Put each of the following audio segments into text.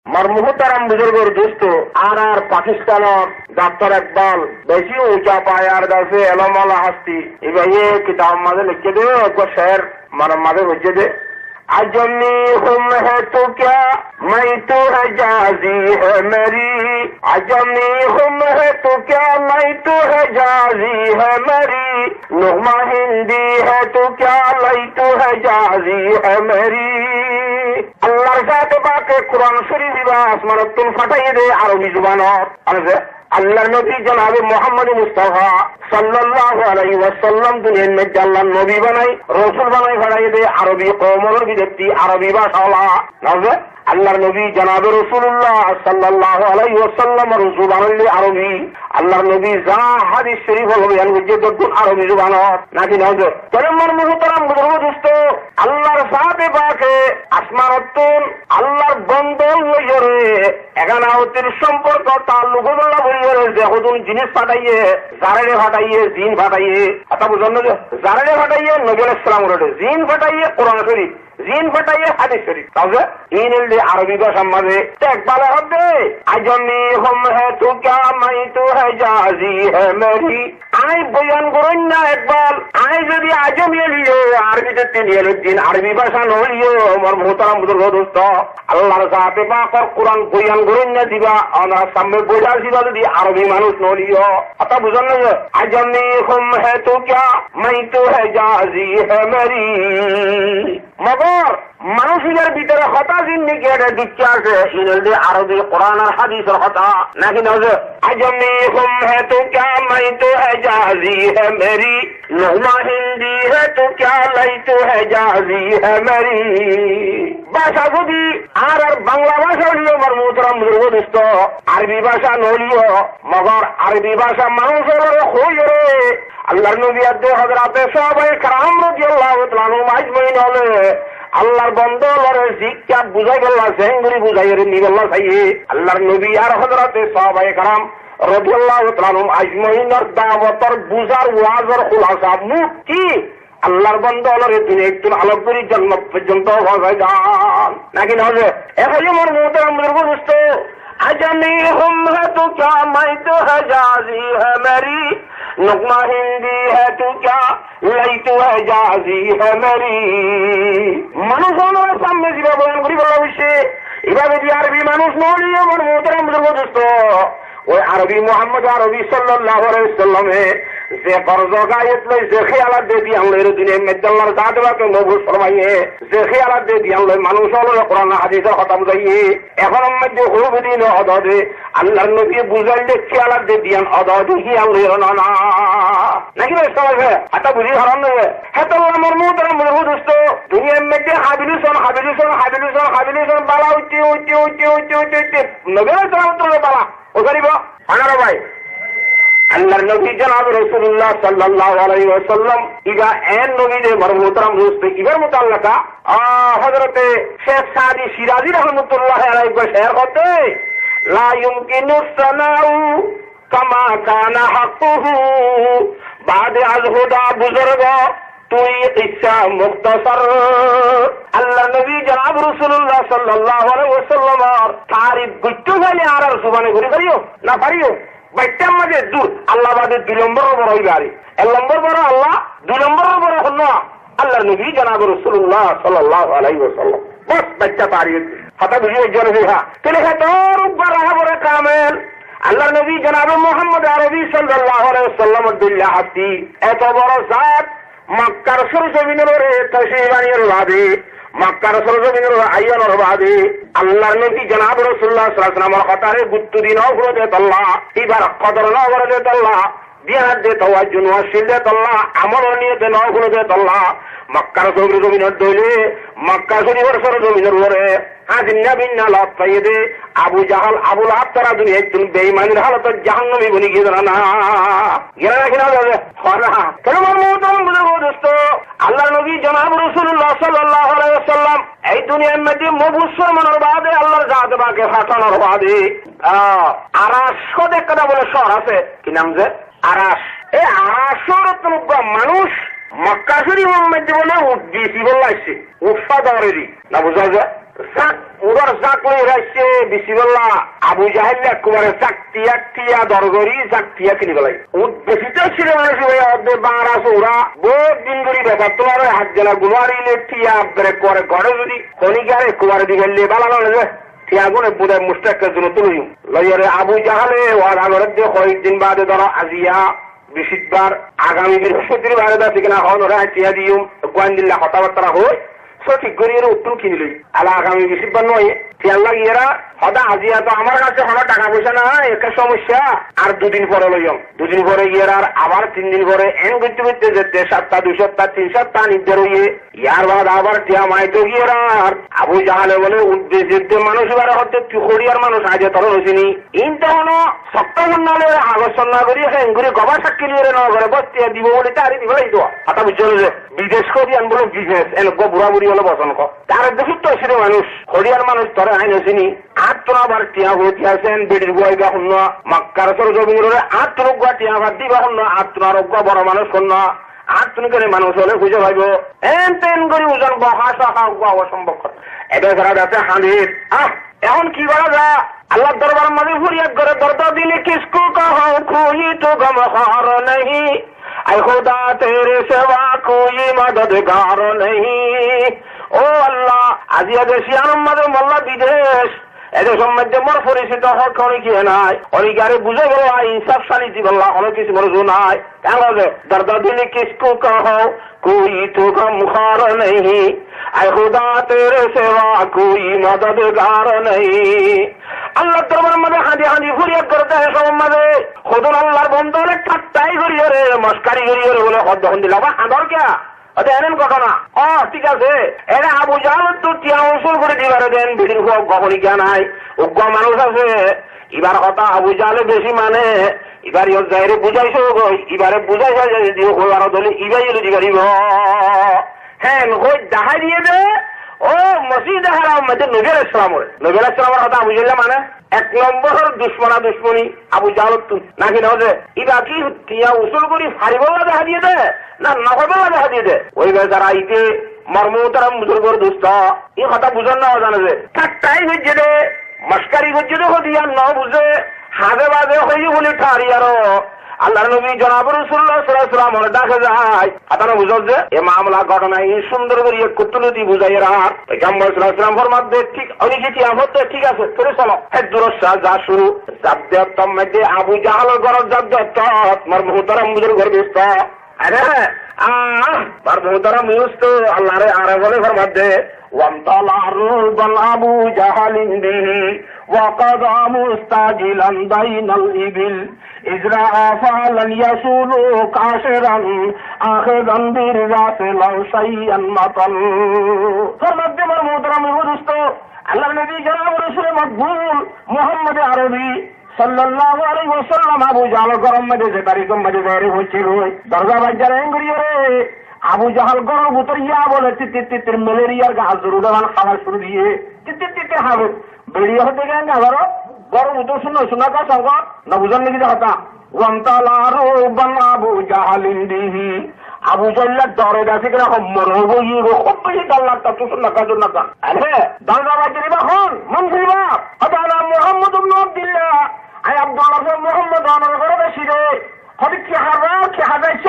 মার মুহতারাম বুজুর্গর দোস্ত আর পাকিস্তানের ডাক্তার ইকবাল বেশি উঁচা পায়ার দাসে এলমালা হাস্তি এবার কিতাব মাঝে লিখে দে একবার শের মাঝে হচ্ছে দে अजमी हम है तो क्या मैं तो है जाजी है मेरी अजमी हम है तो क्या मैं तो है जाजी है मेरी नुमा हिंदी है तो क्या मैं तो है जाजी है मेरी अल्लाह साथ बाके कुरान शरीफ बा आसमानतुल फटाई दे अरबी जुबानत अरे আল্লাহর নবী জনাবে মুহাম্মদ মুস্তাফা সাল্লাল্লাহু আলাইহি ওয়াসাল্লাম দুনিয়ার মধ্যে আল্লাহর নবী বানাই রাসূল বানাই বানাই দে আরবি কওমের বিদেশি আরবি ভাষাওয়ালা নাজে আল্লাহর নবী জনাবে রাসূলুল্লাহ সাল্লাল্লাহু আলাইহি ওয়াসাল্লাম রাসূল বানাইলে আরবি আল্লাহর নবী যা হাদিস শরীফ হলো এর মধ্যে দেখুন আরবি জবানত নাকি নাজে তরমর মুহতারাম বুজুর্গ দোস্ত আল্লাহর সাথে পাকে আসমানতুল আল্লাহর বন্ধন লইরে একানাওতির সম্পর্ক তাল্লুকুল্লাহ দেখুন জিনিস ফাটাইয়ে জারেরে ফাটাইয়ে জিন ফাটাইয়ে আচ্ছা বুঝলেন না জারেরে ফাটাইয়ে নবী আলাইহিস সালাম রটে জিন ফাটাইয়ে কোরআন শরীফ জিন ফাটাইয়ে হাদিস শরীফ তাহলে ইনলে আরবি ভাষা মাঝে একবার হবে আজমি হুম হে তু ক্যা মাই তু হে জাজি হে মেরি আই বয়ান করুন না একবার আই যদি আজমি লিও আরবিতে তিনিয়ের দিন আরবি ভাষা নলিও আমার মুহতারাম বুজুর্গ দোস্ত আল্লাহর সাথে পাক কোরআন বয়ান করুন না দিবা আমরা সামনে বোঝার দিবা যদি আরবি মানুষ নলিও আচ্ছা বুঝলেন না আজমি হুম হে তু ক্যা মাই তু হে জাজি হে মেরি মগর মানুষের ভিতরে হতা জিন্দিগি এটা দিচ্ছে আছে ইনলদে আরবি কোরআন আর হাদিসের হতা নাকি নজে আজমি হুম হে তো ক্যা মাই তো হে জাজি হে মেরি নুমা হিন্দি হে তো ক্যা লাই তো হে জাজি হে মেরি ভাষা যদি আর বাংলা ভাষা হলিও আমার মুহতারাম বুজুর্গ দোস্ত আরবি ভাষা নলিও মগর আরবি ভাষা মানুষের হইরে আল্লাহর নবী হযরতে সাহাবায়ে কেরাম রাদিয়াল্লাহু তাআলা আনহুম আজমাইন হলে আল্লাহর বন্দরে শিক্ষা বুঝাই গেল সেঙ্গুরি বুঝাই নিগল্লা চাইয়ে আল্লাহর নবী আর হযরতে সাহাবায়ে কেরাম রাদিয়াল্লাহু তাআলা আনহুম আজমাইনের দাওয়াতর বুঝার ওয়াজের খুলাসা মুক্তি আল্লাহর বন্দরে তিনি একটু আলোক করি জান্নাত পর্যন্ত পৌঁছায় যান নাকি না এখন আমার মুহতারাম বুজুর্গ দোস্ত আজমি হুম হে তো ক্যা মাই তো হে জাজি হে মেরি নুকমা হিন্দি হে তু ক্যা লাই তু হে জাজি হে মেরি মানুষ আমার সামনে দিবা বয়ান করি বলা হইছে এভাবে যদি আরবি মানুষ নলি আমার মুহতারাম বুজুর্গ দোস্ত ওই আরবি মুহাম্মদ আরবি সাল্লাল্লাহু আলাইহি ওয়াসাল্লামে যে ফরজ গায়েত লই যে খেয়ালাত দে দি আল্লাহর দিনে মেদাল্লাহর দাদবাকে নবুল ফরমাইয়ে যে খেয়ালাত দে দি আল্লাহ মানুষ হলো কোরআন হাদিসের কথা বুঝাইয়ে এখন মধ্যে হলুদ দিন অদদে আল্লাহর নবী বুঝাইলে খেয়ালাত দে দিয়ান অদদে কি আল্লাহর না না নাকি সবাই এটা বুঝি হারাম নয় হ্যাঁ তো আমার মুহতারাম বুজুর্গ দোস্ত দুনিয়ার মধ্যে হাবিলুসন বালা উচ্চে নবীর সালাম বালা ও গরিব আনারা ভাই আল্লাহর নবী জনাব রাসূলুল্লাহ সাল্লাল্লাহু আলাইহি ওয়াসাল্লাম ইবা এন নবীদের মুহতারাম দোস্ত ইবার মুতাল্লাকা হযরতে শেখ সাদি শিরাজি রাহমাতুল্লাহ আলাইহি শের হতে লা ইউমকিনু সানাউ কামা কানা হাক্কুহু বাদে আল হুদা বুজুর্গ তুই কিসসা মুখতাসার আল্লাহ নবী জনাব রাসূলুল্লাহ সাল্লাল্লাহু আলাইহি ওয়াসাল্লাম তারিফ গুচ্ছ গেলে আর সুবহানে ঘুরে পারিও না পারিও বাইটার মাঝে দূর আল্লাহ বাদে 2 নম্বর বড় হইবে আরে 1 নম্বর বড় আল্লাহ 2 নম্বর বড় হলো আল্লাহ নবী জনাব রাসূলুল্লাহ সাল্লাল্লাহু আলাইহি ওয়াসাল্লাম বস বাইটা পারিয়ে হাতা বুঝিয়ে জোরে দেখা তেলে তোর উপর বড় কামেল আল্লাহ নবী জনাব মুহাম্মদ আরবি সাল্লাল্লাহু আলাইহি ওয়াসাল্লাম দুল্লাহ হাতি এত বড় জাত মক্কার সরজমিনের ওরে তাশরীফ আনিয়ে বাদে মক্কার সরজমিনের আইয়ানোর বাদে আল্লাহর নবী জনাব রাসূলুল্লাহ সাল্লাল্লাহু আলাইহি ওয়াসাল্লামের কথারে গুরুত্ব দিন অগ্রদে আল্লাহ এবার কদর নগরে আল্লাহ বিয়ার দে তাওয়াজ্জুহ ওয়াসিল দে আল্লাহ আমল নিয়ে দে নগরে আল্লাহ মক্কার সরজমিনের দইলে মক্কা শরীফের সরজমিনের ওরে হাজিনা বিন্না লাত পাইদে আবু জাহাল আবু লাহাব তারা দুনিয়া একজন বেঈমানের হালত জাহান্নামী বনি গিয়ে না গেরা নাকি না যাবে হরা কেন আমার মুহতারাম বুজুর্গ দোস্ত আল্লাহ নবী জনাব রাসূলুল্লাহ সাল্লাল্লাহু আলাইহি ওয়াসাল্লাম এই দুনিয়ার মধ্যে মবুসর মনের বাদে আল্লাহর জাত বাকে ফাটানোর বাদে আরাশ কদে কথা বলে শহর আছে কি নাম যে আরাশ এই আরাশর মানুষ মক্কা শরীফের মধ্যে বলে উদ্দিসি বললাইছে উফা দরেরই না বুঝা যায় উড়ার চাক লই রাখছে বিসিবল্লাহ আবু জাহেল কুমারের চাকটিয়া টিয়া দরগরি চাকটিয়া কিনি গলাই বেশিটা ছিল মানুষ অর্ধেক বাংলা আছে ওরা বহুত দিন ধরে ব্যাপার তোমার হাত জেলা গুলারিলে টিয়া ব্রেক করে ঘরে যদি খনিকারে কুমারে দিকে বালানো যে টিয়া গুনে বোধহয় মুস্তাকের জন্য তুলি লইয়ারে আবু জাহালে ওর আগরের দিয়ে কয়েকদিন বাদে ধরো আজিয়া বৃহস্পতিবার আগামী বৃহস্পতিবার আছে কিনা হন ওরা টিয়া দিও গোয়ান্দিল্লা কথাবার্তা হয় সঠিক করিয়ে উত্তর কিনলি আলা আগামী বৃহস্পতিবার নয় খেয়াল লাগিয়েরা হদা আজিয়া তো আমার কাছে হলো টাকা পয়সা না একটা সমস্যা আর দুদিন পরে লইম দুদিন পরে গিয়ে আর আবার 3 দিন পরে এন করতে করতে যেতে 7 সপ্তাহ 2 সপ্তাহ 3 সপ্তাহ নির্ধার হইয়ে ইয়ার বাদ আবার টিয়া মাইতো গিয়ে আর আবু জাহালে বলে উদ্দেশ্যে মানুষ এবারে হচ্ছে তুখড়িয়ার মানুষ আজে তর হয়েছিনি ইনটা হলো সপ্তাহ নালে আলোচনা না করি হ্যাঁ ঘুরে গবা সাক্ষী নিয়ে না করে বস্তিয়া দিব বলে তারই দিব এই তো হঠাৎ বুঝলো যে বিদেশ করি আনবো বিজনেস এন বুড়া বুড়ি হলো বসন তার দেখি তো সেটা মানুষ হরিয়ার মানুষ তরে আইন হয়েছিনি আত্মরা আবার টিয়া হইতে আছেন বেডির গুয়াই বা শূন্য মাক্কার সরজমিরে আত্মরোগ্য টিয়া ভাত দিবা শূন্য আত্মনারোগ্য বড় মানুষ শূন্য আত্মনিকরে মানুষ হলে খুঁজে ভাইব এন তেন করে ওজন বহা সাহা অসম্ভব এটা ছাড়া আছে হাঁড়ির এখন কি বলা যা আল্লাহ দরবার মানে ফুরিয়াদ করে দরদা দিলে কিসকু কহো খুই তো গম হার নেই আই খুদা তেরে সেবা কোই মদদগার নেই ও আল্লাহ আজিয়া দেশিয়ান মাঝে মোল্লা বিদেশ এদের সম্বন্ধে মোর পরিচিত হক অনেকে নাই অনেকে আরে বুঝে গেল ইনসাফ শালিতি বললা অনেক কিছু মরজু নাই কেন দরদা দিলে কিসকু কহো কোই তো গম হার নেই আই খুদা তেরে সেবা কোই মদদগার নেই আল্লাহ দরবার মাঝে হাঁদি হাঁদি ফুরিয়াদ করতে সব মাঝে খুদুন আল্লাহর বন্ধু হলে ঠাট্টাই করিয়ে রে মস্কারি করিয়ে রে বলে হদ্দ হন্দি লাভা হাঁদর কে এনেন ঘটনা ঠিক আছে এরা আবু জাহাল তো টিয়া অংশল করে দিবারে দেন ভিড় গহনি জ্ঞান নাই উগ্র মানুষ আছে এবার কথা আবু জাহালে বেশি মানে এবার ইয়র যাইরে বুঝাইছে এবারে বুঝাইছে যদি আরো দলে ইবাই যদি পারিব হ্যাঁ হই দেখাই দিয়ে দে ও মসজিদ হারাম মধ্যে নবীর ইসলামের কথা আবু জাহেল মানে 1 নম্বরের দুশ্মনী আবু জাহাল নাকি না যে ইবা কি টিয়া উসুল করি ফারিবল্লা দেখা দিয়ে দে না নকবেলা দেখা দিয়ে দে ওই যারা ইতে মর্মতারা মুসলমানের দুস্থ এই কথা বুঝান না জানে যে ঠাট্টাই হচ্ছে দে মস্কারি হচ্ছে দে হদিয়া ন বুঝে হাজে বাজে হয়ে বলি ঠারি আরো আল্লাহর নবী জনাব রাসূলুল্লাহ সাল্লাল্লাহু আলাইহি ওয়াসাল্লাম ডাকে যায় আপনারা বুঝল যে এই মামলা ঘটনা এই সুন্দর করে কুতুলতি বুঝাইয়া রাখ পয়গম্বর সাল্লাল্লাহু আলাইহি ওয়াসাল্লাম ফরমাতে ঠিক অনেকে কি আমতে ঠিক আছে তোরে চলো দুরসা যা শুরু জাবদাতম মধ্যে আবু জাহালের ঘর জাবদাত মার মুহতারাম বুজুর্গের দোস্ত আরে মার মুহতারাম মুস্ত আল্লাহরে আরে বলে ফরমাতে ওয়ামতালা রুবাল আবু জাহালিন বিহি وقضى مستعجلا بين الإبل إزرع فعلا يسول كاشرا آخذا برأس لو شيئا مطل فرمت دمر محترم ورست الله النبي جناب رسول مقبول محمد عربي সাল্লাল্লাহু আলাইহি ওয়াসাল্লাম আবু জাহাল গরম মধ্যে যে তারিখম মধ্যে বেরে হচ্ছিল দরজা বাজার এঙ্গরিয়ে রে আবু জাহাল গরম ভিতর ইয়া বলে তিতির ম্যালেরিয়ার গাছ শুরু দেওয়ান খাওয়া শুরু দিয়ে তিতির হাবে বেরিয়ে হতে গেলে আবারও গরম ভিতর শোনা কা সঙ্গ না বুঝান নাকি কথা ওয়ান্তালারু বান আবু জাহালিন দিহি আবু জাহল ডরে গেছে কিনা মর হবো খুব বেশি ডাল লাগতা তো শোনা কা জন্য কা আরে দরজা বাজার এখন মন ফিরবা আদানা মুহাম্মদ ইবনে আব্দুল্লাহ আই আব্দুল্লাহ মুহাম্মদ আনার ঘরে বেশি রে হদি কি হাজাইছ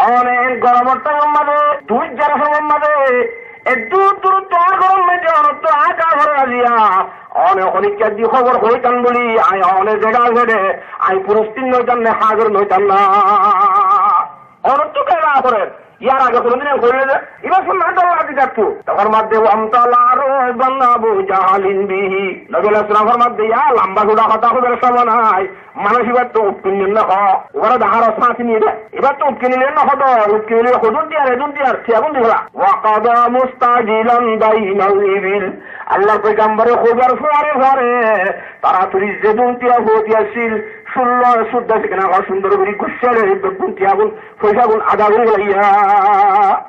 অনেক গরমটা মাঝে 2 জারা মাঝে দূর তোর গরম মেজে অনত আকা ঘরে আজিয়া অনেক অনেক দি খবর হইতাম বলি আই অনেক জায়গা ঘরে আই পুরস্তিন নইতাম না হাজার নইতাম না অনত কেনা করে ইয়ার আগে কোনদিন ঘুরে যে এবার শুন না লাগি যাচ্ছু তখন মধ্যে আমতালার বান্নাবু জাহালিন বিহি নবী রাসূলের মধ্যে ইয়া লম্বা গুড়া কথা হবে সমানাই মানুষ এবার তো উৎকিন না ওরা দাহার সাথে নিয়ে যায় এবার তো উৎকিন নিলেন না হতো উৎকিন নিলে হুজুর দিয়ার সেবন দিলা ওয়াকাদা মুস্তাজিলান বাইনাল ইবিল আল্লাহর পয়গম্বরে খোঁজার ঘরে তারা তুই যে দুনটিয়া হতিয়াছিল 16 শুদ্ধ সেখানে আবার সুন্দর করে গুচ্ছারে দুনটিয়াগুন পয়সাগুন আদা করে লইয়া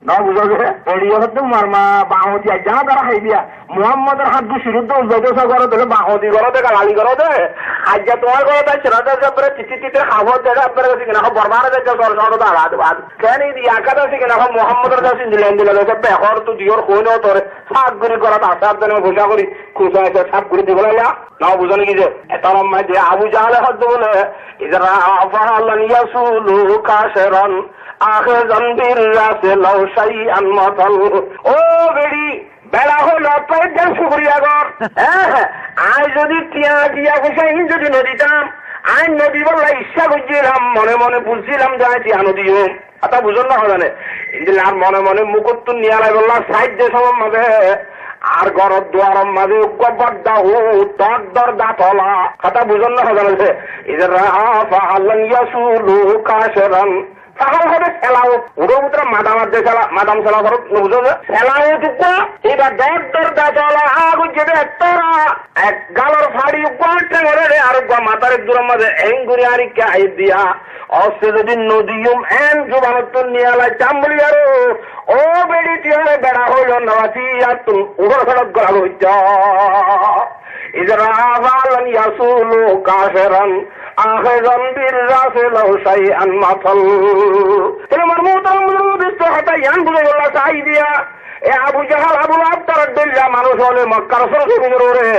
না বুঝা যায় পড়িয়া হতো মারমা বাহতি যা তারা খাই দিয়া মুহাম্মদের হাত দু শিরুদ্ধ উদ্যোগ করে দিলে বাহতি করে দে গালি করে দে খাদ্য তোমার করে তাই সেটা চিঠিতে খাবার দেয় আপনার কাছে কিনা বরবারে দেখে সরসর আঘাত বাদ কেন ইয়াকাত আছে কিনা মোহাম্মদের কাছে দিলেন দিলেন বেহর তো দিওর কই নেও তোরে সাতগুড়ি করা আসার জন্য ঘোষণা করি খুশা আছে সাতগুড়ি দিব না বুঝানি কি যে এত লম্বাই দিয়ে আবু জাহালে হদ্দ বলে ইজরা আফালান ইয়াসুলু কাশরান আখিরান বিরাসে লাউ শাইআন মাতাল ও বেড়ি বেলা হইল পাইতেন শুকরিয়া কর আজ যদি টিয়া দিয়া গোসাই যদি নদীতাম আই নদী বললা ইচ্ছা করছিলাম মনে মনে বুঝছিলাম যে টিয়া নদীও কথা বুঝুন না জানে ইন্দিল আর মনে মনে মুকুত্তু নিয়ালাই বললা সাহায্য সময় মাঝে আর গরর দুয়ারম মাঝে গবদ্দা হু তর দর দাতলা কথা বুঝুন না জানে ইদের আফালান ইয়াসুলু কাশরান তাহলে হবে খেলাও ওর ভিতরে মাদাম খেলা করো বুঝো খেলাও টুকু এবার দর দর দাঁতলা আগু যেতে তোরা এক গালর ফাড়ি গোলটা ঘরে আর মাথার দূরের মাঝে এঙ্গুরি আর কে দিয়া অস্তে যদি নদীম এন জুবানত নিয়ে আলাই চাম্বলি আর ও বেড়ি টিয়ারে বেড়া হইল নাচি আর তুমি উড়ো ফেরত গলা হইছ ইজরা আফালান ইয়াসুলু কাশরান আখিরান বিরাসে লাউ শাইআন মাতাল তাহলে আমার মোহতারাম মুসলিম হাতা ইয়ান বুঝে গেল চাই দিয়া এ আবু জাহাল আবু লাহাব তার দল্লা মানুষ হলে মক্কার সরসরে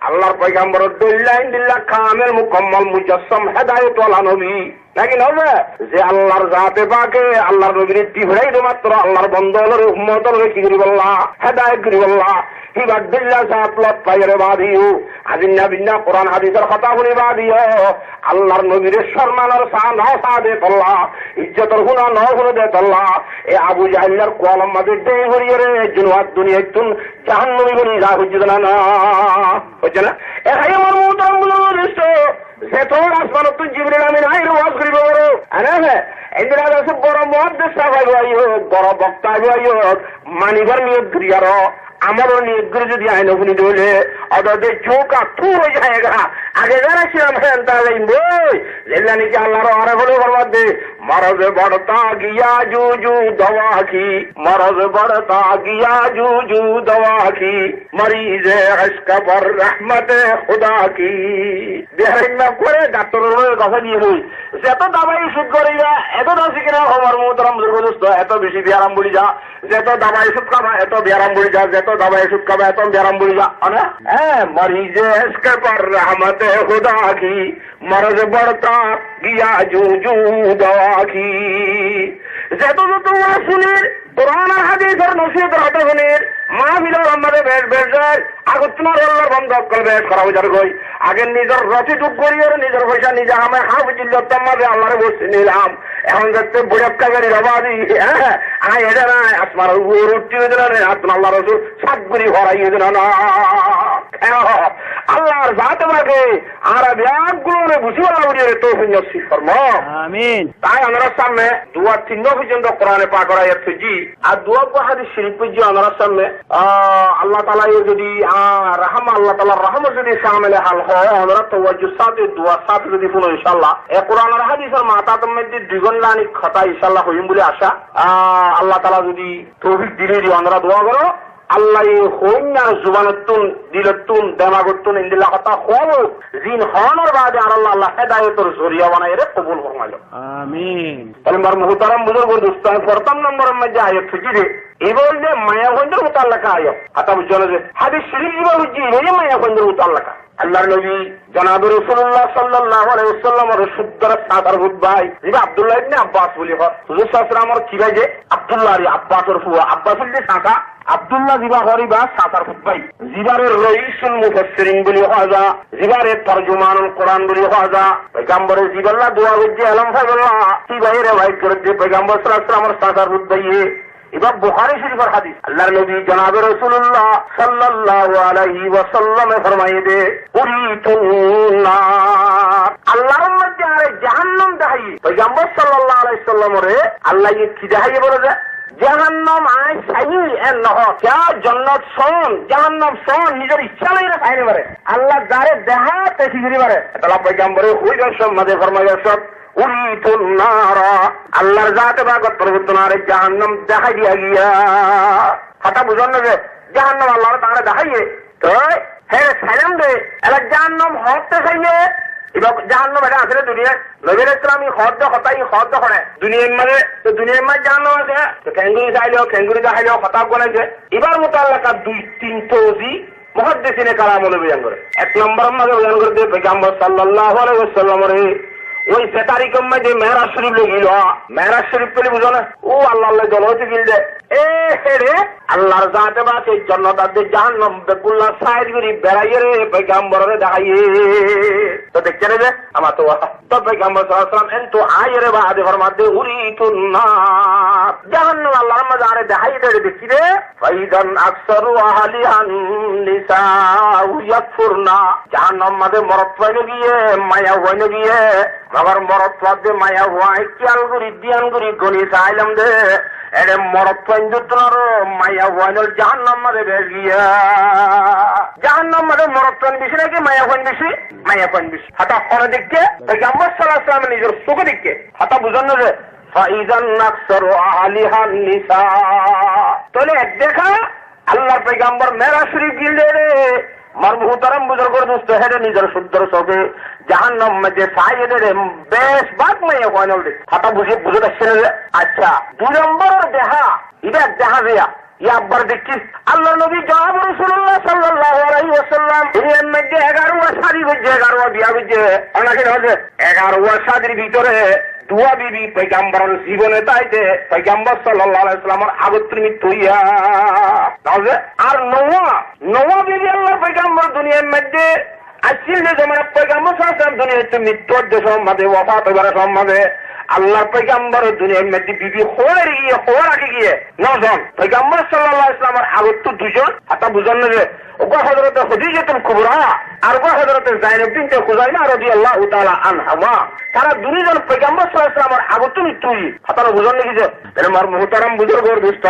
আল্লাহর পয়গম্বর দল্লা ইনদিল্লাহ কামেল মুকম্মল মুজাসসাম হেদায়েত ওয়ালা নবী নাকি নবে যে আল্লাহর জাতে পাকে আল্লাহর নবীর দিবরাই মাত্র আল্লাহর বন্ধনের উম্মতের কি করি বললা হেদায়েত করি বললা হিবাদ বিল্লাহ সাতলত পাইরে বাদিও আজিন্না বিন্না কোরআন হাদিসের কথা শুনি বাদিও আল্লাহর নবীর সম্মানের শান সাদে তল্লা ইজ্জতের গুনাহ ন শুনে দে তল্লা এ আবু জাহিলের কলম মাঝে দে হরিয়ে রে জুনওয়াত দুনিয়া তুন জাহান্নামী বলি যা হচ্ছে না হচ্ছে না এ হাই আমার মুহতারাম মুসলিম যে তোর আসমানত তুই জিবরিল আমিন আইর ওয়াজ করিব বড় আরে ইন্দিরা দাস বড় মুহাদ্দিস সাহেব আইও বড় বক্তা আইও মানিবার নিয়ত করিয়ার আমারও নিয়ত করে যদি আইন শুনি দিলে অদে চৌকা থু হয়ে যায়গা আগে যারা ছিলাম হ্যাঁ তাহলে বই যেটা নাকি আল্লাহর আরে বলে বরবাদ দে মরজ বড়তা গিয়া জুজু দওয়াকি মরজ বড়তা গিয়া জুজু দওয়াকি মরিজে ইশক পর রহমতে খুদা কি বেহরিন না করে ডাক্তারের কথা দিয়ে হই যত দাবাই সুদ করিয়া এত দাসি কিনা আমার মোহতারাম দোস্ত এত বেশি বিয়ারাম বলি যা যত দাবাই সুদ খাবা এত বিয়ারাম বলি যা যত দাবাই সুদ খাবা এত বিয়ারাম বলি যা হ্যাঁ মরিজে ইশক পর রহমতে খুদা কি মরজ বড়তা গিয়া জুজু দওয়াকি যত যত শুনির কোরআন আর হাদিসের নসিহতের হাতে শুনির মাহফিলের আমাদের বেশ বেশ যায় আগতনার আল্লাহর বন্ধ করে বেশ করা বুঝার গই আগে নিজের রচি টুক করিয়ে নিজের পয়সা নিজে আমি হাফিজিল্লার মাঝে আল্লাহরে বসে নিলাম এখন দেখতে বুড়াক্কা গাড়ি রবাদি হ্যাঁ আয় এটা না আসমার রুটি হয়ে দিল না আপনার আল্লাহ রসুল সাতগুড়ি ভরাইয়ে দিল না আল্লাহর জাতে মাকে আর ব্যাগগুলো বুঝি বলা বুঝিয়ে তো নসিব ফরমা আমিন তাই আমরা সামনে দুয়া তিন পর্যন্ত কোরআনে পাক করা যাচ্ছে আর দুয়া হাদিস শরীফ পর্যন্ত আমরা সামনে আল্লাহ তাআলা যদি রাহমা আল্লাহ তাআলার রহমত যদি শামিল হাল হয় আমরা তাওয়াজ্জুর সাথে দুয়ার সাথে যদি শুনো ইনশাআল্লাহ এই কোরআন আর হাদিসের মাথার মধ্যে দ্বিগুণানি কথা ইনশাআল্লাহ হইম বলে আশা আল্লাহ তাআলা যদি তৌফিক দিলে আমরা দোয়া করো আল্লাহ হইনার জুবানতুন দিলতুন দেমাগতুন ইন্দিল্লাহ কথা হল জিন হওয়ার বাদে আর আল্লাহ হেদায়েতের জরিয়া বানায় রে কবুল ফরমাইলো আমিন তাহলে আমার মুহতারাম বুজুর্গ দোস্ত প্রথম নম্বরের মধ্যে আয়াত ফিজিরে এই বলতে মায়াগঞ্জের মুতাল্লাকা আয়াত কথা বুঝলো যে হাদিস শরীফ বুঝি এই মায়াগঞ্জের মুতাল্লাকা আল্লাহর নবী জনাব রাসূলুল্লাহ সাল্লাল্লাহু আলাইহি ওয়াসাল্লামের সুদ্দর সাদার ভাই যিনি আব্দুল্লাহ ইবনে আব্বাস বলি হয় হুজুর সাল্লাল্লাহু আলাইহি কি ভাই যে আব্দুল্লাহ আর আব্বাসের ফুয়া আব্বাসুল যে সাদা আব্দুল্লাহ জিবা হরিবা সাদার ভাই জিবারের রাইসুল মুফাসসিরিন বলি হয় জিবারের তরজমানুল কোরআন বলি হয় পয়গম্বরের জিবাল্লাহ দোয়া করছে আলহামদুলিল্লাহ কি ভাই রে ভাই করে যে পয়গম্বর সাল্লাল্লাহু আলাইহি ওয়াসাল্লামের সাদার ভাই এবার বুখারী শরীফের হাদিস আল্লাহর নবী জনাব রাসূলুল্লাহ সাল্লাল্লাহু আলাইহি ওয়াসাল্লামে ফরমাইয়ে দে উরিতুন নার আল্লাহর মধ্যে আরে জাহান্নাম দেখাই পয়গম্বর সাল্লাল্লাহু আলাইহি ওয়াসাল্লামের আল্লাহ কি দেখাইয়ে বলে যে জাহান্নাম আয় সাহি এর নহ যা জান্নাত শোন জাহান্নাম শোন নিজের ইচ্ছা লইরে খাইতে পারে আল্লাহ যারে দেখা তেছি করি পারে তাহলে পয়গম্বরে কইবার সব মাঝে ফরমাইয়া সব উরিতুন নারা আল্লাহর জাতে বাগত পরিবর্তনারে জাহান্নাম দেখাই দিয়া গিয়া কথা বুঝুন না যে জাহান্নাম আল্লাহর তাআলা দেখাইয়ে তো হ্যাঁ সালাম দে এলা জাহান্নাম হতে খাইয়ে এবার জাহান্নাম এটা আছে দুনিয়া নবীর ইসলামী হদ্দ হতাই হদ্দ করে দুনিয়ার মাঝে তো দুনিয়ার মাঝে জাহান্নাম আছে তো খেঙ্গুরি চাইলেও খেঙ্গুরি দেখাইলেও হতাপ বলেছে এবার মোতাল্লাকা 2-3 তৌজি মুহাদ্দিসিনে কালাম হলো বয়ান করে। 1 নম্বর মাঝে বয়ান করে দিয়ে পয়গম্বর সাল্লাল্লাহু আলাইহি ওয়াসাল্লামের ওই 6 তারিখের মধ্যে মেহরাজ শরীফ লেগিল মেহরাজ শরীফ পেলে বুঝো না ও আল্লাহ আল্লাহ জলহতে গিল দে এ রে আল্লাহর জাতে বা সেই জন্নতাদের জাহান্নাম বেকুল্লা সাইড করি বেড়াইয়ে রে পয়গম্বরে দেখাইয়ে তো দেখতে রে আমার তো তো পয়গম্বর সাল্লাল্লাহু আলাইহি ওয়াসাল্লাম এনতো আয়রে বাদে ফরমাতে উরিতুন নার জাহান্নাম আল্লাহর মাঝে দেখাই দে দেখি রে ফাইদান আকসারু আহলিহান নিসা ইয়াকফুরনা জাহান্নাম মাঝে মরদ পাইনে গিয়ে মায়া হইনে গিয়ে মগর মরদ পাদে মায়া হওয়াই কিয়াল করি দিয়ান করি গনি চাইলাম দে এরে মরদ পাইন্দুতর মায়া হওয়াইল জাহান্নাম মাঝে বেশ গিয়া জাহান্নাম মাঝে মরদ পাইন বেশি নাকি মায়া হইন বেশি মায়া পাইন বেশি হাতা ফলে দেখকে পয়গম্বর সাল্লাল্লাহু আলাইহি ওয়াসাল্লাম নিজের চোখে দেখকে হাতা বুঝান না যে ফাইদান আকসারু আহলিহান নিসা তাহলে এক দেখা আল্লাহর পয়গম্বর মেরাজ শরীফ গিলে রে মার মুহতারাম বুজুর্গর দোস্ত হেরে নিজের শুদ্ধর চোখে জাহান্নাম মাঝে সাইয়ে রে বেশ বাদ মাইয়া হইল দে হাতা বুঝে বুঝে দেখছেন আচ্ছা 2 নম্বর দেখা এটা দেখা দিয়া ইয়াবার দেখিস আল্লাহ নবী জনাব রাসূলুল্লাহ সাল্লাল্লাহু আলাইহি ওয়াসাল্লাম এর মধ্যে 11 ওয়া শাদী হচ্ছে 11 বিয়া হচ্ছে অনেকে হচ্ছে 11 ওয়া শাদীর ভিতরে দুয়া বিবি পয়গম্বরের জীবনে তাইতে পয়গম্বর সাল্লাল্লাহু আলাইহি ওয়াসাল্লামের আগত মৃত্যু হইয়া তাহলে আর নোয়া বিবি আল্লাহর পয়গম্বর দুনিয়ার মধ্যে আসছিল যে জমানা পয়গম্বর সাল্লাল্লাহু আলাইহি ওয়াসাল্লাম দুনিয়াতে মৃত্যুর যে সম্মাদে ওয়াফাত হবার সম্মাদে আল্লাহর পয়গম্বর দুনিয়ার মধ্যে বিবি হওয়ার আগে গিয়ে 9 জন পয়গম্বর সাল্লাল্লাহু আলাইহি ওয়াসাল্লামের আগত 2 জন হাতা বুঝান না যে ওগো হযরত খাদিজাতুল কুবরা আর ওগো হযরত যায়েনব বিনতে খুজাইমা রাদিয়াল্লাহু তাআলা আনহা তারা 2 জন পয়গম্বর সাল্লাল্লাহু আলাইহি ওয়াসাল্লামের আগত মৃত্যু হাতা বুঝান নাকি যে আমার মুহতারাম বুজুর্গর দোস্ত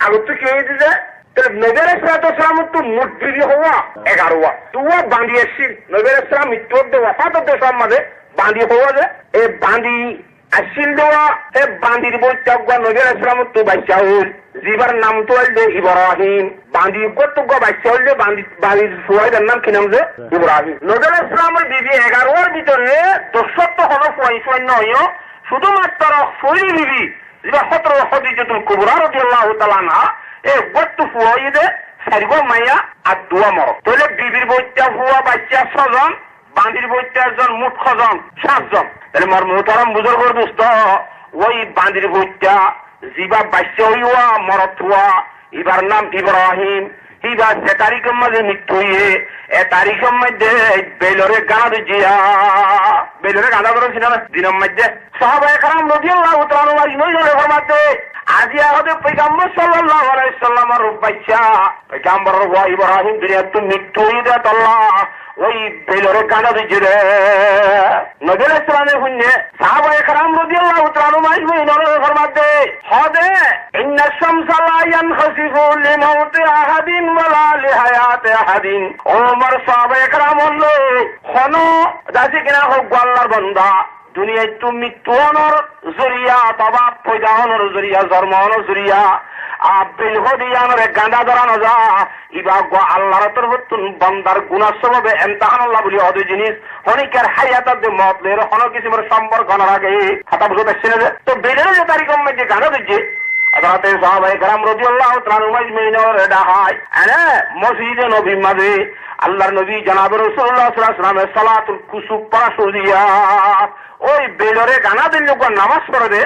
আগত কি হয়েছে যে নবীর ইসলাম তো মোট বিবি হওয়া 11 তুয়া বাঁধিয়েছিল নবীর ইসলাম মৃত্যুর ওয়াফাতের সম্মাদে বাঁধি হওয়া যে এই বাঁধি আসছিল দেওয়া এ বাঁধির বৈঠক নবীর ইসলাম তো বাচ্চা হল জিবার নাম তো হল যে ইব্রাহিম বাঁধি কর্তব্য বাচ্চা হল যে বাঁধির ফুয়াইদের নাম কি নাম যে ইব্রাহিম নবীর ইসলামের বিবি 11 ভিতরে 10 হলো ফুয়াইন্য হইও শুধুমাত্র ফরি বিবি যেটা 17 খাদিজাতুল কুবরা রাদিয়াল্লাহু তাআলা আনহা এ গত্তু ফুয়াই দে সারিগো মাইয়া আর দুয়া মর তাহলে বিবির বৈঠা ফুয়া বাচ্চা 6 জন বাঁধির বৈঠা জন মোট 6 জন 7 জন তাহলে মার মুহতারাম বুজুর্গর দোস্ত ওই বাঁধির বৈঠা জিবা বাচ্চা হইয়া মরত হওয়া ইবার নাম ইব্রাহিম ইবার 6 তারিখের মাঝে মৃত্যু হইয়ে এ তারিখের মধ্যে বেলরে গাঁদা ধরেছিল না দিনের মধ্যে সাহাবায়ে কেরাম রাদিয়াল্লাহু তাআলা আনহুম ফরমাতে আজি আহদে পয়গম্বর সাল্লাল্লাহু আলাইহি ওয়াসাল্লামের বাচ্চা পয়গম্বর ইব্রাহিম দুনিয়াতে মৃত্যু হইয়া আল্লাহ ওই বেলরে গাঁদা দিছিল নবীর ইসলামের হুন্নে সাহাবায়ে কেরাম রাদিয়াল্লাহু তাআলা আনহুম ফরমাতে হদে ইন্না শামসা লা ইয়ানখাসিফু লিমাউতি আহাদিন ওয়ালা লিহায়াতি আহাদিন ওমর সাহাবায়ে কেরাম হলো হনো দাসি কিনা হোক আল্লাহর বান্দা দুনিয়ায় তো মৃত্যু হওয়ার জরিয়া তবা পয়দা হওয়ার জরিয়া জন্ম হওয়ার জরিয়া আব্বিল হদিয়ানের গাঁদা ধরানো যা ইবা আল্লাহর তরফতুন বান্দার গুনাহ সববে ইমতিহান আল্লাহ বলি অদ জিনিস হনিকার হায়াতাত মতলের হন কিসিমের সম্পর্ক না লাগে কথা বুঝতে পারছেন তো বেলের যে তারিখের মধ্যে গাঁদা দিচ্ছে হযরতে সাহাবায়ে কেরাম রাদিয়াল্লাহু তাআলা আজমাইনের ডাহাই আরে মসজিদে নবী মাঝে আল্লাহর নবী জনাব রাসূলুল্লাহ সাল্লাল্লাহু আলাইহি ওয়াসাল্লামের সালাতুল কুসুফ পড়া শুনিয়া ওই বেলরে গানা দিন লোক নামাজ পড়ে দে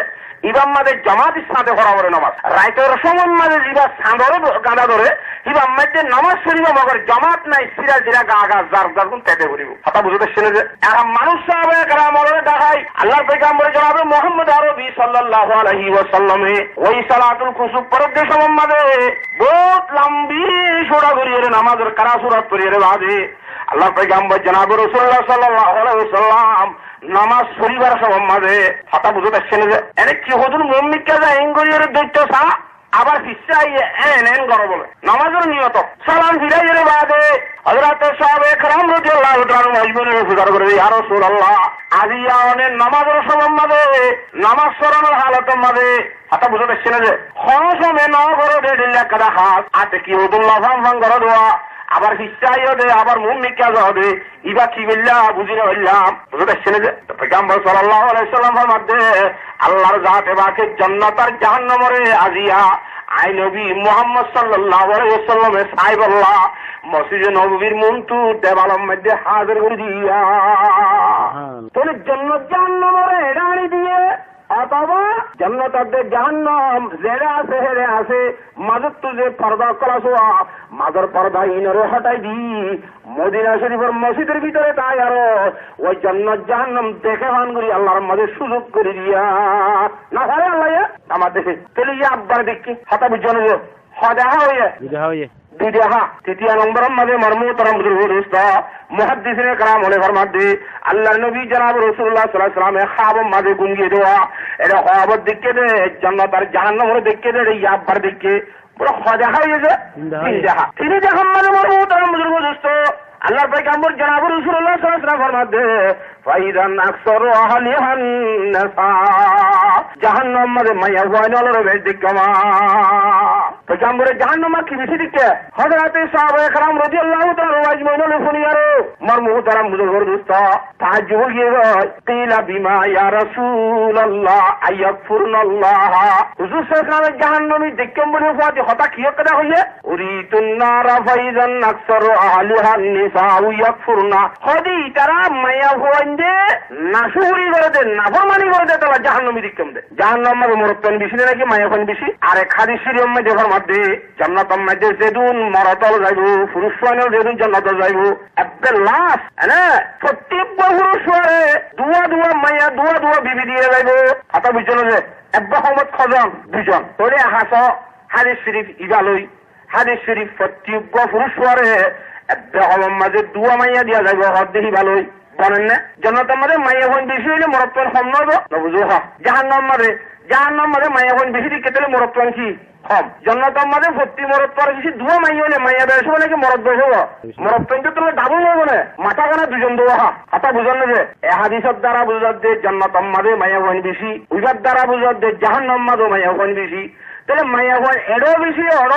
ইবাম মাঝে জামাতের সাথে হরাবরে নামাজ রাইতের সময় মাঝে ইবা সাঁদরে গাঁদা ধরে ইবাম মাঝে নামাজ পড়িব মগর জামাত নাই সিরা সিরা গা জার জারগুন তেতে ঘুরিব কথা বুঝতে পারছেন যে এখন মানুষ সাহাবায়ে কেরামরে দেখাই আল্লাহর পয়গম্বর জনাব মুহাম্মদ আরবি সাল্লাল্লাহু আলাইহি ওয়াসাল্লামে ওই সালাতুল কুসুফ পড়তে সময় মাঝে বহুত লম্বি সোড়া ঘুরিয়ে নামাজের কারা সুরাত পড়িয়ে বাদে আল্লাহর পয়গম্বর জনাব রাসূলুল্লাহ সাল্লাল্লাহু আলাইহি ওয়াসাল্লাম নামাজ পড়িবার সময় মাঝে কথা বুঝতে পারছেন যে এনে কি হুজুর মুমিনকে যা এঙ্গরিয়ের দৈত্য সা আবার ফিসাই এন গরো বলে নামাজের নিয়ত সালাম ফিরাইয়ের বাদে হযরত সাহাবায়ে কেরাম রাদিয়াল্লাহু তাআলা আজমাইনের হুজুর করে ইয়া রাসূলুল্লাহ আজিয়া অনে নামাজের সময় মাঝে নামাজ পড়ানোর হালতের মাঝে কথা বুঝতে পারছেন যে হন সময় ন গরো দে দিল্লা কাদা হাত আতে কি হুদুল্লাহ ফাং ফাং গরো দোয়া আবার হিসাইও দে আবার মুখ মিকা দে ইবা কি বললা বুঝি না বললাম বুঝতে পারছেন যে পয়গম্বর সাল্লাল্লাহু আলাইহি সাল্লাম ফরমাতে আল্লাহর জাত এবাকে জান্নাত আর জাহান্নামরে আজিয়া আই নবী মুহাম্মদ সাল্লাল্লাহু আলাইহি ওয়াসাল্লামের সাহিবাল্লাহ মসজিদে নববীর মুনতু দেওয়ালের মধ্যে হাজির করে দিয়া তোর জান্নাত জাহান্নামরে এড়ানি দিয়ে অথবা জান্নাতের জাহান্নাম যেটা আছে হেরে আছে মাঝের তো যে পর্দা করা শোয়া মাঝের পর্দা ইনরে হটাই দি মদিনা শরীফের মসজিদের ভিতরে তাই আরো ওই জান্নাত জাহান্নাম দেখে ভান করি আল্লাহর মাঝে সুযোগ করে দিয়া না হয় আল্লাহ আমার দেখে তাহলে ইয়ে আব্বার দেখি হঠাৎ বুঝানো হদাহা হইয়ে দুইটা তৃতীয় নম্বর মাঝে মর্মতরম দোস্ত মুহাদ্দিসিনে কালাম হলে ফরমাতে আল্লাহর নবী জনাব রাসূলুল্লাহ সাল্লাল্লাহু আলাইহি ওয়াসাল্লামের খাবম মাঝে গুঙ্গিয়ে দেওয়া এটা খবর দেখে দে জান্নাত আর জাহান্নামের দেখে দে এই আব্বার দেখে পুরো হদাহা হয়ে যায় তিনি যখন মাঝে মর্মতরম দোস্ত আল্লাহর পয়গম্বর জনাব রাসূলুল্লাহ সাল্লাল্লাহু আলাইহি ওয়াসাল্লাম ফরমাতে ফাইদান আকসারু আহলিহান নাসা জাহান্নাম মাঝে মাইয়া ওয়াইনলর বেদিকমা পয়গম্বরের জাহান্নাম কি বেশি দিকে হযরতে সাহাবায়ে کرام রাদিয়াল্লাহু তাআলা আজমাইন শুনিয়ারো মর্মতরম বুজুর্গ দোস্ত তাজ্জুব হয়ে গয় কিলা বিমা ইয়া রাসূলুল্লাহ আয়াগফিরুল্লাহ হুজুর সাল্লাল্লাহু জাহান্নামী দেখেন বলে ফাতি হতা কি কথা হইয়ে উরিতুন নারা ফাইদান আকসারু আহলিহান নিসা ইয়াগফিরুনা হদি তারা মায়া হওয়ান্দে নাশুরি করে দেন নাফরমানি করে দেন তারা জাহান্নামী দেখেন দে জাহান্নাম মানে মরতন বেশি নাকি মায়া কোন বেশি আর এক হাদিসের মধ্যে মধ্যে জান্নাতের মধ্যে যেদিন মরতল যাইব পুরুষ যেদিন জান্নাত যাইব একটা লাশ প্রত্যেক পুরুষ দুয়া মাইয়া দুয়া বিবি দিয়ে যাইব হাতা বুঝল যে একবার সময় খজন দুজন তোরে হাস হাদিস শরীফ ইবালই হাদিস শরীফ প্রত্যেক পুরুষ একবার মাঝে দুয়া মাইয়া দিয়া যাইব হদ দেখি ভালোই বলেন না জান্নাতের মধ্যে মাইয়া হন বেশি হইলে মরতল কম নব বুঝো জাহান্নাম মাঝে মাইয়া হন বেশি দিকে তাহলে মরতল কি কম জান্নাতের মাঝে ভর্তি মরদ পর কিছু দুয়া মাইয়া হলে মাইয়া বেশ হবে নাকি মরদ বেশ হবো মরদ কিন্তু তোমার ডাবল হবো না মাথা কানা দুজন দোয়া হাতা বুঝান না যে এ হাদিসের দ্বারা বুঝার দে জান্নাতের মাঝে মাইয়া হন বেশি উইবার দ্বারা বুঝার দে জাহান্নাম মাঝে মাইয়া হন বেশি তাহলে মাইয়া হন এড়ও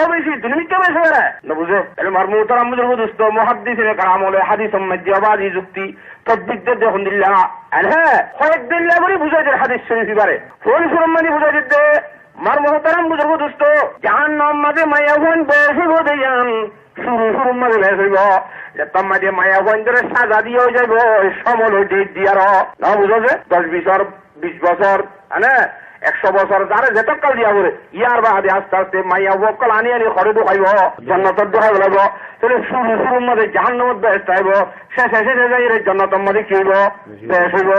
বেশি দুনিয়া বেশি হবে না বুঝে তাহলে মর্মতরম বুজুর্গ দোস্ত মুহাদ্দিসিনে কালাম হলে হাদিসের মধ্যে আবাদি যুক্তি তদ্বিকদের দেখুন দিল্লা হ্যাঁ কয়েকদিন লাগলে বুঝাই দেয় হাদিস শরীফ এবারে ফরিফুরমানি বুঝাই দিতে মার মহতারাম বুজুর্গ দোস্ত জাহান্নাম মাঝে মাইয়া হন বেশি হতে যান শুরু মাঝে বেশ হইব তার মাঝে মাইয়া হন ধরে সাজা দিয়ে যাইব সমল ডেট দিয়ার না বুঝো যে 10 বছর 100 বছর যারা যেতকাল দিয়া করে ইয়ার বাদে আস্তে আস্তে মাইয়া বকল আনি ঘরে ঢুকাইব জান্নাতত ঢুকাই লাগব তাহলে শুরুর মধ্যে জাহান্নামত বেশ আইব শেষে যাই জান্নাতের মধ্যে কি হইব বেশ হইব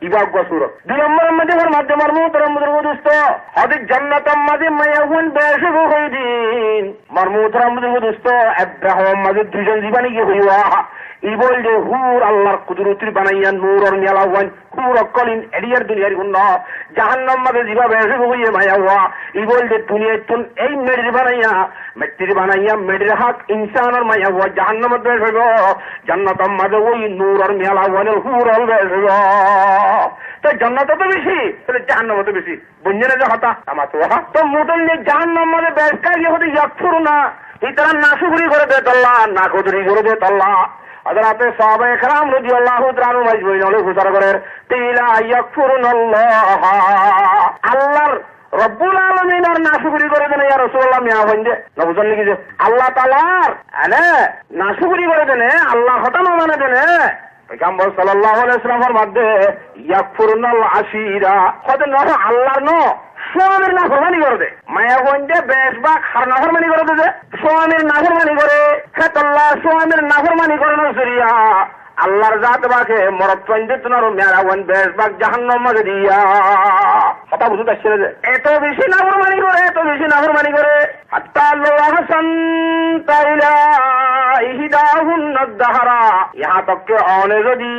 ইবাগ বছর 2 নম্বরের মধ্যে মাধ্যমে মর্মতরম বুজুর্গ দোস্ত হদিস জান্নাতের মাঝে মাইয়া হন বেশ হই দিন মর্মতরম বুজুর্গ দোস্ত ইব্রাহিম মাঝে দুজন জীবানি কি হইবা ই বলছে হুর আল্লাহর কুদরতির বানাইয়া নূর আর মেলা হন হুর অকলিন এরিয়ার দুনিয়ার গুণ জাহান্নাম মাঝে জীবা বেশ হইয়ে মায়া হওয়া ই বলছে দুনিয়ার তুন এই মেডির বানাইয়া মেডির হাত ইনসানের মায়া হওয়া জাহান্নামত বেশ হইব জান্নাতের মাঝে ওই নূর আর মেলা হনের হুর অল বেশ হইব তাই জান্নাত তো বেশি তাহলে জাহান্নাম তো বেশি বুঝলে যে হতা আমার তো মোটল নিয়ে জাহান্নাম মাঝে বেশ কাজ হতে ইয়াকফুর না এই তারা নাশুগুরি করে দে তল্লা না কদরি করে দে তল্লা হযরতে সাহাবায়ে کرام রাদিয়াল্লাহু তাআলা আজমাইন হলে ঘোষণা করেন তিলা ইয়াকফুরুনাল্লাহ আল্লাহর রব্বুল আলামিন আর নাশুকরি করে দেন ইয়া রাসূলুল্লাহ মিয়া হইন্দে না বুঝলেন কি যে আল্লাহ তাআলার নাশুকরি করে দেন আল্লাহ হতানো মানে দেন পয়গম্বর সাল্লাল্লাহু আলাইহি ওয়াসাল্লামের মধ্যে ইয়াকফুরুনাল আশিরা কত না আল্লাহর ন স্বামীর নাফরমানি করে দে মায়া গঞ্জে বেশ বা খার নাফরমানি করে দে স্বামীর নাফরমানি করে খেতল্লাহ স্বামীর নাফরমানি করে না সরিয়া আল্লাহর জাত বাকে মরদ পঞ্জে তোমার মেরা গঞ্জ বেশ বাক জাহান্নাম মাঝে দিয়া কথা বুঝতে আসছে যে এত বেশি নাফরমানি করে হাত্তা আল্লাহ হাসান তাইলা ইহদাহুন নাদহারা ইহা তককে অনে যদি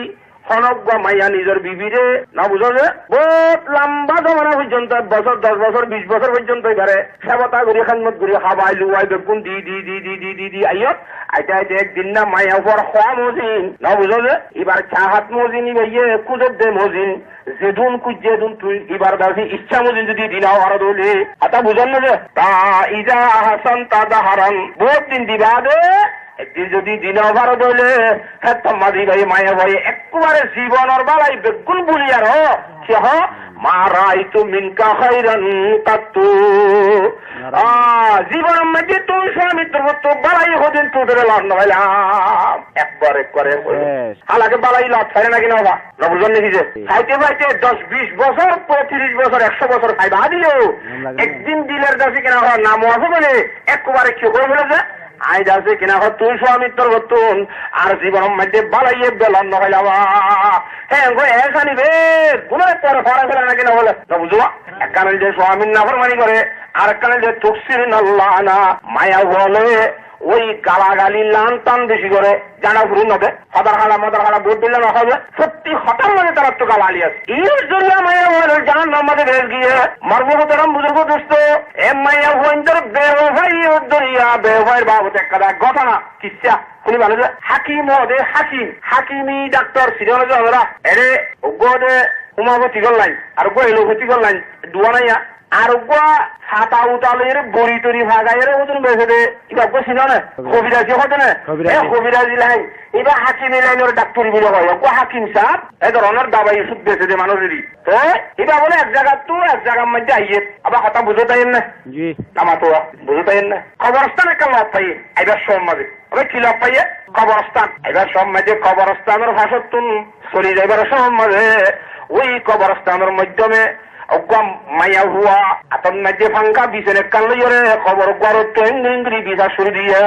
হনজ্ঞ মাইয়া নিজের বিবিরে না বুঝো যে বহুত লম্বা জমানা পর্যন্ত 1 বছর 10 বছর 20 বছর পর্যন্ত এবারে সেবতা করি খানমত করি হাবাই লুয়াই বেগুন দি আইয়ত আইটা একদিন না মাইয়া উপর হওয়া মজিন না বুঝো যে এবার চাহাত মজিন ইয়ে কুজত দে মজিন যেদুন যেদুন তুই এবার দাবি ইচ্ছা মজিন যদি দিলাও আর দলে আতা বুঝন না যে তা ইজা হাসান তা দাহারান বহুত দিন দিবা দে একদিন যদি দিনে অভারত হইলে হ্যাঁ তোমাদি ভাই মায়া ভাই একবারে জীবনের বেলায় বেগুন বলি আর সে মারাইতু মিনকা খাইরান কাত্তু জীবনের মধ্যে তুই স্বামী তো বালাই হদিন তোদের লাভ নইলাম একবারে হালাকে বালাই লাভ ছাড়ে নাকি না বাবা না বুঝলেন নাকি যে খাইতে পাইতে 10-20 বছর 35 বছর 100 বছর খাইবা দিলেও একদিন দিলের কাছে কিনা হওয়ার নাম আছে বলে একবারে কি করে ফেলেছে আইড আছে কিনা তুই স্বামীর বর্তন আর জীবনের মধ্যে বালাইয়ে বেলন নহইলা হ্যাঁ এসা নিবে কোন পরে ফরা ফেলে নাকি না বলে না বুঝবা এক কারণে যে স্বামীর নাফরমানি করে আর এক কারণে যে তুকসির নাল্লাহ না মায়া বলে ওই গালাগালি লান টান বেশি করে জানা ঘুরি নবে হদার হালা ভোট দিলে না হবে সত্যি হঠাৎ মানে তারা তো গালালি আছে এর জন্য মায়া বলে জানার নাম্বারে ভেজ গিয়ে মর্মবতরম বুজুর্গ দোস্ত এ মায়া বইন্দর বেওভাই দরিয়া বেওভাইয়ের বাবদ একটা ঘটনা কিচ্ছা শুনি ভালো যে হাকিম হদে হাকিমি ডাক্তার সিরিয়াল আমরা এরে গোদে উমাবতী গল্লাই আর গোয়েলবতী গল্লাই দুয়া নাইয়া আর ছাতা উতালের বড়ি তরি ভাগাইয়ের ওজন বেঁচে দে এটা বসি না কবিরাজি হতো না কবিরাজি লাইন এটা হাকিমি লাইনের ডাক্তারি বলে হয় হাকিম সাহেব এই ধরনের দাবাই ওষুধ বেঁচে দে মানুষেরই তো এটা বলে এক জায়গা তো এক জায়গার মধ্যে আইয়ে আবার কথা বুঝে তাইন না নামা তো বুঝে তাইন না কবরস্থান একটা লাভ পাই এবার সব মাঝে আবার কি লাভ পাইয়ে কবরস্থান এবার সব মাঝে কবরস্থানের ভাষার তুন চলে যাইবার সব মাঝে ওই কবরস্থানের মাধ্যমে মায়া হুয়া আতন মাঝে ফাঙ্কা বিছেন কান লইরে খবর গরত তো ইংরি বিছা শুরু দিয়া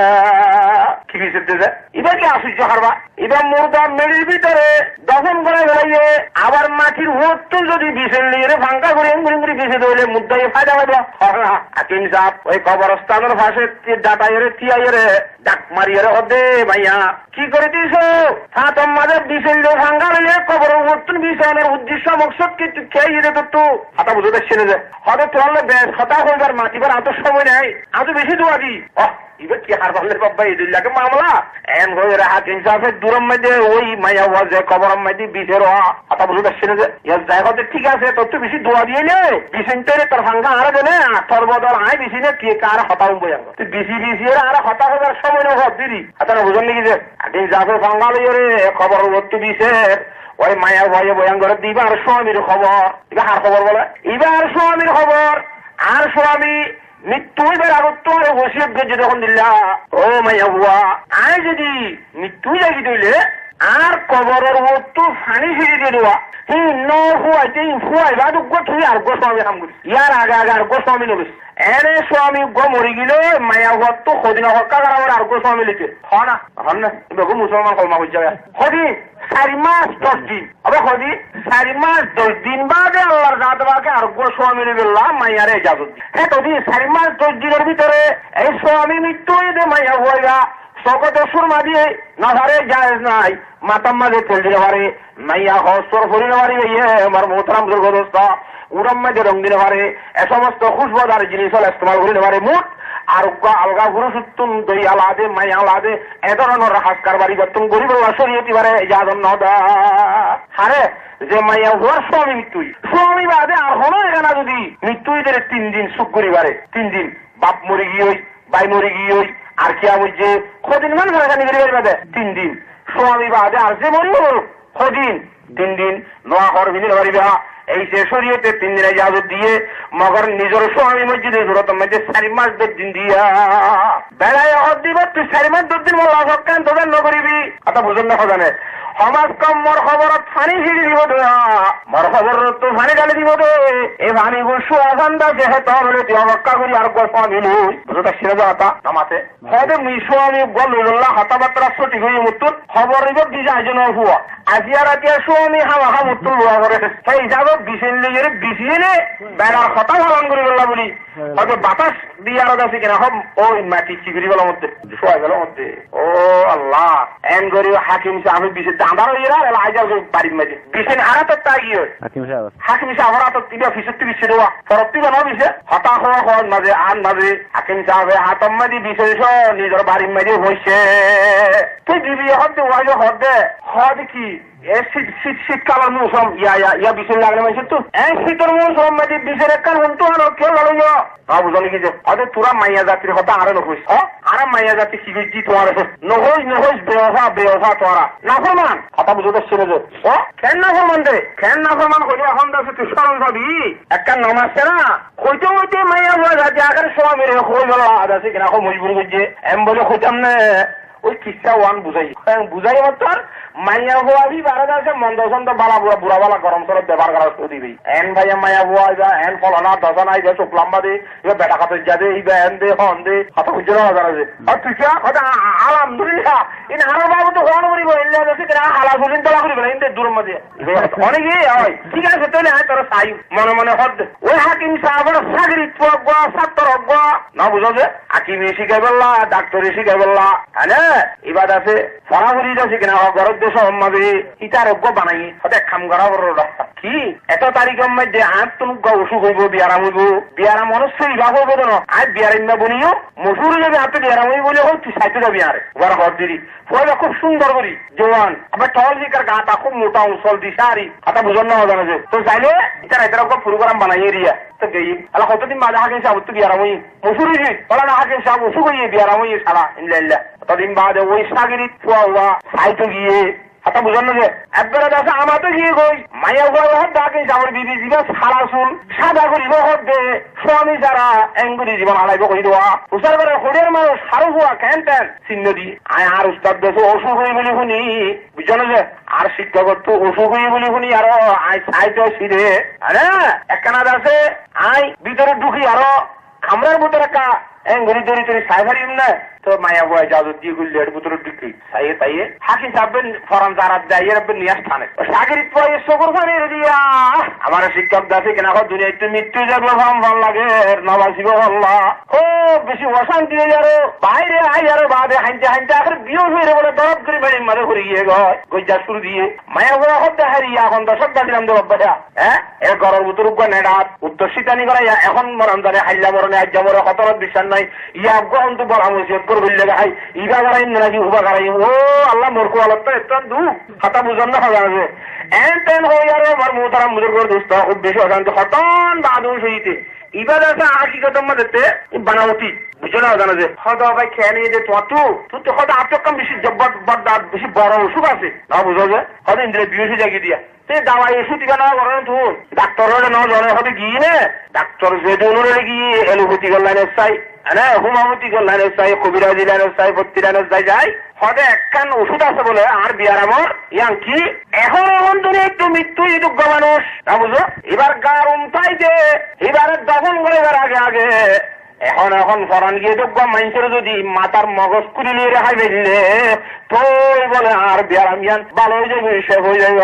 কি বিছের দিছে এবার কি আশ্চর্য হারবা এবার মুর্দা মেরির ভিতরে দফন করে গেলাইয়ে আবার মাটির হোত যদি বিছেন লিয়ে ফাঙ্কা করে ইংরি বিছে দইলে মুদ্দাই ফায়দা হবে হাকিম সাহেব ওই কবরস্থানের ভাষে ডাটাইরে তিয়াইরে ডাক মারিয়ে হদে ভাইয়া কি করে দিছ সাতম মাঝে বিছেন লিয়ে ফাঙ্কা লইলে কবর হোত বিছানের উদ্দেশ্য মকসদ কি তুই খেয়ে দিতে তো হাতা বুঝে দেখছে না যে হয়তো তোরলে বেশ হতা হইবার মাতিবার আত সময় নাই আজ বেশি দোয়া দি এবার কি হার পারলে বাবা এই দুইলাকে মামলা এন হয়ে হাকিম সাহেবের দূরের মধ্যে ওই মায়া হওয়া যে কবরের মধ্যে বিষের হাতা বুঝে দেখছে না যে যাই হতে ঠিক আছে তোর তো বেশি দোয়া দিয়ে নে বিশিনটারে তোর ভাঙ্গা আরো দেনে তোর বদল আয় বেশি না কে কার হতা বই তুই বেশি আর হতা হবার সময় না হত দিদি হাতা বুঝেন নাকি যে হাকিম সাহেবের ভাঙ্গা লইরে খবর ভর্তি বিষের ওই মায়া ভয়ে ভয়ঙ্কর দিবার স্বামীর খবর এবার আর খবর বলে এবার স্বামীর খবর আর স্বামী মৃত্যু হইবার আগত আর ওসিয়ত গেছে যখন দিল্লা ও মায়া বুয়া আয় যদি মৃত্যু জাগি দিলে আর কবরের মতো ফানি ফিরে দিয়ে দেওয়া ফুয়াইবা তুই আর গো স্বামী কাম করিস ইয়ার আগে আর গো স্বামী নবিস এনে স্বামী গো মরি গেলে মায়া হওয়ার তো সদিনা হকা আর গো স্বামী লিখে হন না এবার মুসলমান কলমা হয়ে যাবে সদি 4 মাস 10 দিন আবার সদি 4 মাস 10 দিন বাদে আল্লাহর জাতবাকে আর গো স্বামী বললাম মাইয়ারে ইজাজত হ্যাঁ তো 4 মাস 10 দিনের ভিতরে এই স্বামী মৃত্যু হয়ে দে মাইয়া হইয়া সকতে সুরমা দিয়ে না ধরে জায়েজ নাই মাতাম মাঝে তেল দিতে পারে মাইয়া হস্তর ফরিতে পারি আমার মোহতারাম দুর্গদস্ত উড়াম মাঝে রং দিতে পারে এ সমস্ত খুশবদার জিনিস হল ইস্তেমাল করিতে পারে মুঠ আর আলগা পুরুষ উত্তম দই আলাদে মাইয়া আলাদে এ ধরনের হাসকার বাড়ি করতুম গরিব সরিয়ে পারে ইজাজত ন হারে যে মাইয়া হওয়ার স্বামী বাদে আর হলো এখানে যদি মৃত্যু 3 দিন সুখ করি পারে 3 দিন বাপ মরে গিয়ে ভাই মরে গিয়ে আর কি বুঝছে কদিন মান ঘরে বেড়ে 3 দিন স্বামী বাদে আর যে মরিব কদিন 3 দিন নোয়া ঘর ভিতরে পারিবা এই সে শরীয়তে 3 দিন ইজাজত দিয়ে মগর নিজের স্বামী মসজিদে জোরত মধ্যে 4 মাস 10 দিন দিয়া বেড়ায় দিব তুই 4 মাস 10 দিন মোল্লা সকান তোদের নকরিবি কথা বুঝুন না খজানে সমাজ কম মোর খবরত ফানি ফিরি দিব মোর খবর তো ফানি ঢালি দিব দে এই ফানি গুসু আসান্দা যেহেতু হলে তুই অবক্কা করি আর গল্প মিলুই বুঝতে ছিঁড়ে যাওয়া নামাতে হয়তো মিশু আমি বল্লা হাতাবাত্রা সঠিক হয়ে মৃত্যুর খবর নিব দিছে আইজন হুয়া আজিয়া রাতিয়া স্বামী হাওয়া মৃত্যু লোয়া করে সেই হিসাবে বিছিন লিগের বিছিয়ে বেড়ার কথা পালন করি বললা বলি হয়তো বাতাস দিয়ে আরো আছে কিনা হব ওই মাটি চিগুরি গেল মধ্যে শোয়া গেল মধ্যে ও আল্লাহ এন করি হাকিম সাহেব বিছিয়ে দাঁড়া এরা আইজাল বাড়ির মাঝে বিছিন আরা তো তা গিয়ে হাকিম সাহেব তো তিনটা ফিসের তুই বিছিয়ে দেওয়া ফরক্তি বানো বিছে হতাশ হওয়া হওয়ার মাঝে আন মাঝে হাকিম সাহেব হাতম মাঝে বিছিয়েছ নিজের বাড়ির মাঝে হয়েছে তুই দিবি হদ ওয়াইজ হদ দে হদ কি শীতকালের মৌসুম ইয়া বিছিয়ে লাগলে মাইছে তো শীতর মূল সম্মাদি বিশের একখান হন তো আরো কেউ গেল না বুঝলি কি যে হয়তো তোরা মাইয়া জাতির কথা আরো নহুস আর মাইয়া জাতি কি বুঝছি তোমার নহস বেওফা তোরা না ফরমান কথা বুঝতে ছেড়ে যে কেন না ফরমান দে কেন না ফরমান হইলে এখন দাসে তুই স্মরণ পাবি একখান নমাজছে না হইতে হইতে মাইয়া বলে যাতে আগে সময় মেরে হয়ে গেল আদাসে কিনা মজবুর করছে এম বলে হইতাম না ওই কিসা ওয়ান বুঝাই মতন মাইয়া বোয়াবি বারো আছে মন্দ সন্দ বালা বুড়া বালা গরম সরব ব্যবহার করা দিবি এন ভাইয়া মাইয়া বোয়া যা এন ফলনা দশনা আইবা চোখ লম্বা দে এবার বেটা কাপড় যা দে ইবা এন দে হন দে কথা বুঝতে হাজার আছে আর তুই কথা আলহামদুলিল্লাহ ইন আরো বাবু তো হন করিব এলে আছে কিনা হালা ফুলিন তোলা করিব না ইনতে দূর মধ্যে অনেকে হয় ঠিক আছে তাহলে হ্যাঁ তোর সাই মনে মনে হদ ওই হাকিম সাহেবের চাকরি ছাত্র না বুঝো যে হাকিমে শিখাই বললা ডাক্তারে শিখাই বললা হ্যাঁ এবার আছে ফরাফরি আছে কিনা ঘরের দেশ সম্মাবে ইটার অজ্ঞ বানাই হতে খাম করা বড় রাস্তা কি এত তারিখের মধ্যে আর তুমি অসুখ হইব বিয়ারাম হইব বিয়ারাম মনস্য ইভাগ হইব না আর বিয়ারাম না বনিও মসুর যাবে হাতে বিয়ারাম হই বলে হোক তুই সাইতে যাবি আর ওর ঘর দিদি ফলে খুব সুন্দর করি জোয়ান আবার টল দিকার গাটা খুব মোটা উঁচল দিশারি কথা বুঝন না জানা যে তো চাইলে ইটার এটার অজ্ঞ প্রোগ্রাম বানাই এরিয়া তো গেই আলা কতদিন বাদে হাকিম সাহেব তো বিয়ারাম হই মসুরি বলা না হাকিম সাহেব অসুখ হইয়ে বিয়ারাম হইয়ে সারা ইল্লা কতদিন বাদে ওই সাগিরি ফুয়া সাইতে গিয়ে কথা বুঝানো যে একবারে দাসে আমাতে গিয়ে গই মাইয়া গোয়া হত ডাকে আমার বিবি জীবন সারা চুল সাদা করিব হত দে স্বামী যারা এঙ্গুরি জীবন হালাইব কই দেওয়া উসার করে হরিয়ার মানুষ সারু হওয়া কেন তেন চিহ্ন দি আয় আর উস্তাদ দেশে অসুখ হই বলে শুনি বুঝানো যে আর শিক্ষক তো অসুখ হই বলে শুনি আরো আয় সাইতে সিধে আরে একখানা দাসে আয় ভিতরে ঢুকি আরো খামরার মতো একটা এঙ্গুরি দড়ি তরি সাইভারি না তো মায়া বয় জাদুর দিয়ে গুলি এর ভিতরে ঢুকি তাইয়ে হাকি সাহেবেন ফরাম জারাত দেয় এর নিয়ে স্থানে সাগরিত পরে শকর খানে দিয়া আমার শিক্ষক দাসে কেনা দুনিয়া একটু মৃত্যু যাবে ভাল লাগে নবাসিব হল্লা ও বেশি অশান্তি হয়ে যারো বাইরে আই আরো বাদে হাইতে আখের বিয়ে হয়ে বলে দরদ করে বাড়ির মাঝে ঘুরে গিয়ে গয় গজ্জা শুরু দিয়ে মায়া বয় হত হারিয়া এখন দশক দাঁড়িলাম দেব বাবা হ্যাঁ এর ঘরের ভিতর নেডাত উত্তর শীতানি করা এখন মরণ জানে হাইলা মরণে আজ্ঞা মরে হতরত বিশ্বাস নাই ইয়া গ্রহণ তো বলা হয়েছে বললে গাই ইবা গাড়াই নাকি উবা গাড়াই ও আল্লাহ মোরকু আলাদা একটা দু হাতা বুঝন না হবে আছে এন তেন হয়ে যাবে আমার মোতারাম মুজুর দোস্ত খুব বেশি অশান্তি হতন বাদুন সহিতে ইবা আছে হাকিকত মধ্যে বানাওতি বুঝো না জানা যে হয়তো ভাই খেয়ে নিয়ে যে তোমার তুই তো হয়তো আপনার কম বেশি জব্বর বেশি বড় অসুখ আছে না বুঝো যে হয়তো ইন্দ্রের বিয়ে জাগিয়ে দিয়া তে দাওয়াই ওষুধ দিবে না করেন তুই ডাক্তার হলে না জ্বরে হতে গিয়ে নে ডাক্তার যেহেতু অনুরে গিয়ে এলোপ্যাথি লাইনের চাই হ্যাঁ হোমিওপ্যাথি লাইনের চাই কবিরাজি লাইনের চাই ভর্তি লাইনের চাই যাই হয়তো একখান ওষুধ আছে বলে আর বিয়ার আমার ইয়াং কি এখন তুমি একটু মৃত্যু যোগ্য মানুষ না বুঝো এবার গার উমতাই যে এবারে দখল করে এবার আগে এখন ফরান গিয়ে যোগ্য মানুষের যদি মাথার মগজ কুড়ি নিয়ে রেখাই বেরিয়ে তো বলে আর বিয়ার আমি ভালো হয়ে যাবে সে হয়ে যাবে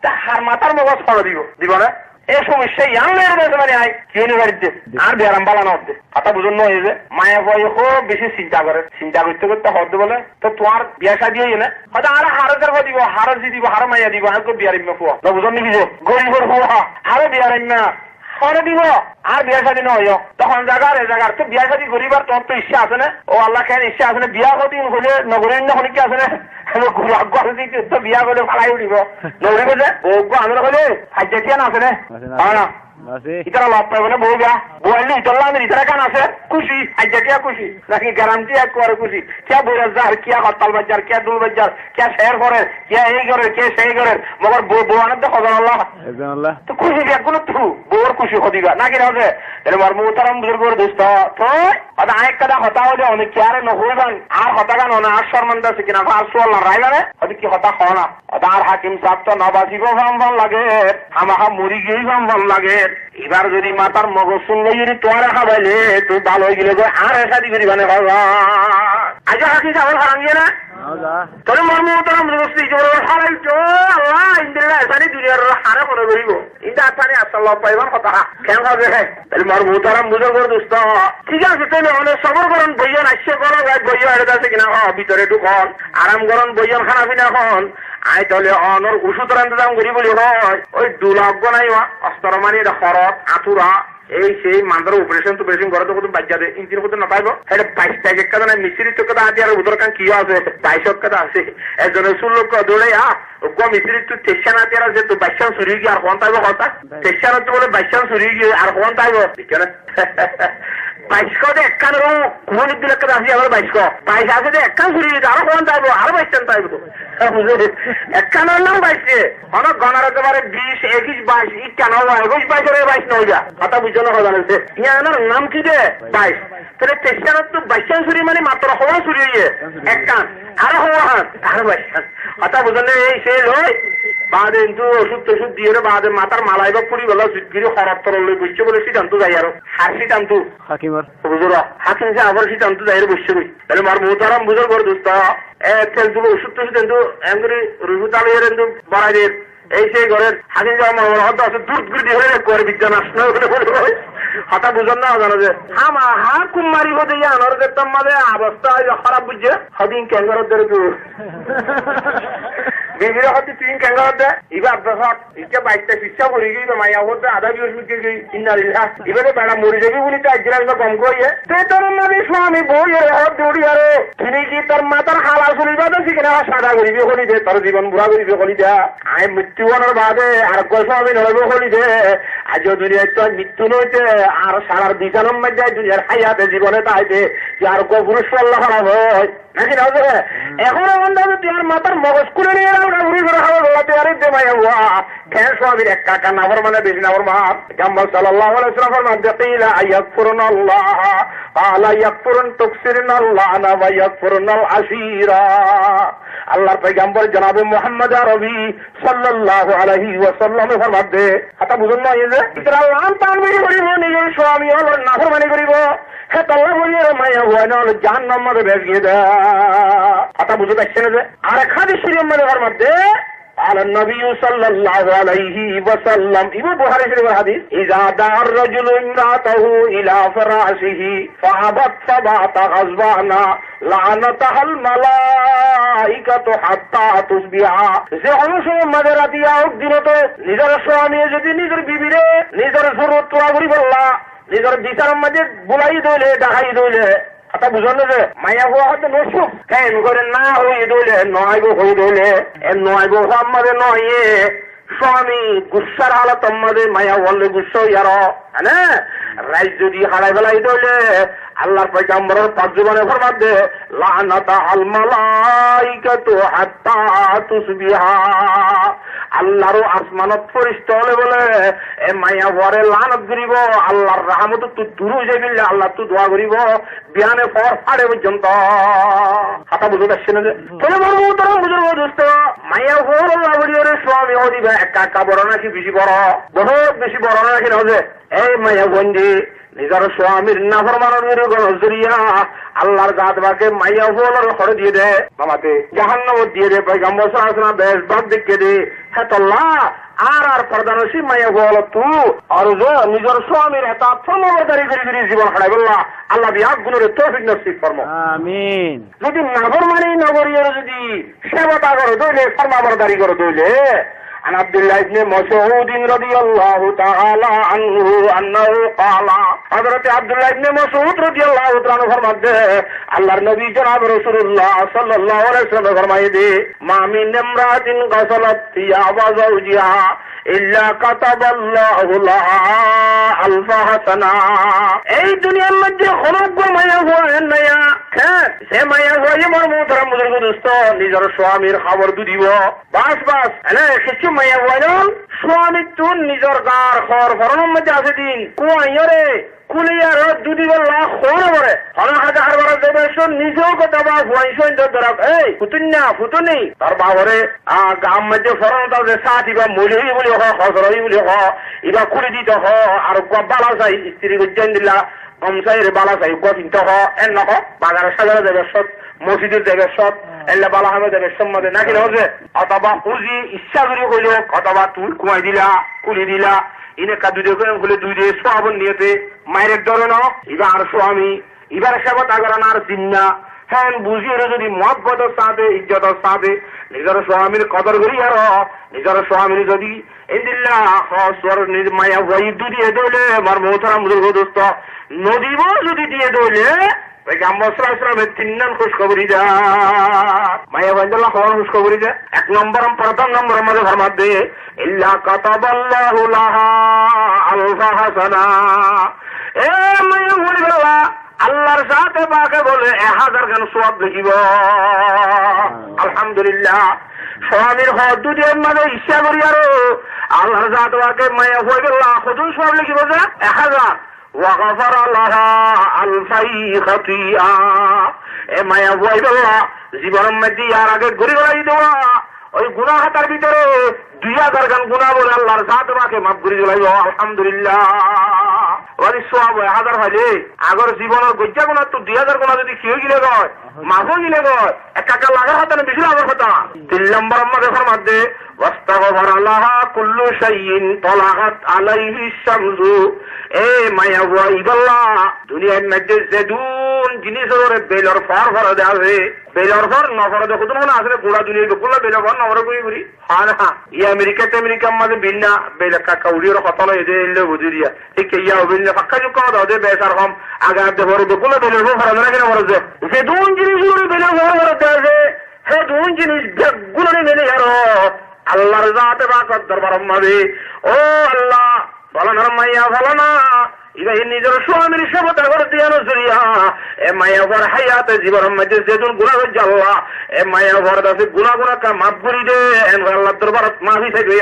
তা হার মাথার মগজ ফলো দিব না এই সমস্যা মানে আয় কি বাড়িতে আর বিয়ারাম বালানো হচ্ছে কথা বুঝুন নয় যে মায়া বয় খুব বেশি চিন্তা করতে হতে বলে তো তোমার বিয়া শাদী হয়ে না হয়তো আর হারজের দিব হারজ দিব হার মাইয়া দিব আর বিয়ারিম ফুয়া বুঝুন নাকি যে গরিবর ফুয়া আরো বিয়ারিম না সরে দিব আর বিয়া শাদী নয় তখন জায়গার তো বিয়া শাদী করিবার তোর তো ইচ্ছা আছে না ও আল্লাহ খেয়ে ইচ্ছা আছে না বিয়া কদিন হলে নগরীর না কি আছে না তো বিয়া করে ফালাই উঠিব নগরী যে বউ আমরা হলে ফাইজাটিয়ান আছে না ইতারা লাভ পাইব না বউ গা বইলে ইতলা আমি ইতারা কান আছে খুশি ফাইজাটিয়া খুশি নাকি গ্যারান্টি একবার খুশি কে বইরাজার কে হরতাল বাজার কে দুল বাজার কে শের করে কে এই করে কে সেই করে মগর বউ আনার তো খবর আল্লাহ তো খুশি কোনো তু বউর খুশি হদিবা নাকি রাজে তাহলে মার মোতারাম বুজুর্গর দোস্ত তো আরেক কথা হতা হলে অনেক কি আর নহইবান আর হতা গান না আর শর্মান্দা আছে কিনা আর সোয়াল্লা রাইবানে হয়তো কি হতা খাওয়া না আর হাকিম সাহেব তো নবাসিব ভাল লাগে আমাহা মরি গিয়েই ভাল লাগে এবার যদি মাতার মগজ শুনলে যদি তোমার খাবাইলে তুই ভালো হয়ে গেলে আর শাদি করি মানে আজ হাকিম সাহেব হারাম গিয়ে না তোর মর্ম তোর মুস্তি হারাইছো আল্লাহ ইন্দ্রিয়া এসানি দুনিয়ার হারে মনে করিব ইন্দা আসানি আসাল্লাহ পাইবার কথা কেন হবে তাহলে মর্ম তারা বুঝে করে দোস্ত ঠিক আছে তাহলে অনেক সবর করেন বইয়ন আসছে করো বইয় এটা আছে কিনা ভিতরে ঢুকন আরাম করেন বইয়ন খানা পিনা খন আই তাহলে অনর ওষুধের ইন্তজাম করি বলি হয় ওই 2 লাখ নাই অস্তর মানে খরচ আঁতুরা এই সেই মান্দার অপারেশন করে তো কত বাচ্চা দে ইঞ্জিন কত না পাইব এটা 22 টাকা না মিস্ত্রি তো কথা আদি আর উদর কান কি আছে 22 টাকা আছে একজনের সুলোক দৌড়ে মিস্ত্রি তো তেসান আদি আর আছে তো বাচ্চা চুরি গিয়ে আর কোন তাইব কথা তেসান তো বলে বাচ্চা চুরি গিয়ে আর কোন তাইব ঠিক না 22 একখান কোন দিলে কথা আছে আবার 22 আছে যে একখান চুরি গিয়ে আরো কোন তাইব আরো বাইশান তাইব তো একখানের নাম 22 অনেক গণার একেবারে 20 21 22 কেন 21 22 নয় যা কথা বুঝো না কথা জানছে ইয়ার নাম কি দে 22 তাহলে তেসান তো বাইশান চুরি মানে মাত্র হওয়া চুরি হয়ে একখান আরো হওয়া আরো বাইশান কথা বুঝলে এই সে লয় বাদে কিন্তু ওষুধ টষুধ দিয়ে বাদে মাথার মালাই বা পুরি বেলা সুদগিরি খরাব তরল বসছে বলে সিদ্ধান্ত যাই আরো হার সিদ্ধান্ত হাকিমার বুঝল হাকিম সে আবার সিদ্ধান্ত যাই বসছে বই তাহলে মার মোহতারাম বুঝল করে দোস্ত তেল তুলো ওষুধ টষুধ কিন্তু এম করে রুহু তালিয়ে কিন্তু বাড়াই দিয়ে এই সেই ঘরের হাকিম যাওয়া মনে হয়তো আছে দূর দূর হয়ে করে বিজ্ঞান আসনা হঠাৎ বুঝন না জানো যে হা কুমারি হতে আনার দেখতাম মাঝে অবস্থা খারাপ বুঝছে হদিন ক্যাঙ্গার বিবিরা হতে তিন ক্যাঙ্গার দে এবার আব্বাস ইটা বাইকটা শিক্ষা করি গিয়ে মাইয়া হতে আধা দিবস মিটে গিয়ে ইন্নারিল্লাহ এবারে বেড়া মরে যাবি বলি তো একদিন আসবে কম করিয়ে তে তোর মানে স্বামী বই হাত দৌড়ি আরে তিনি কি তোর মাতার হালা শুনিবা তো সেখানে সাদা করিবি হলি দে তোর জীবন বুড়া করিবি হলি দে আই মৃত্যুবনের বাদে আর স্বামী নড়বে হলি দে আজও দুনিয়ায় তো মৃত্যু নইতে আর সারার বিছানোর মধ্যে দুনিয়ার হাইয়াতে জীবনে তাইতে যে আর পুরুষ আল্লাহ খারাপ হয় নাকি না এখন এমন দাবি তুই আর মাতার মগজ করে নিয়ে ঘুরি করে খাওয়া গোলাতে আরে দেমাই হওয়া কেন স্বামীর এক কাকা নাফর মানে বেশি নাফর মার জাম্বাল সাল্লাল্লাহু আলাইহি ওয়াসাল্লাম মাধ্যমে কিলা আয়াকফুরুনাল্লাহ আলা ইয়াকফুরুন তুকসিরুনাল্লাহ না ওয়া ইয়াকফুরুনাল আশীরা আল্লাহর পয়গম্বর জনাবে মুহাম্মদ আরবি সাল্লাল্লাহু আলাইহি ওয়াসাল্লামের ফরমাতে কথা বুঝুন না এই যে ইতরা লাম তানবির করিব নিজের স্বামী হলো নাফরমানি করিব হে তাল্লাহ বলিয়ে মায়া হয় না হলো জাহান্নাম মধ্যে ভেজিয়ে দে কথা বুঝতে পারছেন যে আর এক হাদিস শরীফের মধ্যে ফরমাতে قال النبي صلى الله عليه وسلم ابو بخاري شريف الحديث اذا دعا الرجل امراته الى فراشه فابت فبات غضبانا لعنتها الملائكه حتى تصبح যে অংশ মাদের দিয়া দিনত নিজের স্বামী যদি নিজের বিবিরে নিজের জরুরত পুরা করি বললা নিজের বিচার মাঝে বুলাই দইলে ডাকাই দইলে কথা বুঝলো যে মায়া হওয়া হয়তো নসুক কেন করে না হয়ে দইলে নয় গো হয়ে দইলে নয় গো আমাদের নয় স্বামী গুসার হালত আমাদের মায়া বললে গুসা ইয়ার হ্যাঁ রাইজ যদি হারাই বেলাই দইলে আল্লাহর পয়গম্বরের পাঁচ জীবনে ফরমাতে লানাতা আল মালাইকাতু হাত্তা তুসবিহা আল্লাহর আসমানত ফেরেশতা হলে বলে এ মায়া ওরে লানত করিব আল্লাহর রহমত তু দূর হয়ে যাবে আল্লাহ তু দোয়া করিব বিয়ানে পর ফাড়ে পর্যন্ত কথা বুঝতে পারছেন যে চলে বলবো তোরা বুঝবো দোস্ত মায়া ওর আল্লাহ বলিওরে স্বামী হদিবে একা একা বড় নাকি বেশি বড় বহুত বেশি বড় নাকি না যে এই মায়া বন্দি নিজের স্বামীর নাফরমানের জরিয়া আল্লাহর গাদবাকে মাইয়া হলার খড়ে দিয়ে দে মামাতে জাহান্নাম দিয়ে দে পয়গম্বর সাল্লাল্লাহু আলাইহি ওয়াসাল্লাম বেশ বাদ দেখিয়ে দে হ্যাঁ আল্লাহ আর পর্দানসী মাইয়া হল তু আর যে নিজের স্বামীর এটা ফর্মবর্তারি করে জীবন হারাই বললা আল্লাহ বিয়াক গুণের তৌফিক নসিব ফরমা আমিন যদি নাফরমানি নগরীর যদি সেবা করে দইলে ফর্মবর্তারি করে দইলে عن عبد الله بن مسعود رضي الله تعالى عنه انه قال حضرت عبد الله بن مسعود رضي الله تعالى عنه فرماتے ہیں اللہ نبی جناب رسول اللہ صلی اللہ علیہ وسلم فرمائے دے ما من امرأة غسلت ثياب زوجها الا كتب الله لها الف حسنة এই দুনিয়ার মধ্যে খলক মায়া হয় না সে মায়া হয় আমার মোহতারাম বুজুর্গ দোস্ত নিজের স্বামীর খবর দিব বাস বাস কিছু মায়া হয় না স্বামী তুন নিজের গার খর ফরনের মধ্যে আছে দিন কুয়াইরে কুলিয়ার দুদি বললা খোর করে হলা হাজার হারবার দেবে নিজেও কথা বা ভুয়াইশন ধরা এই ফুতুন্না ফুতুনি তার বাবরে গাম মধ্যে ফরন তাদের সাথী বা মলিহি বলি হ খসরই বলি হ ইবা কুড়ি দিতে হ আর বালা চাই স্ত্রী গুজান দিলা গমসাইরে বালা চাই গিনতে হ এন নহ বাজারে সাজারে দেবে সব মসজিদের দেবে সব এলে বালা হামে দেবে সম্মদে নাকি হচ্ছে অথবা উজি ইচ্ছা করি হইল অথবা তুই কুমাই দিলা কুলি দিলা ইনে কাদুদে খুলে দুই দিয়ে সোয়াবন নিয়েতে মায়ের ধরে ন এবার স্বামী এবার সেবা তাগরান আর দিন না হ্যাঁ বুঝিয়ে যদি মহব্বতের সাথে ইজ্জতের সাথে নিজের স্বামীর কদর করি আর নিজের স্বামীর যদি আলহামদুলিল্লাহ খসর নির্মায়া ওয়াইদু দিয়ে দইলে আমার মোহতারাম বুজুর্গ দোস্ত নদীব যদি দিয়ে দইলে পয়গম্বর সাল্লাল্লাহু আলাইহি ওয়াসাল্লামের তিন নাম খুশখবরি দা মায়া ওয়াইদুল্লাহ খবর খুশখবরি দা এক নম্বর প্রথম নম্বর মধ্যে ফরমাত দে ইল্লা কাতাবাল্লাহু লাহা আলফা হাসানা এ মায়া ওয়াইদুল্লাহ আল্লাহর সাথে পাকে বলে 1000 গান সওয়াব লিখিব আলহামদুলিল্লাহ স্বামীর হদ্দুদের মাঝে ইচ্ছা করি আরো আল্লাহর সাথে পাকে মায়া ওয়াইদুল্লাহ হুজুর সওয়াব লিখিব যে 1000 وغفر لها الفي خطيئة এ মায়া ওয়াইদুল্লাহ জীবনের মধ্যে আর আগে ঘুরে বেড়াই দেওয়া ওই গুনাহ হাতার ভিতরে 2000 গান গুনাহ বলে আল্লাহর সাথে পাকে মাফ করে দিলাইব আলহামদুলিল্লাহ ওই সওয়াব 1000 হইলে আগর জীবনের গজ্জা গুনাহ তো 2000 গুনাহ যদি খেয়ে গিলে গয় মাফও গিলে গয় একা লাগা হাতানে বেশি লাগার কথা 3 নম্বর মধ্যে ফরমাত দে ওয়াস্তাগফার লাহা কুল্লু শাইইন তালাগাত আলাইহি শামসু এ মায়া ওয়াইদুল্লাহ দুনিয়ার মধ্যে যেদুন জিনিস ওরে বেলর ফর ফর দেবে বেলর ফর নফর দেখো তো না আসলে পুরা দুনিয়া গোলা বেলর ফর নফর কই করি হ্যাঁ ই আমেরিকার মাঝে বিন্না বেলকা কাউরির কথা লয় দে এলে বুঝিয়া ঠিক ইয়া বিন্না পাক্কা যুগ কথা দে বেসার কম আগা দেবর গোলা বেলর ফর না কেন বড় যে যেদুন জিনিস ওরে বেলর ফর দেবে হে দুন জিনিস গুলো মেনে আরো আল্লাহর জাতে বাকত দরবার মাঝে ও আল্লাহ ফলানার মাইয়া ফলানা ইবাই নিজের স্বামীর সেবতা করে দিয়ানো জরিয়া এ মায়া ভর হায়াতে জীবনের মধ্যে যেদিন গুণা হচ্ছে আল্লাহ এ মায়া ভর দাসে গুণা কা মাফ করি দে আল্লাহ দরবারত মাফি থেকে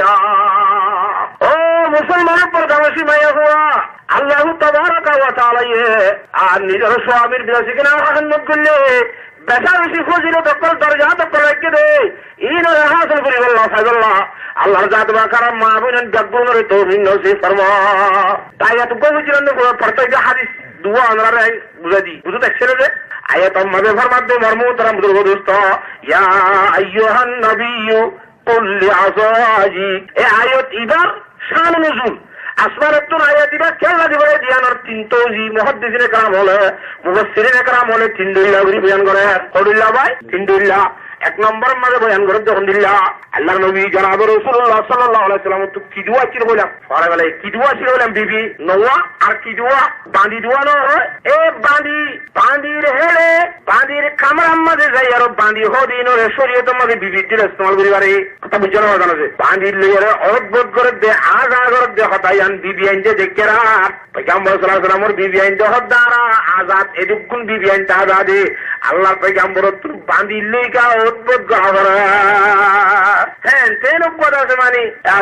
ও মুসলমানের প্রধানসী মায়া হওয়া আল্লাহ তাবারাকা ওয়া তাআলা আর নিজের স্বামীর বিরাসী কিনা হান্নত করলে বেশা বেশি ফজিলত দরজা তক্কল রেখে দে ইন হাসিল করি আল্লাহ ফাজল্লাহ আল্লাহর জাত বাকারাম মা বোনের জাগগুনের তৌফিক নসিব ফরমা তাই এত গভীর প্রত্যেকটা হাদিস দুয়া আমরা বুঝা দি বুঝতে দেখছেন যে আয়াত মাঝে ফরমাত দে মর্মতারাম বুজুর্গ দোস্ত ইয়া আইয়ুহান নবিয়্যু কুল লিআযাজি এ আয়াত ইবার শান নুজুল আসমানের তো আয়াত ইবার কেলা দিবরে দিয়ানোর তিন তৌজি মুহাদ্দিসিনে کرام হলে মুফাসসিরিনে کرام হলে তিন দুইলা করে বয়ান করে কদিল্লা ভাই তিন দুইলা এক নম্বর মাঝে বয়ান করে যখন দিল্লা আল্লাহর নবী জনাব রাসূলুল্লাহ সাল্লাল্লাহু আলাইহি ওয়াসাল্লাম তো কি দোয়া ছিল বললাম পরে বলে কি দোয়া ছিল বললাম বিবি নওয়া আর কি দোয়া বাঁধি দোয়া নয় এ বাঁধির হেলে বাঁধির কামরার মাঝে যাই আর বাঁধি হদিন ওরে শরীয়তের মাঝে বিবির দিলে ইস্তেমাল করি পারে কথা বুঝছো না জানো যে বাঁধির লেগে অদ্ভুত করে দে আজাদ করে দে হতাই আন বিবি আইনতে দেখে রাত পয়গম্বর সাল্লাল্লাহু আলাইহি ওয়াসাল্লাম বিবি আইনতে হদ্দারা আজাদ এদুকুন বিবি আইনতে আজাদে আল্লাহ পয়গম্বর তো বাঁধির লেগা অদ্ভুত গহরা হ্যাঁ তেন কথা আছে মানে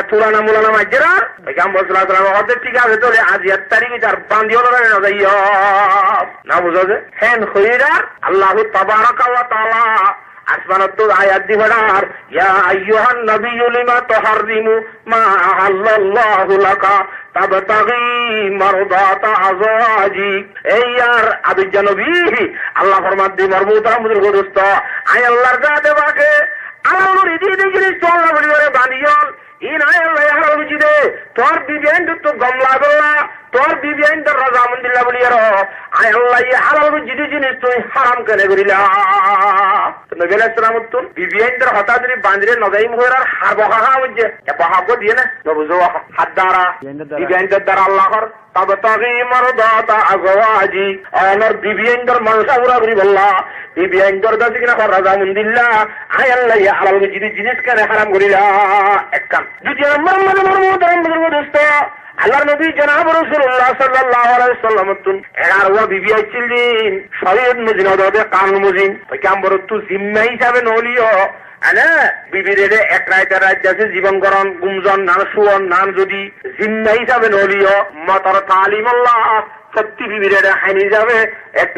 তুলানা মুলানা মাঝেরা পয়গম্বর সাল্লাল্লাহু আলাইহি ওয়াসাল্লাম হতে ঠিক আছে তাহলে আজ 1 তারিখে তার বাঁধিও না যাইও না বুঝো যে হ্যাঁ খৈরার আল্লাহ তাবারাকা ওয়া তাআলা আসমানত তো আয়াত দিবার ইয়া আইয়ুহান নাবিয়্যু লিমা তুহাররিমু মা আহাল্লাল্লাহু লাকা তাবতাগি মারদাতা আজওয়াজি এই আর আবিজা নবী আল্লাহ ফরমাত দি মরমুতারাম বুজুর্গ দোস্ত আয় আল্লাহর জাতে বাকে আল্লাহর ইদি জিনিস তো আল্লাহ বলি করে বানিয়ল ইন আয় আল্লাহ হারাল বুঝিদে তোর বিবেন তো গমলা গল্লা তোর বিবেন তো রাজামুন্দিল্লাহ বলি আর আয় আল্লাহ হারাল বুঝিদে জিনিস তুই হারাম কেন করিলা নবী আলাইহিস সালাম তো বিবেনদের হঠাৎ করে বাঁধরে নজাইম হইরার হার বহা হচ্ছে এ বহাগো দিয়ে না বুঝো হাদ্দারা বিবেনদের দ্বারা আল্লাহর তাবতাগি মারদাতা আজওয়াজি আর বিবেনদের মানসাউরা করি বললা বিবেনদের দাসি কিনা রাজামুন্দিল্লাহ আয় আল্লাহ হারাল বুঝিদে জিনিস কেন হারাম করিলা এককাম দ্বিতীয় নম্বর মানে মরমুতারাম বুজুর্গ দোস্ত আল্লাহর নবী জনাব রাসূলুল্লাহ সাল্লাল্লাহু আলাইহি ওয়াসাল্লাম তুন 11 বিবি আইছিলেন শরীয়ত মুজিনদে কানুন মুজিন পয়গম্বর তো জিম্মা হিসাবে নলিও আনা বিবিরে এক রাত যাচ্ছে জীবন করণ গুমজন নাম সুয়ন নাম যদি জিম্মা হিসাবে নলিও মতর তালিম আল্লাহ সত্যি বিবিরে হাইনি যাবে এক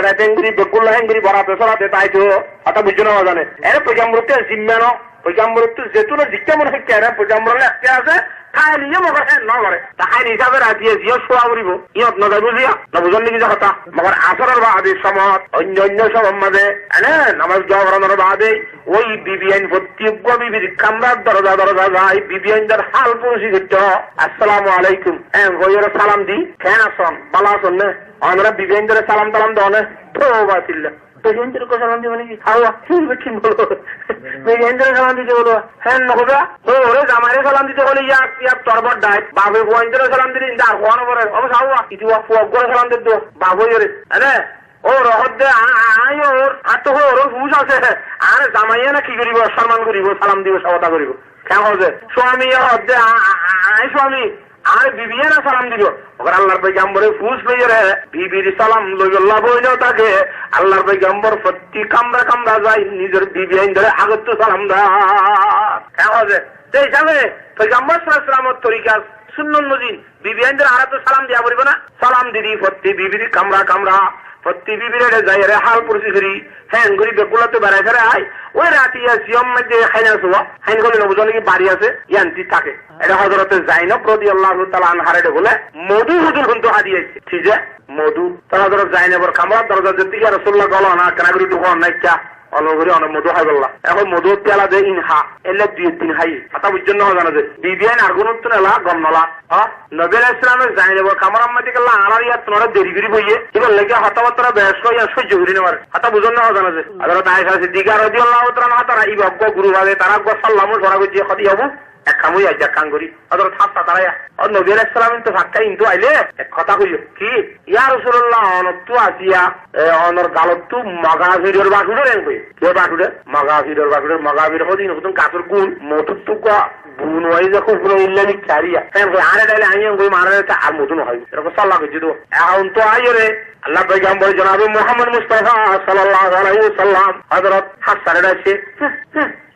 রাত এঙ্গুরি বকুল হেঙ্গুরি বরাতে সরাতে তাই তো কথা বুঝছো না জানে এর পয়গম্বরতে জিম্মা ন পয়গম্বর তো যেতুনো জিজ্ঞা মনে হচ্ছে এরা পয়গম্বর লাগতে আছে খাই নিয়ে মগর হ্যাঁ নগরে তাহাই হিসাবে রাজিয়ে জিও শোয়া উড়িব ইয়ত নজর বুঝিয়া না বুঝলি কি কথা মগর আসরের বাদে সমত অন্য সব মাঝে এনে নামাজ জবরানোর বাদে ওই বিবিআইন প্রত্যেক বিবির কামরার দরজা যায় বিবিআইনদের হাল পুরুষি করতে আসসালামু আলাইকুম হ্যাঁ ওইয়ের সালাম দি কেন আসন বালা আসন না আমরা বিবিআইনদের সালাম টালাম দেওয়া না তো বাতিল বেজেন্দ্রকে সালাম দিব নাকি হাওয়া ঠিক বলো বেজেন্দ্র সালাম দিতে বলো হ্যাঁ নকবা ওরে জামাইরে সালাম দিতে হলে ইয়া তরবর ডাই বাবু গোয়েন্দ্র সালাম দিলি আর কোন করে অবশ্য হাওয়া কিছু ফুয়াগরে সালাম দিত বাবু রে আরে ও রহদ দে আই ওর আর তো ওর হুশ আছে আর জামাইয়া না কি করিব সম্মান করিব সালাম দিব সবতা করিব কেন হচ্ছে স্বামী হদ্দে আই স্বামী আর বিবিয়ে না সালাম দিব ওর আল্লাহর পয়গম্বরে ফুস লইয়ে রে বিবির সালাম লইল্লাহ বইলেও তাকে আল্লাহর পয়গম্বর প্রতি কামরা কামরা যায় নিজের বিবি আইন ধরে আগত সালাম দা কেন হচ্ছে সেই হিসাবে পয়গম্বর সাল্লাল্লাহু আলাইহি ওয়াসাল্লামের তরিকা সুন্নাত নজির বিবি আইন ধরে আর তো সালাম দিয়া পড়বে না সালাম দিদি প্রতি বিবির কামরা কামরা প্রতি বিবিরে যাই রে হাল পড়ছি করি হ্যাঁ গরিব বেগুলাতে বেড়াই ফেরে আয় ওই রাতি জিয়ম মধ্যে খাইনা শুয়া খাইন গলি নবুজন কি বাড়ি আছে ইয়ান্তি থাকে এটা হযরতে যায়নব রাদিয়াল্লাহু তাআলা আনহারে বলে মধু হুজুর কিন্তু হাদিয়েছে ঠিক আছে মধু তো হযরত যায়নবর কামরা দরজা দিতে ইয়া রাসূলুল্লাহ গলো না কানাগরি তো কোন নাই কা অলগরি অনেক মধু খাই বললা এখন মধু তেলা দে ইনহা এলে 2-3 হাই কথা বুঝছেন না জানা যে বিবিয়ান আরগুনত নেলা গমনলা হ্যাঁ নবী আলাইহিস সালামের যায়নবর কামরা মধ্যে গেলা আনার ইয়া তোরা দেরি দেরি হইয়ে এবার লেগে হতাবতরা বেশ কইয়া সহ্য করি নেবার কথা বুঝছেন না জানা যে হযরত আয়েশা সিদ্দিকা রাদিয়াল্লাহু তাআলা তারা ইবাগ গুরু ভাবে তারা গো সাল্লামু ধরাবে যে খদি হবো এক কামই আজ কাঙ্গরি হযরত হাফসা তারায়া আর নবী আলাইহিস সালাম তো ফাক্কা ইনতো আইলে এক কথা কইও কি ইয়া রাসূলুল্লাহ অনতু আসিয়া অনর গালতু মাগাভিরের বাকুড়ে রেন কই কে বাকুড়ে মাগাভির হদিন হুতুন কাসুর গুণ মতুতু কা বুন ওই যে খুব ইল্লানি চারিয়া হ্যাঁ আরে ডাইলে আইন কই মারারে তা আর মতুন হয় এরকম সাল্লাহ কই দিও এখন তো আইরে আল্লাহ পয়গম্বর জনাবে মুহাম্মদ মুস্তাফা সাল্লাল্লাহু আলাইহি ওয়াসাল্লাম হযরত হাসান রাশি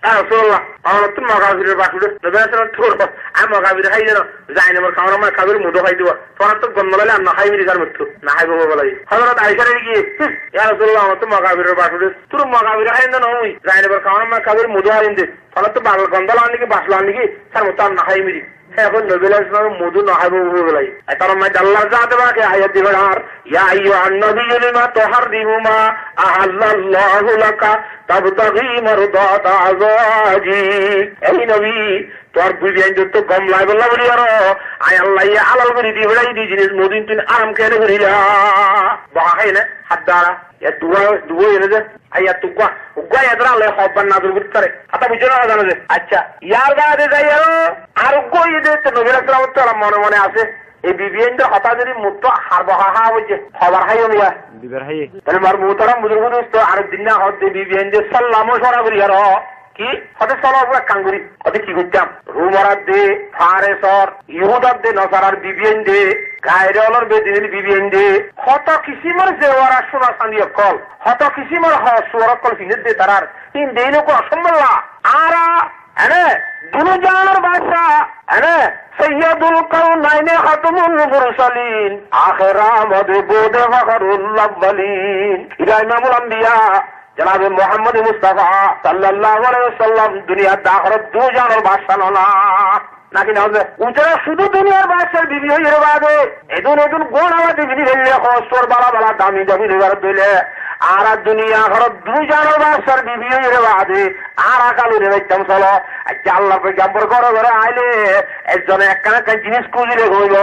রাসূলুল্লাহ আমার তো মাগাভিরের বাকুড়ে নবী সাল্লাল্লাহু আলাইহি ওয়াসাল্লাম আমি মাগাভির খাই জানো যায়নবর কামরা কাবির মুদো খাই দিব তোরা তো গন্নলালে আর না খাই মিরি যার মৃত্যু না খাইব বলাই হযরত আয়েশা রে কি ইয়া রাসূলুল্লাহ আমার তো মাগাভিরের বাকুড়ে তোর মাগাভির খাই না নই যায়নবর কামরা কাবির মুদো খাই দে তোরা তো বাগল গন্ডলা নাকি বাসলা নাকি তার মত আর না খাই মিরি এখন নবী আলাইহিস সালাম মধু না খাইব বলাই তার মধ্যে আল্লাহ জাতে বাকে আয়াত দিবেন আর ইয়া আইয়ুহান নাবিয়্যু লিমা তুহাররিমু মা আহাল্লাল্লাহু লাকা তাবতাগী মারদাতা আযওয়াজি এই নবী তোর বুঝিয়ে তো গম লাই বললা বলি আর আয় আল্লাহ ইয়া আলাল করে দি বলাই দি জিনিস মদিন তুই আরাম খেয়ে করিলা বাহাই না হাত দ্বারা এ দুয়া এনে যে আইয়া তুকা উগা এদরা আল্লাহ হব্বান নাজুল করতে কথা বুঝছো না জানো যে আচ্ছা ইয়ার গায়ে যাই আর উগো ইদে তো নবী রাসূলুল্লাহ সাল্লাল্লাহু মনে মনে আছে এই বিবিএনদের হতা যদি মুক্ত হারবহা হচ্ছে খবর হাই মিয়া দিবার হাই তাহলে মার মুহতারাম বুজুর্গ দোস্ত আর দিন না হতে বিবিএনদের সালামও সরাবরি আর কি হতে সলাব কাঙ্গুরি হতে কি করতাম রুমারাত দে ফারেসর ইহুদাত দে নসারার বিবিএন দে গায়রে অলর বেদিন বিবিএন দে হত কিসিমর জেওয়ারা সোনা চাঁদি কল হত কিসিমর সুয়ার কল ফিনে দে তারার তিন দিন কো অসম্ভলা আরা এনে দুনু জানার বাদশা এনে সৈয়দুল কাউনাইনে খাতুমুল মুরসালিন আখিরা মদে বোদে ফখরুল আউয়ালিন ইমামুল আম্বিয়া জনাব মুহাম্মদ মুস্তাফা সাল্লাল্লাহু আলাইহি ওয়াসাল্লাম দুনিয়ার আখিরাত দু জানার বাদশা না নাকি না হবে উজরা শুধু দুনিয়ার বাদশার বিবি হইরে বাদে এদুন গুণ আমাদের বিবি হইলে খসর বালা বালা দামি দামি রেবার দিলে আর দুনিয়া আখিরাত দু জানার বাদশার বিবি হইরে বাদে আর আকালু রে একদম চলো আচ্ছা আল্লাহ পয়গম্বর ঘরে আইলে একজনে একখানা জিনিস খুঁজিলে হইল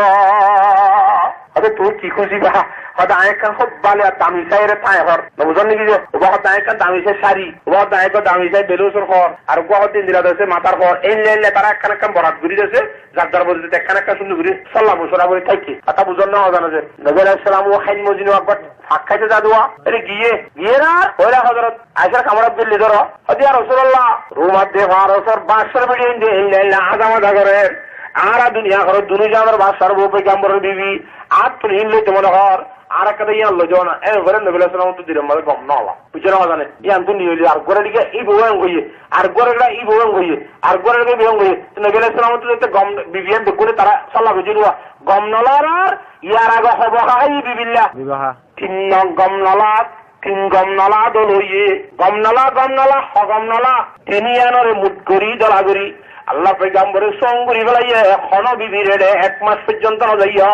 আরে তুই কি খুঁজিবা হয়তো আয়েকান খুব বালে আর দামি চাইরে তাই হর বুঝলেন নাকি যে ওবাহ আয়েকান দামি চাই শাড়ি ওবাহ আয়েক দামি চাই বেলুসর হর আর ওবাহ ইন্দিরা দেশে মাথার হর এই লেনলে তারা একখান বরাত ঘুরি দেশে যার বলতে একখান সুন্দর ঘুরি সাল্লাহ মুসরা করে থাকি কথা বুঝল না জানা যে নবী আলাইহিস সালাম ও খাইন মজিন একবার ফাঁক খাইতে যাদুয়া আরে গিয়ে না ওরা হযরত আয়েশার কামরাত দিল্লি ধরো হদি আর রাসূলুল্লাহ রুমাত দে ফারসর বাদশার বিড়ি ইন্দে এই লেনলে আজামাদা করে আর দুনিয়া করো দুনু জানার বাদশার বউ পয়গম্বরের বিবি আর তুমি লইতে মনে হর আর একটা ইয়ান লো জনা এ ঘরে নবী আলাইহিস সালাম তো দিলাম মানে গম নলা বুঝরা জানে ইয়ান তো নিয়ে আর ঘরে দিকে এই বউন হইয়ে আর ঘরেটা এই বউন হইয়ে আর ঘরের এই বউন হইয়ে নবী আলাইহিস সালাম তো একটা গম বিবিয়ান দেখুনে তারা সাল্লাহ বুঝিলুয়া গম নলার ইয়ার আগে হব হাই বিবিল্লাহ বিবাহ তিন গম নলা দলইয়ে গম নলা হগম নলা তেনিয়ানরে মুট করি দলাগরি আল্লাহ পয়গম্বরের সঙ্গরি বেলাইয়ে হন বিবিরে 1 মাস পর্যন্ত না যাইয়া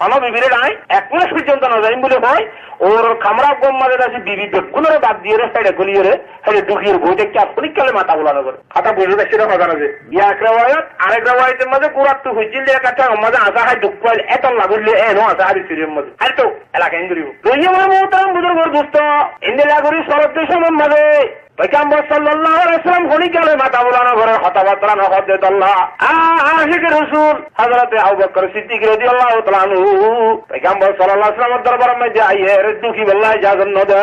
হন বিবিরে নাই 1 মাস পর্যন্ত না যাইম বলে হয় ওর কামরা গম্মাদের আছে বিবি বেগুনের বাদ দিয়ে রে সাইডে গলিয়ে রে হেলে ঢুকিয়ে বইতে কি আপনি কালে মাথা বলানো করে কথা বুঝে দেখছি না কথা আছে ইয়া এক রাওয়ায়াত আরেক রাওয়ায়াতের মধ্যে কুরাত তো হইছিল যে একটা মজা আসা হয় দুঃখ পাইল এত লাগুলে এনো আসা হারি সিরিয়ার মধ্যে আর তো এলাকা ইন্দ্রিয় রইয়ে আমার মোহতারাম বুজুর্গর দোস্ত ইন্দে লাগরি সরতে সমন মাঝে পয়গম্বর সাল্লাল্লাহু আলাইহি ওয়াসাল্লাম হনি কালে মাথা বলানো করে কথাবার্তা না হতে আল্লাহ আশিক রাসূল হযরত আবু বকর সিদ্দিক রাদিয়াল্লাহু তাআলা আনহু পয়গম্বর সাল্লাল্লাহু আলাইহি ওয়াসাল্লাম দরবারে মধ্যে আইয়ে দুঃখী বল্লাহ ইজাজত ন দে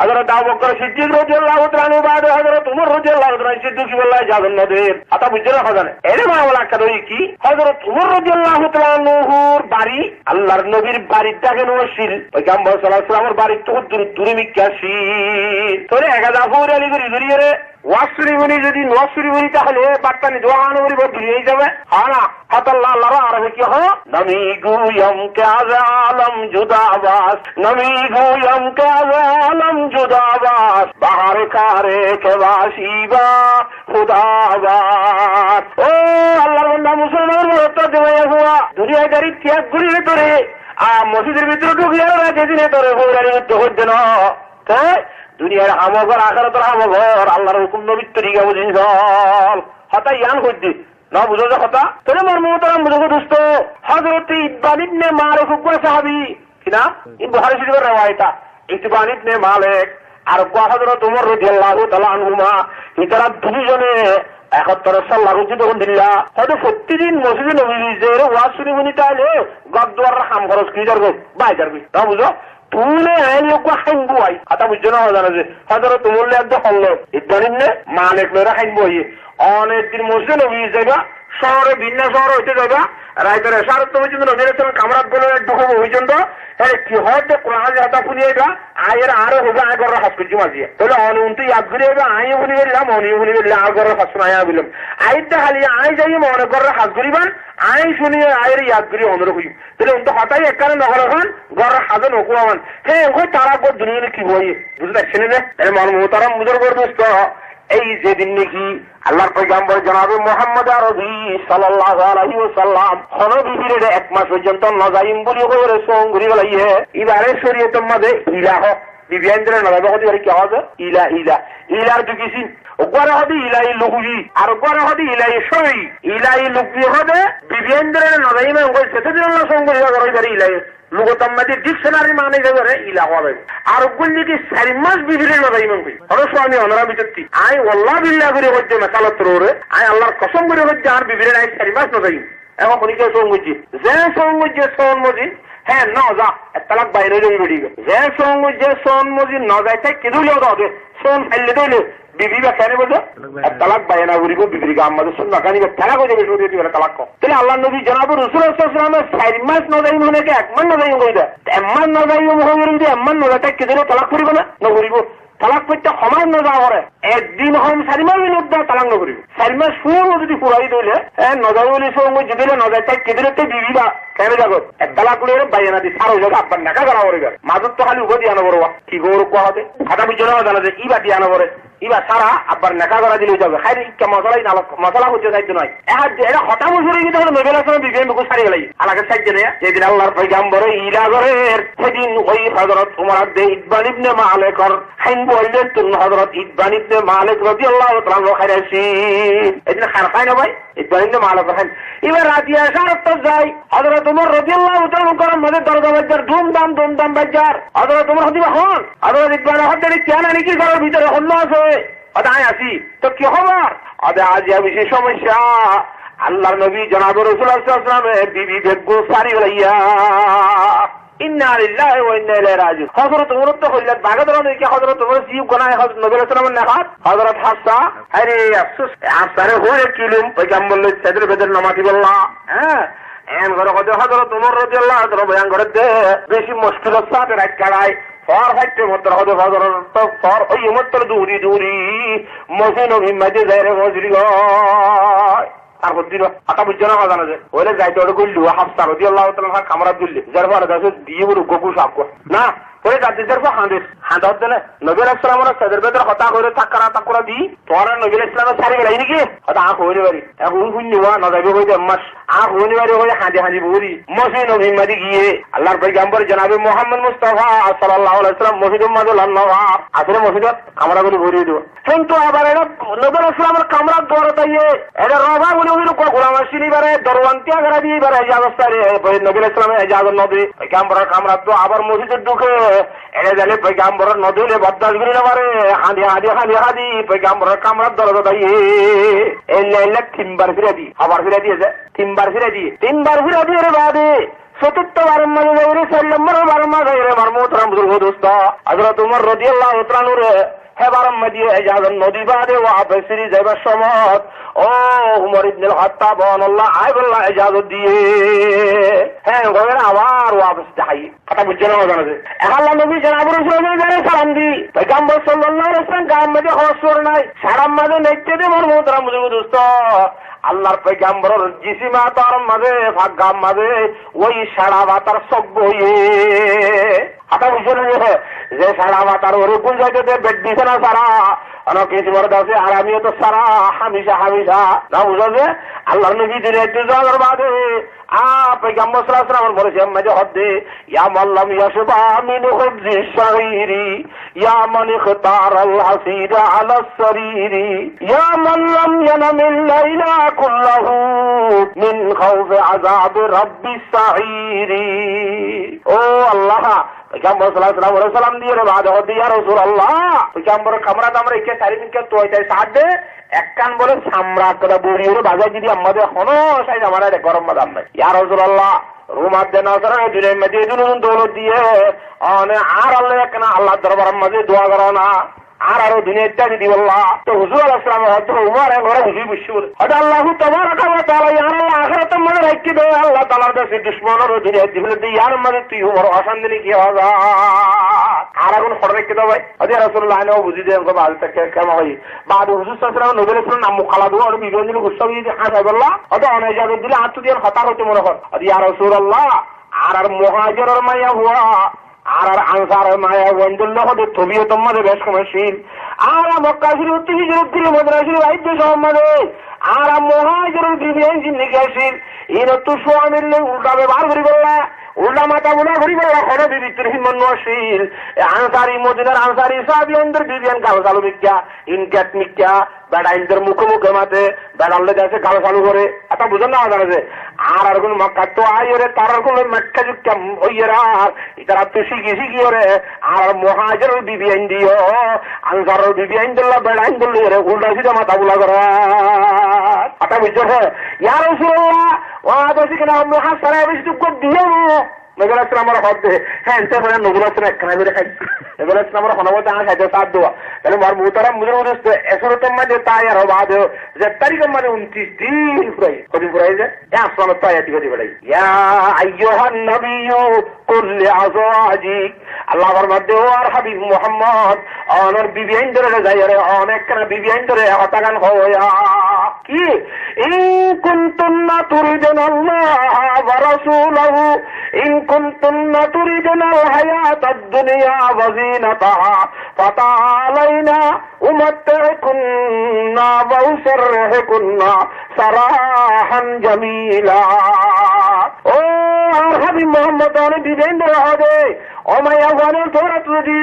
হযরত আবু বকর সিদ্দিক রাদিয়াল্লাহু তাআলা আনহু বাদ হযরত উমর রাদিয়াল্লাহু তাআলা সিদ্দিক বল্লাহ ইজাজত ন দে আতা বুঝলে হবে না এর মাওলা কাদই কি হযরত উমর রাদিয়াল্লাহু তাআলা আনহুর বাড়ি আল্লাহর নবীর বাড়ির দাগে নশিল পয়গম্বর সাল্লাল্লাহু আলাইহি ওয়াসাল্লামের বাড়ি তো দূরে মিকাশি তোরে এগাদা ফুরে আলি করি করি রে ওয়াসুরি বনি যদি নসুরি বনি তাহলে বার্তানি দোয়ানো বলি দুনিয়ায় যাবে হ্যাঁ না হাতাল্লাহ আল্লাহর আরবে কি হয় নমি গুয়ম কাজ আলম জুদাবাস নমি গুয়ম কাজ আলম জুদাবাস বাহার কারে কেবাসিবা খুদাবাস ও আল্লাহর বান্দা মুসলমানের উত্তর দেবে হুয়া দুনিয়ায় গাড়ি ত্যাগ করিলে তোরে মসজিদের ভিতরে ঢুকিয়ে যেদিনে তোরে বৌরারি মধ্যে হচ্ছে না তাই দুনিয়ার আমগর আখিরাতের আমগর আল্লাহর হুকুম নবীর তরিকা বুঝিস হতা ইয়ান হইদি না বুঝো যে কথা তোরে মোর মোহতারাম বুঝো দোস্ত হযরত ইবন ইবনে মালিক হুকুম সাহাবী কিনা এই বুখারী শরীফের রওয়ায়াত ইবন ইবনে মালিক আর হযরত উমর রাদিয়াল্লাহু তাআলা আনহুমা ইতারা দুইজনে 71 সাল লাগু যখন দিল্লা হয়তো প্রতিদিন মসজিদে নবীর ওয়াজ শুনি বনি তাইলে গদ্দার হাম খরচ কি করবে বাই করবে না বুঝো তুলে আইনি ওকে হাইনবো আই আতা বুঝছো না জানা যে হযরত উমর একদম হল্লো ইবন ইবনে মালিক লরা হাইনবো অনেক দিন মসজিদে নবী যাইবা শহরে ভিন্ন শহর হইতে যাইবা রাইতের সারা তো পর্যন্ত নবীর কামরাত বলে ঢুকবো পর্যন্ত তাহলে কি হয়তো কোরআন হাতা শুনিয়েবা আয়ের আরো হবে আগর হাসপিটাল মাঝিয়ে তাহলে অনুন্তি ইয়াদ করিয়েবা আইও বলি গেলাম অনিও বলি গেলে আগর হাসন আয়া বললাম আইতে খালি আই যাই মনে করে হাস করিবান আই শুনিয়ে আয়ের ইয়াদ করি অনুরোধ হইব তাহলে উন্ত হতাই একখানে নগর হন গর হাজে নকুয়ান হ্যাঁ ওই তারা গর দুনিয়া কি বই বুঝতে পারছেন না মন মোহতারাম বুজুর্গর দোস্ত এই যেদিন নাকি আল্লাহর পয়গম্বর জনাবে মুহাম্মদ আরবি সাল্লাল্লাহু আলাইহি ওয়াসাল্লাম হন বিবিরে 1 মাস পর্যন্ত নজাইম বলি করে সঙ্গরি বলাইয়ে ইবারে শরীয়তের মধ্যে ইলাহ বিবিয়ান্দ্র নলাবে হদি কি হবে ইলা ইলা ইলার দুকিসিন ওগরে হদি ইলাই লুকুজি আর ওগরে হদি ইলাই সই ইলাই লুকুজি হবে বিবিয়ান্দ্র নজাইমে ওই সেদিন আল্লাহ সঙ্গরি করে ইলাই লুগতাম্মাদি ডিকশনারি মানে যাবে ইলা হবে আর ওগুলি কি 4 মাস বিবিরে নজাইম কই আর স্বামী অনরা বিচতি আই আল্লাহ বিল্লাহ করে হচ্ছে মাসালাত রোরে আই আল্লাহর কসম করে হচ্ছে আর বিবিরে নাই 4 মাস নজাইম এখন বলিকে সঙ্গজি যে সঙ্গজি সঙ্গজি হ্যাঁ ন যা তালাক বাইরে বেড়ি যে সঙ্গজি সঙ্গজি ন যাইতে কিদুলেও দাও সোন ফেললে দইলে বিবি বা কেন বলছো তালাক বাইনা করিব বিবির গাম মাঝে শুন নাকানি তালাক হয়ে যাবে সৌদি তালাক তাহলে আল্লাহ নবী জনাব রাসূল সাল্লাল্লাহু আলাইহি ওয়াসাল্লাম 4 মাস নজাইম হলে কি 1 মাস নজাইম কই দা 1 মাস নজাইম হইরে যদি 1 মাস নজাইতে কিদুলে তালাক করিব না করিব তালাক করতে সমান নজা করে একদিন হম 4 মাস মিনিট তালাক নকরিব 4 মাস ফুল যদি পুরাই দিলে নজাই বলি সঙ্গে যদি নজাইতে কিদুলে বিবি বা কেন যাবো তালাক করে বাইনা দি সারা জায়গা আপনার নাকা করা করে মাজত তো খালি উভয় দিয়ে আনা বড় কি গৌরব কোয়া হতে কথা বুঝছো না জানা যে ইবা দিয়ে আনা পরে ইবা সারা আব্বার নেকা করা দিলে যাবে খাই মশলাই মশলা হচ্ছে সাইড নয় এটা হতা বছর কিন্তু হলো নবেল আসলে বিজয় মুখ সারি গেলাই আলাকে সাইড নেই যেদিন আল্লাহর পয়গম্বর ইলা করে সেদিন ওই হযরত উমর ইবন ইবনে মালিকর হাইন বললেন তুন হযরত ইবন ইবনে মালিক রাদিয়াল্লাহু তাআলা খাইরাছি এদিন খারফাই না ভাই ইবন ইবনে মালিক খান এবার রাতিয়া সারত যাই হযরত উমর রাদিয়াল্লাহু তাআলা করার মধ্যে দরজা বাজার ধুমধাম বাজার হযরত উমর হদিবা হন হযরত ইবন হদ্দারি কেন নাকি ঘরের ভিতরে হন্য আছে আদায় আসি তো কি খবর আদে আজ বিশেষ সমস্যা আল্লাহর নবী জনাব রাসূল সাল্লাল্লাহু আলাইহি ওয়াসাল্লাম বিবি বেগো সারি হইয়া ইন্না লিল্লাহি ওয়া ইন্না ইলাইহি রাজিউন হযরত উমর তো হইলা বাগাদর নকি হযরত উমর জিউ গনায় হযরত নবী সাল্লাল্লাহু আলাইহি ওয়াসাল্লামের নাহাত হযরত হাফসা আরে আফসোস আফসারে হয়ে কিলুম পয়গম্বর সাদর বেদর নামাতি বললা হ্যাঁ এন ঘরে কত হযরত উমর রাদিয়াল্লাহু তাআলা বয়ান করে দে বেশি মুশকিলের সাথে রাত কাটায় ফর হাইতে মতর হযরত হযরত ফর ওই মতর দূরি মসজিদ নবী যায়রে মজরি আর হদিল আটা বুঝছো না জানা যে ওরে যাইতে ওরে গল্লু হাফসা রাদিয়াল্লাহু তাআলা কামরা দিল্লি যার পরে দাসে দিয়ে বড় গোকু সাপ না পরে জাতিদের হাঁদত দেনে নবী আলাইহিসসালামের সাদের বেদর কথা করে তাকরা দি তোরা নবী আলাইহিসসালামের সারি গেলাই নাকি কথা হইনি বাড়ি এখন শুননিবা নজাবি হইতে মাস হইনি বাড়ি হয়ে হাঁদি বলি মসজিদ নবী মাদি গিয়ে আল্লাহর পয়গম্বর জনাবে মুহাম্মদ মুস্তাফা সাল্লাল্লাহু আলাইহি ওয়াসাল্লাম মসজিদুল মাদুল্লাহ আসলে মসজিদত কামরা গুলি ভরিয়ে দেব কিন্তু আবার এটা নবী আলাইহিসসালামের কামরা দৌড় তাইয়ে এটা রবা গুলি হইল গোলাম আসিনি বারে দরওয়ান্তিয়া করা দিয়ে বারে ইজাজত সারে নবী আলাইহিসসালামের ইজাজত নদী পয়গম্বরের কামরা তো আবার মসজিদে ঢুকে এটা জালে পয়গম্বরের নদীলে বদদাস গুলি না বারে হাঁদি পয়গম্বরের কামরা দৌড় তাইয়ে এই লাইলা তিনবার ফিরে দি আবার ফিরে দিয়েছে তিনবার ফিরে দিয়ে বাদে চতুর্থবার মানে গৌরী 4 নম্বর মাঝে আমার মোহতরম বুজুর্গ দোস্ত হযরত উমর রাদিয়াল্লাহু তাআলা নূর হেবারম মধ্যে ইজাজত নদী বাদে ওয়াপস ফিরে যাবার সময় ও উমর ইবনে খাত্তাব আল্লাহ আইবুল্লাহ ইজাজত দিয়ে গোয়ের আবার ওয়াপস যাই কথা বুঝছেন না জানেন আল্লাহ নবী জনাব রাসূলুল্লাহ সালাম দি পয়গম্বর সাল্লাল্লাহু আলাইহি ওয়াসাল্লাম গাম মধ্যে খসর নাই সারাম মধ্যে নেচে দে আমার মোহতরম বুজুর্গ দোস্ত আল্লাহর পয়গম্বরের জিসিমা তার মাঝে ভাগ্যাম মাঝে ওই সারা বাতার সব বইয়ে আটা বুঝে যে সারা বাতার ওরে কোন জায়গাতে বেড দিছে না সারা কিছু মনে আছে আর আমিও তো সারা হামিশা না বুঝা যে আল্লাহর নবী দিনে একটু যাওয়ার বাদে পয়গম্বর সাল্লাল্লাহু আলাইহি ওয়াসাল্লাম বলেছে মাঝে হদ্দে ইয়া মাল্লাম ইয়াশবা মিন খুবজি শাইরি ইয়া মান ইখতারাল হাসিরা আলা সরিরি ইয়া মান লাম ইয়ানামিল লাইলা কুল্লাহু মিন খাউফি আযাব রাব্বিস সাইরি ও আল্লাহ পয়গম্বর সাল্লাল্লাহু আলাইহি ওয়াসাল্লাম দিয়ে বাদে হদ্দে ইয়া রাসূলুল্লাহ পয়গম্বর কামরা দামরা একে সারিনকে তোইতাই সাথে এক কান বলে সামরাত করে বড়িয়ে বাজার যদি আমাদের এখনো সাই আমার গরম মাদাম নাই ইয়া রাসূলুল্লাহ রুমাত দেন আসরা দিনে মধ্যে দুনুন দৌলত দিয়ে অনে আর আল্লাহ কেন আল্লাহ দরবার মাঝে দোয়া করো না আরো দুনিয়া ইত্যাদি দিব আল্লাহ তো হুজুর আলাইহিস সালাম হযরত উমর ঘরে হুজুর বসে বলে হযরত আল্লাহ তাবারাকা ওয়া তাআলা ইয়া আখিরাত মনে রাখি দে আল্লাহ তাআলার কাছে দুশমনের দুনিয়া দিবলে দি ইয়ার মানে তুই উমর অশান্তি কি হবে আর এখন ফড় রেখে দাও ভাই হযরত রাসূলুল্লাহ নাও বুঝি দেন কো বাল থেকে কেমন হয় বাদ হুজুর সাল্লাল্লাহু আলাইহি ওয়াসাল্লাম নবী রাসূল নাম মুখালা দো আর বিজন দিন গুসবি দি হাসা বললা হযরত অনেক জায়গা দিলে আত্ম দিয়ে কথা হতে মনে কর ইয়া রাসূলুল্লাহ আর মুহাজিরের মাইয়া হুয়া আর আনসারের মায়া ওয়াইদুল্লাহ হতে তবিও তোমাদের বেশ কমশীল আর মক্কা শরীফ থেকে হিজরত করে মদিনা শরীফ আইতে সম্মানে আর মুহাজিরুল বিবিয়ান জিন্দিগাসিল ইনো তো সোয়ামিল উল্টা ব্যবহার করি বললা উল্টা মাথা বুলা করি বললা হরে বিবিত্র হিমন নশীল আনসারি মদিনার আনসারি সাহাবীদের বিবিয়ান গালগালু মিক্কা ইনকাত মিক্কা বেড়াইনদের মুখে মাতে বেড়ালে যাচ্ছে গাল চালু করে এটা বুঝেন না জানে আর কোন মক্কা তো আইরে তার কোন মক্কা যুক্ত ওইরা ইতারা তো শিখি ওরে আর মুহাজিরুল বিবিয়ান দিও আনসারুল বিবিয়ান দিল্লা বেড়াইন দিল্লা উল্টা সিধা মাথা বুলা করা এটা বুঝছো ইয়া রাসূলুল্লাহ ওয়া দাসিকনা মুহাসারা বেশি কো দিও নবী রাসূল আমার হদ্দে এতে করে নবী রাসূল একখানা করে খাই নবী রাসূল আমার হনবতে আনা খাইতে সাথ দোয়া তাহলে মার মুহতারাম মুজুর দোস্ত এসরতম মাঝে তায়ার বাদ যে তারিখ মানে 29 দিন পুরাই কদিন পুরাই যে আসমান তায়াত গদি বড়াই ইয়া আইয়ুহান নবিয়্যু কুল লিআজওয়াজিক আল্লাহর মধ্যে আর হাবিব মুহাম্মদ অনর বিবি আইন্দরে যাইরে অনেক কেন বিবি আইন্দরে হতাগান হয়া কি ইন কুনতুন্না তুরিদুনাল্লাহ ওয়া রাসূলহু ইন কুনতুন্না তুরিদুনাল হায়াতাদ দুনিয়া ওয়া যিনাতাহা ফাতালাইনা উমাত্তিকুন্না ওয়া উসাররিহুকুন্না সারাহান জামিলা ও আর হাবিব মুহাম্মদ অনেক বিবি আইন্দরে হবে ও মায়া ওয়ানে তোরা তুই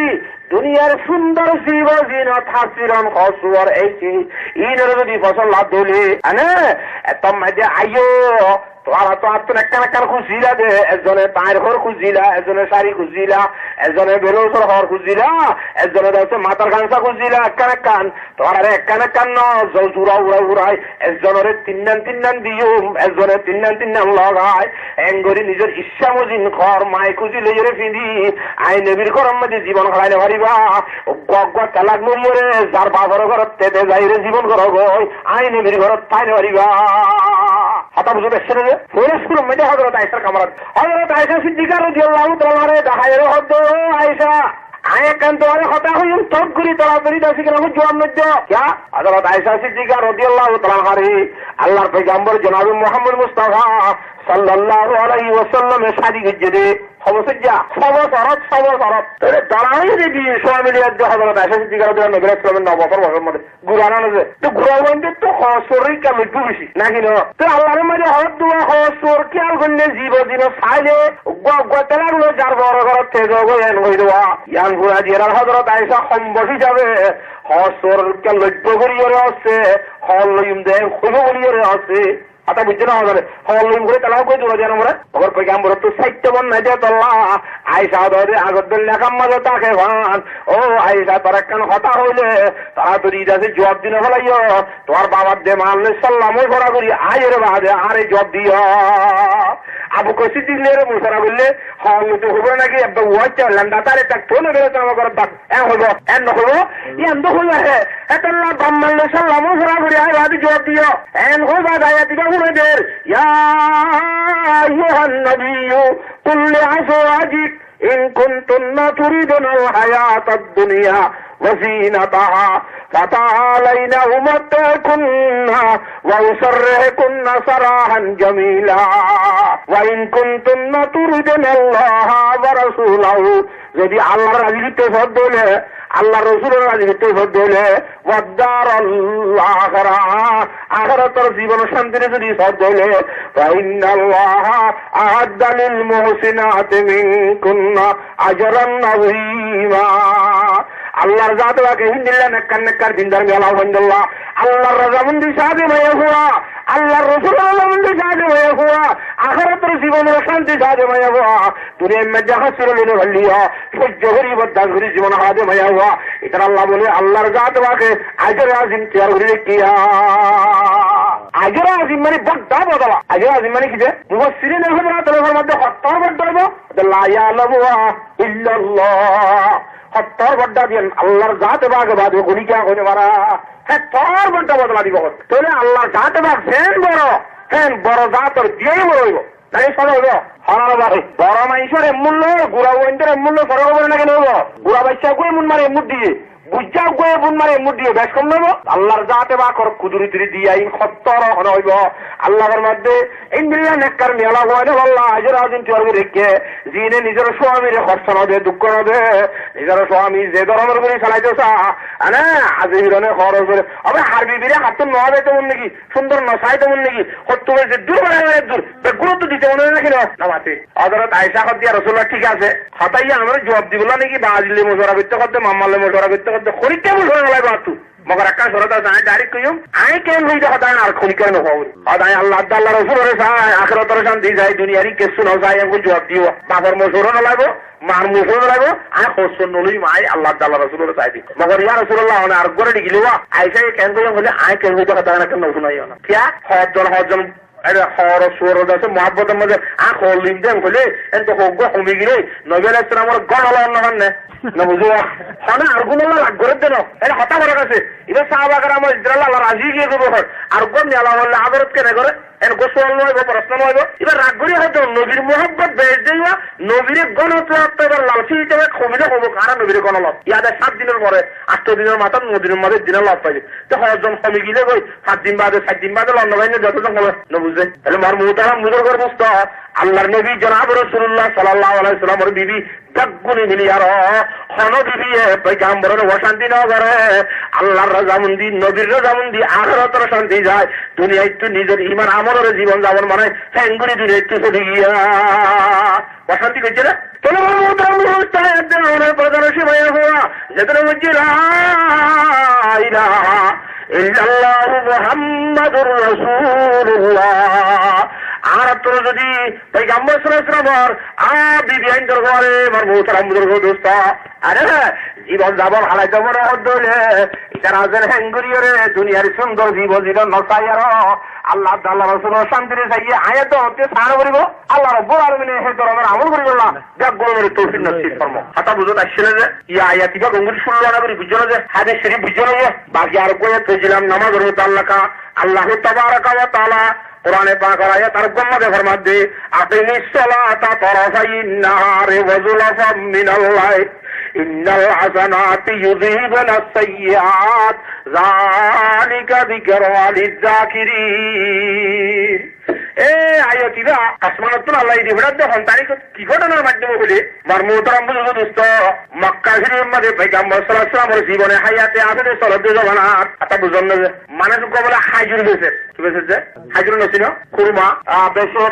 দুনিয়ার সুন্দর জীব জিনত হাসিরান খসুয়ার এইটি ইনের যদি ফসল লাভ দিলে আনে এত মাঝে আইও তোরা তো আর তো একটা খুঁজিলা দে একজনে পায়ের ঘর খুঁজিলা একজনে শাড়ি খুঁজিলা একজনে বেরোসর ঘর খুঁজিলা একজনে হচ্ছে মাথার গামছা খুঁজিলা একখান তোরা একখান ন জুরা উড়াই একজনের তিন দিও একজনে তিন লগায় এঙ্গরি নিজের ইচ্ছা মজিন ঘর মাই খুঁজিলে এরে ফিঁদি আই নেবির ঘরের মধ্যে জীবন খাইলে পারিবা গগ তালাক মরিয়ে যার বাবার ঘরত তেতে যাইরে জীবন ঘর গই আই নেবির ঘরত পাইলে পারিবা হঠাৎ বুঝে দেখছে না যে ফরিদপুর মধ্যে হযরত আয়েশার কামরাত হযরত আয়েশা সিদ্দিকা রাদিয়াল্লাহু তাআলা দেখায় হদ্দ আয়েশা আয়ে কান্ত আরে হতা হইম তক করি তাড়াতাড়ি দাসি কেন জবাব নদ্য क्या হযরত আয়েশা সিদ্দিকা রাদিয়াল্লাহু তাআলা আল্লাহর পয়গম্বর জনাব মুহাম্মদ মুস্তাফা সাল্লাল্লাহু আলাইহি ওয়াসাল্লামের শাদী গজ্জে খবর যা সব তারাই দেখি সবাই মিলিয়ে হজরত আয়েশা সিদ্দিকা রাদিয়াল্লাহু আনহা নবী ইসলামের নববর বছর মধ্যে ঘুরানো যে তো ঘুরা বন্ধে তো শরীর কেমন একটু বেশি নাকি না তো আল্লাহর মাঝে হজ দোয়া হজর খেয়াল করলে জীবদিন চাইলে গতেলাগুলো যার বড় ঘর থেকে এন হয়ে দেওয়া ইয়ান ঘুরা দিয়ে হজরত আয়েশা সম্বস হিসাবে হজর কে লক্ষ্য করিয়ে আছে হল লইম দেয় খুব বলিয়ে আছে আতা বুঝছে না আমাদের হলিম করে তালাও করে দৌড়া যান আমরা আবার পয়গাম্বর তো সাইট্য বন না যায় তল্লা আয়েশা দরে আগদ্দল লেখাম মাঝে তাকে ভান ও আয়েশা তোর একখান হতা হইলে তারা তো ঈদ আছে জবাব দিনে ফেলাইও তোমার বাবার দে মারলে সাল্লামও ভরা করি আয়ের বাদে আরে জবাব দিও আবু কসি দিলে রে মুসারা বললে হল তো হবো নাকি একদম ওয়াইটা ল্যান্ডা তারে তাক ফোনে বেরো তোমার ঘর বাদ এ হইব এন হইব এন তো হইয়া হে এতল্লা বাম মারলে সাল্লামও ভরা করি আয় বাদে জবাব দিও এন হইবা দায়া দিবা يا أيها النبي قل لأزواجك إن كنتن تريدن الحياة الدنيا وزينتها فتعالين أمتعكن وأسرحكن سراحا جميلا وإن كنتن تريدن الله ورسوله যদি আল্লাহর রাজিতে ফদলে আল্লাহ রসুলের রাজিতে ফদলে ওয়াদার আখিরা আখিরাতের জীবন শান্তির যদি ফদলে ফাইনাল্লাহ আ'আদ্দা লিল মুহসিনাতি মিনকুন্না আজরান আযীমা আল্লাহর জাত ওয়াকে হিন্দিল্লাহ নেককার দিনদার মেলা আলহামদুলিল্লাহ আল্লাহর রাজামন্দি সাথে মায়া হুয়া আল্লাহর রাসূলের রাজামন্দি সাথে মায়া হুয়া আখিরাতের জীবনের শান্তি সাথে মায়া হুয়া দুনিয়ার মধ্যে হাসির লেনে ভালিয়া সহ্য করি বদাগুরি জীবন হাতে মায়া হুয়া এটা আল্লাহ বলে আল্লাহর জাত ওয়াকে আজর আজিম তৈরি করে কিয়া আজর আজিম মানে বড় বদলা আজর আজিম মানে কি যে মুফাসসিরিন রাহমাতুল্লাহির মধ্যে হত্যার বদলা লা ইয়ালামু ইল্লাল্লাহ হত্যার বড্ডা দিয়ে আল্লাহর জাতে বাঘ বাঁধবে গুলিকা হয়ে মারা হ্যাঁ তোর বড্ডা বদলা দিব তাহলে আল্লাহর জাতে বাঘ ফ্যান বড় জাতর দিয়েই বড় হইব তাই সব হইব হরার বাড়ি বড় মানুষের মূল্য গুড়া ওয়েন্টের মূল্য সরকার করে না কেন হইব গুড়া বাচ্চা গুয়ে মন মারে মুখ দিয়ে বুঝা গুয়ে মন মারে মুখ দিয়ে বেশ কম নেব আল্লাহর জাতে বাঘর কুদুরি তুরি দিয়ে সত্তর হন হইব আল্লাহর মধ্যে ইন্দ্রিয়া নেককার মেলা হয় না আল্লাহ আজের আদিন তৈরি রেখে যিনি নিজের স্বামীর কষ্ট না দে দুঃখ না দে নিজের স্বামী যে ধরনের করে চালাইতে না আজি হিরণে খরচ করে আবার হারবি বিরে হাত নয় তেমন নাকি সুন্দর নসাই তেমন নাকি সত্য হয়েছে দূর বাড়ায় দূর গুরুত্ব দিতে মনে নাকি না মাতে হযরত আয়েশা দিয়া রাসূলুল্লাহ ঠিক আছে হতাইয়া আমরা জবাব দিবলা নাকি বাজিলে মোজরা করতে করতে মাম্মালে মোজরা করতে করতে খরিতে মোজরা লাগবে আতু মগর একটা সরতা যায় ডাইরেক্ট কইম আই কেন হইতে হদায় আর খনি কেন হও হদায় আল্লাহ আল্লাহ রাসূলের চায় আখিরাতের শান্তি যায় দুনিয়ারই কিছু না যায় আমি জবাব দিও বাবার মোজরা না লাগো মার মোজরা লাগো আর হোসন নলই মাই আল্লাহ আল্লাহ রাসূলের চাই দি মগর ইয়া রাসূলুল্লাহ আর গরে দিগিলেওয়া আইসা কেন কইম বলে আই কেন হইতে হদায় না কেন শুনাইও না কিয়া হজন আরে হর সুর দাসে মহব্বতের মধ্যে আখ হলিম দেন বলে এত হোক হমি গিরে নবী আলাইহিস সালামের গণলা না না বুঝো হনা আর গুণলা লাগ করে দেন এটা হতা করে গেছে এটা সাহাবাগরা আমার ইসরাইল আল্লাহ রাজি গিয়ে দেব আর গম নিলা আল্লাহ আদরত কেন করে এর গোসল নয় প্রশ্ন নয় এবার রাগ করি হয়তো নবীর মোহাম্মত বেশ দেওয়া নবীর গণতন্ত্র এবার লালসি হিসেবে কমিলে হবো কারা নবীর গণলাভ ইয়াদের 7 দিনের পরে 8 দিনের মাথা 9 দিনের মধ্যে দিনের লাভ পাইবে তো হজন কমে গিলে কই 7 দিন বাদে 7 দিন বাদে লন্ড বাইনে যতজন হবে না বুঝে তাহলে মার মুহতারাম মুজর করে বুঝতো আল্লাহর নবী জনাব রাসূলুল্লাহ সাল্লাল্লাহু আলাইহি ওয়াসাল্লামের বিবি দাগুনি মিলিয়ার হন বিবি পয়গম্বরের অশান্তি না করে আল্লাহর রাজামন্দি নবীর রাজামন্দি আখিরাতের শান্তি যায় দুনিয়ায় তো নিজের ঈমান আমলের জীবন যাপন মানে হ্যাঙ্গুরি দুনিয়ায় তো চলে গিয়া অশান্তি করছে না তোলে মুহতারাম মুস্তাহিদ প্রধান সময় হওয়া যেটা হচ্ছে লা ইলাহা ইল্লাল্লাহু মুহাম্মাদুর রাসূলুল্লাহ আর তোর যদি পয়গম্বর সাল্লাল্লাহু আলাইহি ওয়াসাল্লাম বিবি আইনর ঘরে মার মুহতারাম মুজর দোস্ত আরে জীবন যাবন হালাই যাবন হদলে এটা রাজের হ্যাঙ্গুরিয়রে দুনিয়ার সুন্দর জীবন নসাইয়ার আল্লাহ আল্লাহ রাসূলের শান্তিরে চাইয়ে আয়াত হতে সার করিব আল্লাহ রাব্বুল আলামিন হে ধরনের আমল করিব না যা গোলমের তৌফিক নসিব ফরমাও হাতা বুঝত আসলে যে ইয়া আয়াতি বা গঙ্গুরি শুনলো না করি বুঝলো যে হাদিস শরীফ বুঝলো না বাকি আর কয়ে ফজিলাম নামাজের মুতাল্লাকা আল্লাহ তাবারাকা ওয়া তাআলা কোরআনে পাক আয়াত আর গম্মদে ফরমাতে আকিমিস সালাতা তারাফাইন নাহারি ওয়া যুলাফাম মিনাল লাইল ইন্নাল হাসানাতি ইউযহিবুনাস সাইয়্যাত যালিকা যিকরা লিয-যাকিরিন এ আইও তিরা আসমানত আল্লাহ দিবরাত দেখুন তারিখ কি ঘটনার মাধ্যমে বলে মারমুতারাম বুঝু দোস্ত মক্কা শরীফের মধ্যে পয়গম্বর সাল্লাল্লাহু আলাইহি ওয়াসাল্লামের জীবনে হায়াতে আছে চলতে জমানাত আতা বুঝন না যে মানুষ কবলে হাজুর বেছে কি বেছে যে হাজুর নছিল কুরমা বেসর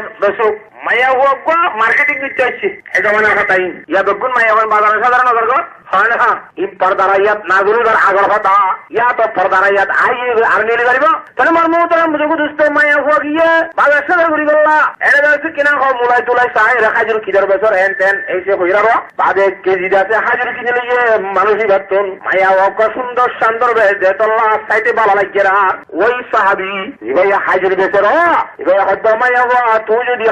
মায়া হোক মার্কেটিং দিতে আসছি এই জমানার কথাই ইয়া বেগুন মায়া হন বাজারে সাধারণ নগর হয় না ই পর্দারাইয়াত না গুরুদার আগর কথা ইয়া তো পর্দারাইয়াত আই আর নিলে পারিব তাহলে মারমুতারাম বুঝু দোস্ত মায়া হোক ইয়ে বাজার সাধারণ করি বললা এনে যাচ্ছে কিনা মুলাই তুলাই চাই হাজুর কিদার বেসর হেন তেন এই সে হইরার বাদে কেজি আছে হাজুর কিনে লিয়ে মানুষই ভাবতুন মায়া হোক সুন্দর শান্তর বেশ যে তল্লা সাইতে বালা লাগিয়ে ওই সাহাবি এবার হাজুর বেসর এবার হয়তো মায়া হওয়া তুই যদি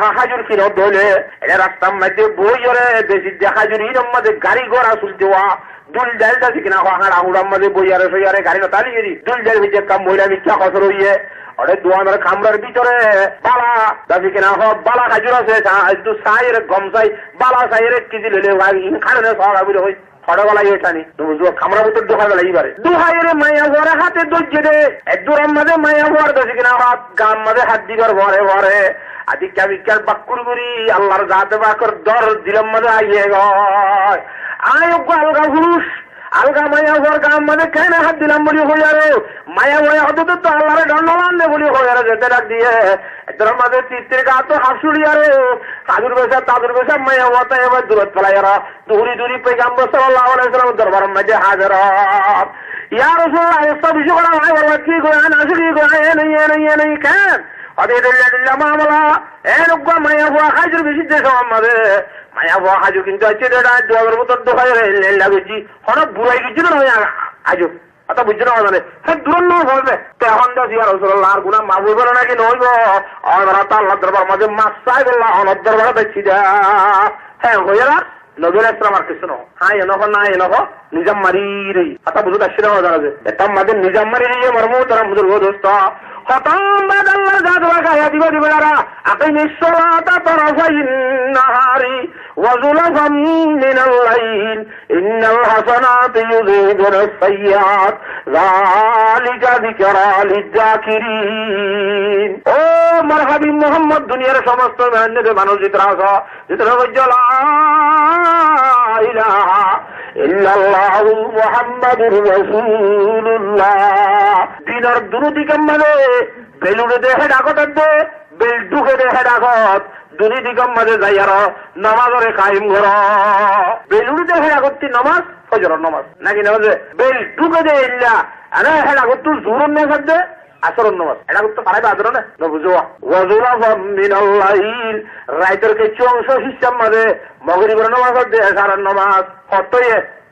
হাজুর কিনো দলে এটা রাস্তার মধ্যে বই ওরে বেশি যে হাজুর ইরম মধ্যে গাড়ি ঘোড়া চলতে হওয়া দুল ডাল যাচ্ছে কিনা হাড় আহুড়ার মধ্যে বই আরে সই আরে গাড়ি না তালি দুল ডাল ভিজে কাম মহিলা মিথ্যা কসর হইয়ে ওরে দোয়ানের কামরার ভিতরে বালা যাচ্ছে কিনা বালা হাজুর আছে একটু সাইয়ের গম চাই বালা সাইয়ের কেজি লেলে খানে সহা বলে হই ফড়াবেলা এটানি খামরা ভিতর দোহা বেলা এইবারে দুহাইয়ের মায়া ভরে হাতে দর্জে দে একদূরের মাঝে মায়া ভর যাচ্ছে কিনা হাত গাম মাঝে হাত দিবার ভরে ভরে আদিকা বিকার বাক্কুর করি আল্লাহর জাতে বাকর দর দিলাম মাঝে আইয়ে গয় আয় আলগা পুরুষ আলগা মায়া ভর গাম মাঝে কেন হাত দিলাম বলি হয়ে আরো মায়া ভরে হতে তো আল্লাহরে দণ্ডমান দে বলি হয়ে আরো যেতে ডাক দিয়ে একদূরের মাঝে চিত্রের গা তো হাসুড়ি আরো তাদুর বেশা মায়া হতা এবার দূরত ফেলাই আরো দূরি পয়গম্বর সাল্লাল্লাহু আলাইহি ওয়াসাল্লাম দরবারের মধ্যে হাজির ইয়া রাসূলুল্লাহ অবস্থা বিষয় করা হয় বলা কি গোয়ান আসে কি গোয়ান এ নেই কেন অদেদুল্লাহ মামলা এরকম মায়া হওয়া হাজুর বেশি দেশ আমাদের মায়া হওয়া হাজু কিন্তু আছে দোয়ার মতো দোকায় লাগুছি হঠাৎ বুড়াই গেছিল না হাজু অত বুঝছো না মানে হ্যাঁ দূর নয় বলবে তো এখন তো জিয়া রসুল্লাহ আর গুনা মাহবুব বলে নাকি নইব আমরা তো আল্লাহ দরবার মাঝে মাছ চাই বললাম অনর দরবার দেখছি যা হ্যাঁ হয়ে না নজর ইসলাম আর কিছু নয় হ্যাঁ এনেক না এনেক নিজাম মারি রে আতা বুঝতে আসছিল না যে এটা মাঝে নিজাম মারি রে মর্ম তারা বুঝল দোস্ত হতাম বাদ আল্লাহর জাত লাগায়া দিব দিবেলারা আকিম ইসসালাতা তারাফাইন নাহারি ওয়া যুলাফাম মিনাল লাইল ইন্নাল হাসানাতি ইউযহিবুনা আস-সাইয়্যাত যালিকা যিকরা লিয-যাকিরিন ও মারহাবি মুহাম্মদ দুনিয়ার সমস্ত মানুষ জিতরা আছে জিতরা বজলা ইলাহা ইল্লাল্লাহু মুহাম্মাদুর রাসূলুল্লাহ দিনার দুরুদি কাম্মালে বেলুড়ে দেহে ডাকত দে বেল ঢুকে দেহে ডাকত দুনি দিগম মাঝে যাই আর নামাজরে কায়েম ঘর বেলুড়ে দেহে ডাকতি নামাজ ফজরের নামাজ নাকি নামাজ বেল ঢুকে দে ইল্লা আরে হে ডাকত তুই জোরন না করতে আসরন নামাজ এটা করতে পারে আদর না বুঝো ওয়াজুলা মিনাল লাইল রাইতের কিছু অংশ সিস্টেম মাঝে মাগরিবের নামাজ দে এশারের নামাজ কতই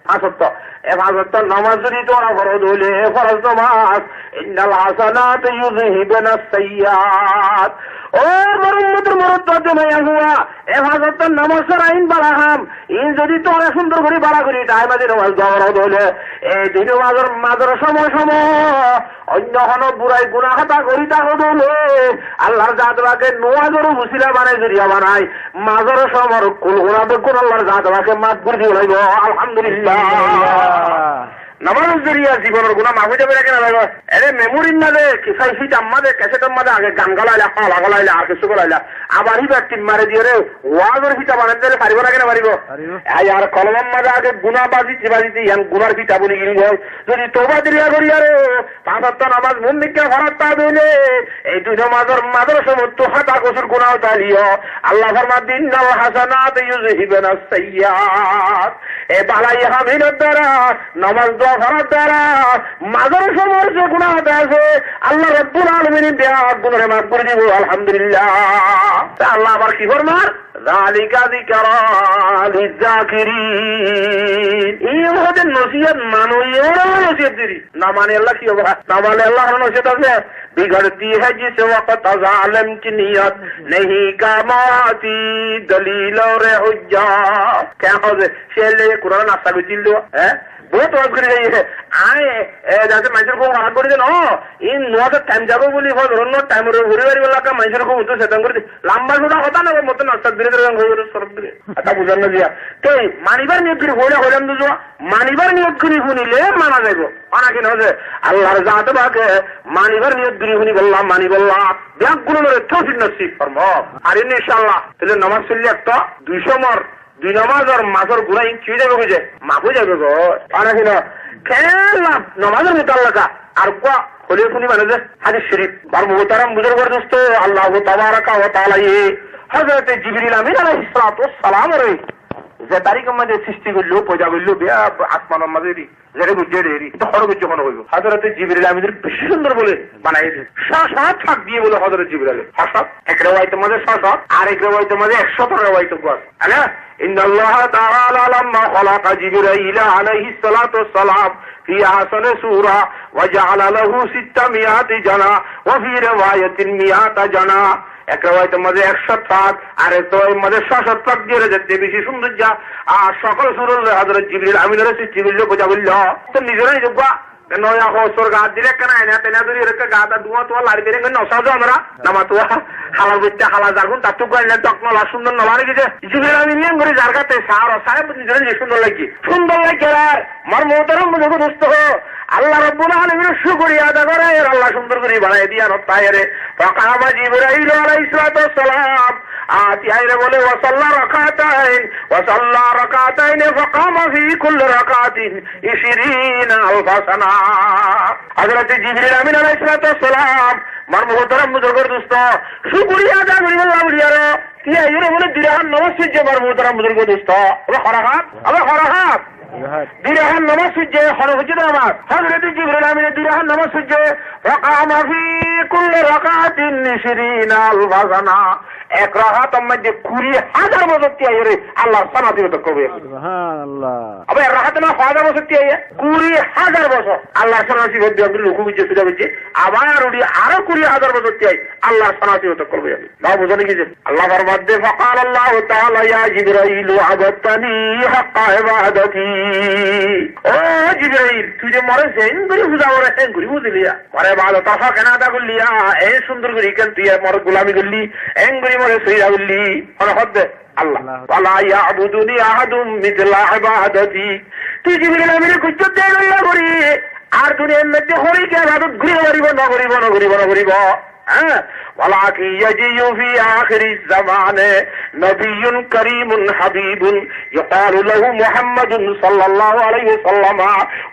আসত্য এ ভাগত নামাজ যদি তোরা ফরজ হইলে ফরজ নামাজ ইন্নাল হাসানাতু ইউযহিবুনা আস-সাইয়্যাত ও মরুমতের মরুদ্দে মায়া হুয়া এ ভাগত নামাজের আইন বাড়াহাম ইন যদি তোরা সুন্দর করে বাড়া করি তাই মাঝে নামাজ ফরজ হইলে এই দিন মাঝের সময় অন্য হন বুড়াই গুনাহ খাতা করি তা হলে আল্লাহর জাত বাকে নোয়াজরও মুসিলা বানাই জরিয়া বানাই মাঝের সময় কুল গুনাহ বেকুন আল্লাহর জাত বাকে মাফ করে দিয়ে লাইব আলহামদুলিল্লাহ নামাজ জরিয়া জীবনের গুণা মাফ হয়ে যাবে নাকি না লাগবে এরে মেমোরির মাঝে কিসাইসিট আমাদের ক্যাসেটের মাঝে আগে গান গলাইলা পালা গলাইলা আর কিছু গলাইলা আবার হিবার টিম মারে দিয়ে রে ওয়াজের ফিটা বানাতে দিলে পারিব নাকি না পারিব আর কলমের মাঝে আগে গুণা বাজিতে ইয়ান গুনার ফিটা বলি গিরি হয় যদি তোবা দিলিয়া করি আরে পাঁচটা নামাজ মন দিকে ভরাত তা দিলে এই দুই নামাজের মাঝের সময় তো হাতা কসুর গুণাও তালিও আল্লাহ ফরমা দিনাল হাসানাত ইউযহিবুনা আস-সাইয়্যাত এ বালাই হামিনের দ্বারা নামাজ ফরার দ্বারা মাঝের সময় যে গুনাহ আছে আল্লাহ রাব্বুল আলামিন দেয়া গুনাহ মাফ করে দিব আলহামদুলিল্লাহ আল্লাহ আবার কি ফরমান যালিকা যিকরা লিয-যাকিরিন এই হচ্ছে নসিহত মানুষের নসিহত দিরি না মানে আল্লাহ কি হবে না মানে আল্লাহর নসিহত আছে बिगड़ती है जिस वक्त जालिम की नियत नहीं कामाती दलील और हुज्जा क्या हो शेले कुरान नाश्ता भी चिल्लो है बहुत वाज করে যাইছে আয় যাতে মানুষের খুব খারাপ করে দেন ইন নোয়াতে টাইম যাবো বলি হয় ধরুন টাইমের ঘুরে বাড়ি বেলা মানুষের খুব উঠো সেটা করে লম্বা সোটা কথা না মতো নাস্তা ধীরে ধীরে সরব দিলে এটা বুঝান না দিয়া তো মানিবার নিয়ত করে হইলে হইলাম দুজো মানিবার নিয়ত করে শুনিলে মানা যাইব অনেকে না যে আল্লাহর জাত বাকে মানিবার নিয়ত তুমি শুনি বললাম মানি বললাম ব্যাগগুলো তৌফিক নসিব ফরম আর ইনশাআল্লাহ তাহলে নামাজ চললে একটা 200 মর 2 নামাজ আর মাসর গুনাহ কি যাবে বুঝে মাফু যাবে গো আর কিনা খেলা নামাজের মুতাল্লাকা আর কোয়া হলে শুনি মানে যে হাদিস শরীফ বার মুহতারাম বুজুর্গের দোস্ত আল্লাহ তাবারাকা ওয়া তাআলা হযরত জিবরিল আমিন আলাইহিস সালাতু ওয়াস সালাম রে যে তারিখের মধ্যে সৃষ্টি করলো পূজা করলো আসমানের মাঝে যেটা বুঝে রেরি তো খড় বুঝে মনে হইব হযরত জিবরিল আমিনের বেশি সুন্দর বলে বানাই দিয়েছে 6 ছাক দিয়ে বলে হযরত জিবরিল 6 এক রেওয়ায়েতের মধ্যে 6 আর এক রেওয়ায়েতের মধ্যে 100 রেওয়ায়েত আছে না ইন্নাল্লাহ তাআলা লাম্মা খালাকা জিবরাইল আলাইহিস সালাতু ওয়াস সালাম في أحسن سورة وجعل له 600 جناح وفي رواية 100 جناح এক রেওয়ায়েতের মধ্যে 100 থাক আর এক রেওয়ায়েতের মধ্যে 600 থাক দিয়ে যেতে বেশি সৌন্দর্য আর সকল সুরল হযরত জিবরিল আমিনের সৃষ্টি করলো বোঝা বলল তো নিজেরাই যোগ্য নয়া হোসর গা দিলে কেন আইনা তেনা ধরে রেখে গাদা দুয়া তো লাড়ি বেরে কেন নসাজো আমরা নামা তো হালা বিচ্চা হালা জারগুন তার তো গাইলে তকনলা সুন্দর না লাগে যে জিবরিল আমিন করে জারগাতে সার সাহেব নিজেরাই সুন্দর লাগে আর মার মোহতারাম মুঝে দোস্ত আল্লাহ রাব্বুল আলামিনের শুকরিয়া আদা করে আল্লাহ সুন্দর করে বানায় দিয়া নতায়রে ফাকামা জিবরাইল আলাইহিস সালাতু ওয়াস সালাম আতি আইরে বলে ওয়াসাল্লা রাকাতাইন ফাকামা ফি কুল্লি রাকাতিন 20 আলফ সানা হযরত জিবরিল আমিন আলাইহিস সালাতু ওয়াস সালাম মার মুহতারাম বুজুর্গের দোস্ত শুকরিয়া আদা করি আল্লাহ বলিয়ারে কি আইরে বলে দিরান নমস্কার যে মার মুহতারাম বুজুর্গের দোস্ত আবে খরাহাত দিরাহান নামাজ সূর্যে হরহজ্জের নামাজ হযরত জিবরিল আমিনের দিরাহান নামাজ সূর্যে ফাকামা ফি কুল্লি রাকাতিন 20 আলফ সানা এক রাকাতের মধ্যে 20,000 বছর তিয়াইরে আল্লাহ সানাতি তো করবে সুবহানাল্লাহ আবে রাকাত না 1000 বছর তিয়াইরে 20,000 বছর আল্লাহ সানাতি দিয়ে আমরা লোক বুঝে সুজা বুঝে আবার ওডি আরো 20,000 বছর তিয়াই আল্লাহ সানাতি তো করবে না বুঝানি কি যে আল্লাহ ফরমাতে ফাকাল আল্লাহ তাআলা ইয়া জিবরাইল আবাদতানি হাক্কা ইবাদতি ও জিবরাইল তুই যে মরে সেন করে বুঝা ওরে সেন করে বুঝলিয়া মরে ভালো তাফা কেন আদা করলিয়া এই সুন্দর করে কেন তুই মর গোলামি করলি এঙ্গুরি মরে সইরা বললি মানে হদ্দে আল্লাহ ওয়ালা ইয়াবুদুনি আহাদুম মিথলা ইবাদাতি তুই জিবরিল আমিনের কুচ্চত দেয় আল্লাহ করি আর দুনিয়ার মধ্যে হরিকে ইবাদত ঘুরে করিব ولكن يجي في آخر الزمان نبي كريم حبيب يقال له محمد صلى الله عليه وسلم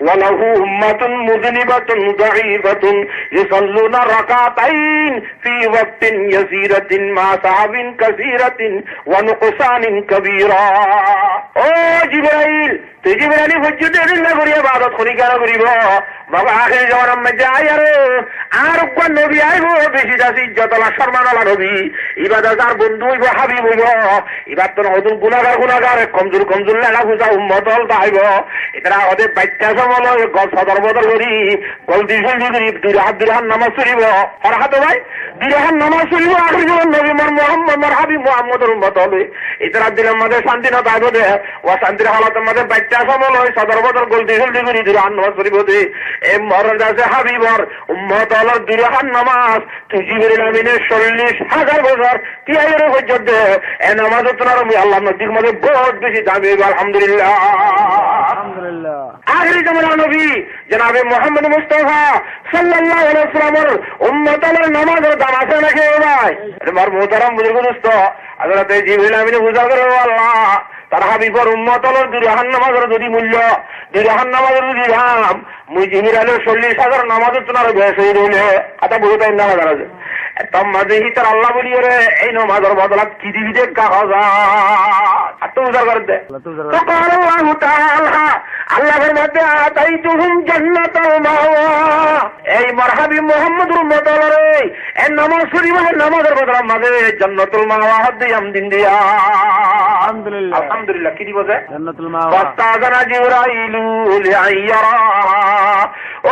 وله أمة مذنبة ضعيفة يصلون ركعتين في وقت يسيرة مع تعب كثيرة ونقصان كبيرا او جبرائيل জিবরাইল হজ্জতে দিন করি ইবাদত করি কেন করিব বাবা আখির জামানার মধ্যে আর কোন নবী আইব বেশি দাসি ইজ্জতলা সম্মানলা নবী ইবাদত আর বন্ধু হইব হাবিব হইব ইবাদ তো নতুন গুনাহগার কমজোর লাগা বুঝা উম্মত হল আইব এরা ওদের বাচ্চা সমল গল সদর বদল করি গলদি করি দুরাহান নামাজ পড়িব ফরহাত ভাই দুরাহান নামাজ পড়িব আখির জামান নবী মুহাম্মদ হাবিব মুহাম্মদের উম্মত হবে এরা দিলের মধ্যে শান্তি না পাইব দে ও শান্তির হালাতের মধ্যে বাচ্চা সমল হয় সদর বদল গলদি করি দুরাহান নামাজ পড়িব দে এ মরণ আছে হাবিবর উম্মত হল দুরাহান নামাজ তুই জিবরিল আমিনের 40,000 বছর তিয়াইর পর্যন্ত এ নামাজ তোমার আল্লাহ নবীর মধ্যে বহুত বেশি দামি আলহামদুলিল্লাহ আখিরি জামানার নবী জনাবে মুহাম্মদ মুস্তাফা সাল্লাল্লাহু আলাইহি ওয়াসাল্লামের উম্মতের নামাজের দাম আছে নাকি ভাই আমার মুহতারাম বুজুর্গ দোস্ত হযরত জিবরিল আমিন বুঝা করে আল্লাহ তার হাবিবর উম্মতের দুরাহান নামাজের যদি মূল্য দুরাহান নামাজের যদি দাম মুই জিবরাইলের 40,000 নামাজ তোমার বেশ হয়ে রইলে কথা বুঝতে না জানা যায় তম মাঝে হি তার আল্লাহ বলি রে এই নামাজের বদলা কি দিবি দে কাগজ আর তো উজার করে দে তো قال الله تعالى আল্লাহর মধ্যে আতাইতুহুম জান্নাতাল মাওয়া এই মারহাবি মুহাম্মদুর উম্মতরে এই নামাজ শরীফের নামাজের বদলা মাঝে জান্নাতুল মাওয়া হদ্দি আমদিন দিয়া আলহামদুলিল্লাহ কি দিব যে জান্নাতুল মাওয়া ফাস্তাযানা জিবরাইলু লিআইয়ারা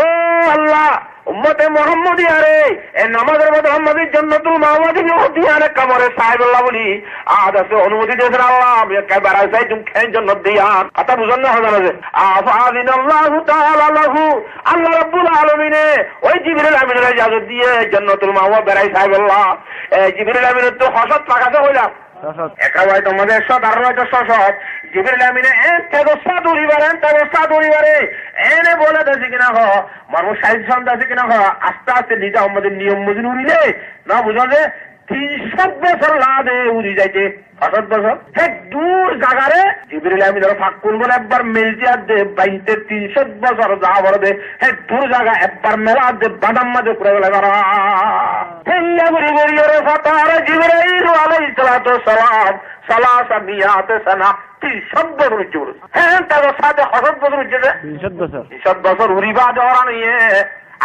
ও আল্লাহ উম্মতে মুহাম্মদিয়ারে এই নামাজের বদলে আমাদের জান্নাতুল মাওয়া দিয়ারে কামরে সাহেবুল্লাহ বলি আজ আছে অনুমতি দিয়েছেন আল্লাহ আমি একেবারে চাই তুমি খেয়ে জান্নাত দিয়া কথা বুঝেন না হবে যে আফাদিনাল্লাহু তাআলা লাহু আল্লাহ রাব্বুল আলামিন ওই জিবরিল আমিনের ইজাজত দিয়ে জান্নাতুল মাওয়া বেরাই সাহেবুল্লাহ এই জিবরিল আমিনের তো হসত পাকাছে হইলা একটা ভাই তোমাদের সৎ আর হয়তো সৎ জিবরিল আমিনে এনে বলে দেছি কিনা হ মারব সাইজ সন্ধ্যা আছে কিনা হ আস্তে আস্তে নিজে আমাদের নিয়ম মজুর উড়িলে না বুঝা যে 300 বছর লাদে উড়ি যাইতে 5 বছর এক দূর জায়গারে জিবরিল আমিন ফাঁক করবো একবার মেলজিয়ার দে বাইতে 300 বছর যা বড় দে এক দূর জায়গা একবার মেলা দে বাদাম মাঝে করে বলে করা জিবরাইল আলাইহিস সালাম সালাসা মিয়াতে সানা 300 বছর উঠছে হ্যাঁ তার সাথে 100 বছর উঠছে 300 বছর উড়িবা দেওয়া নিয়ে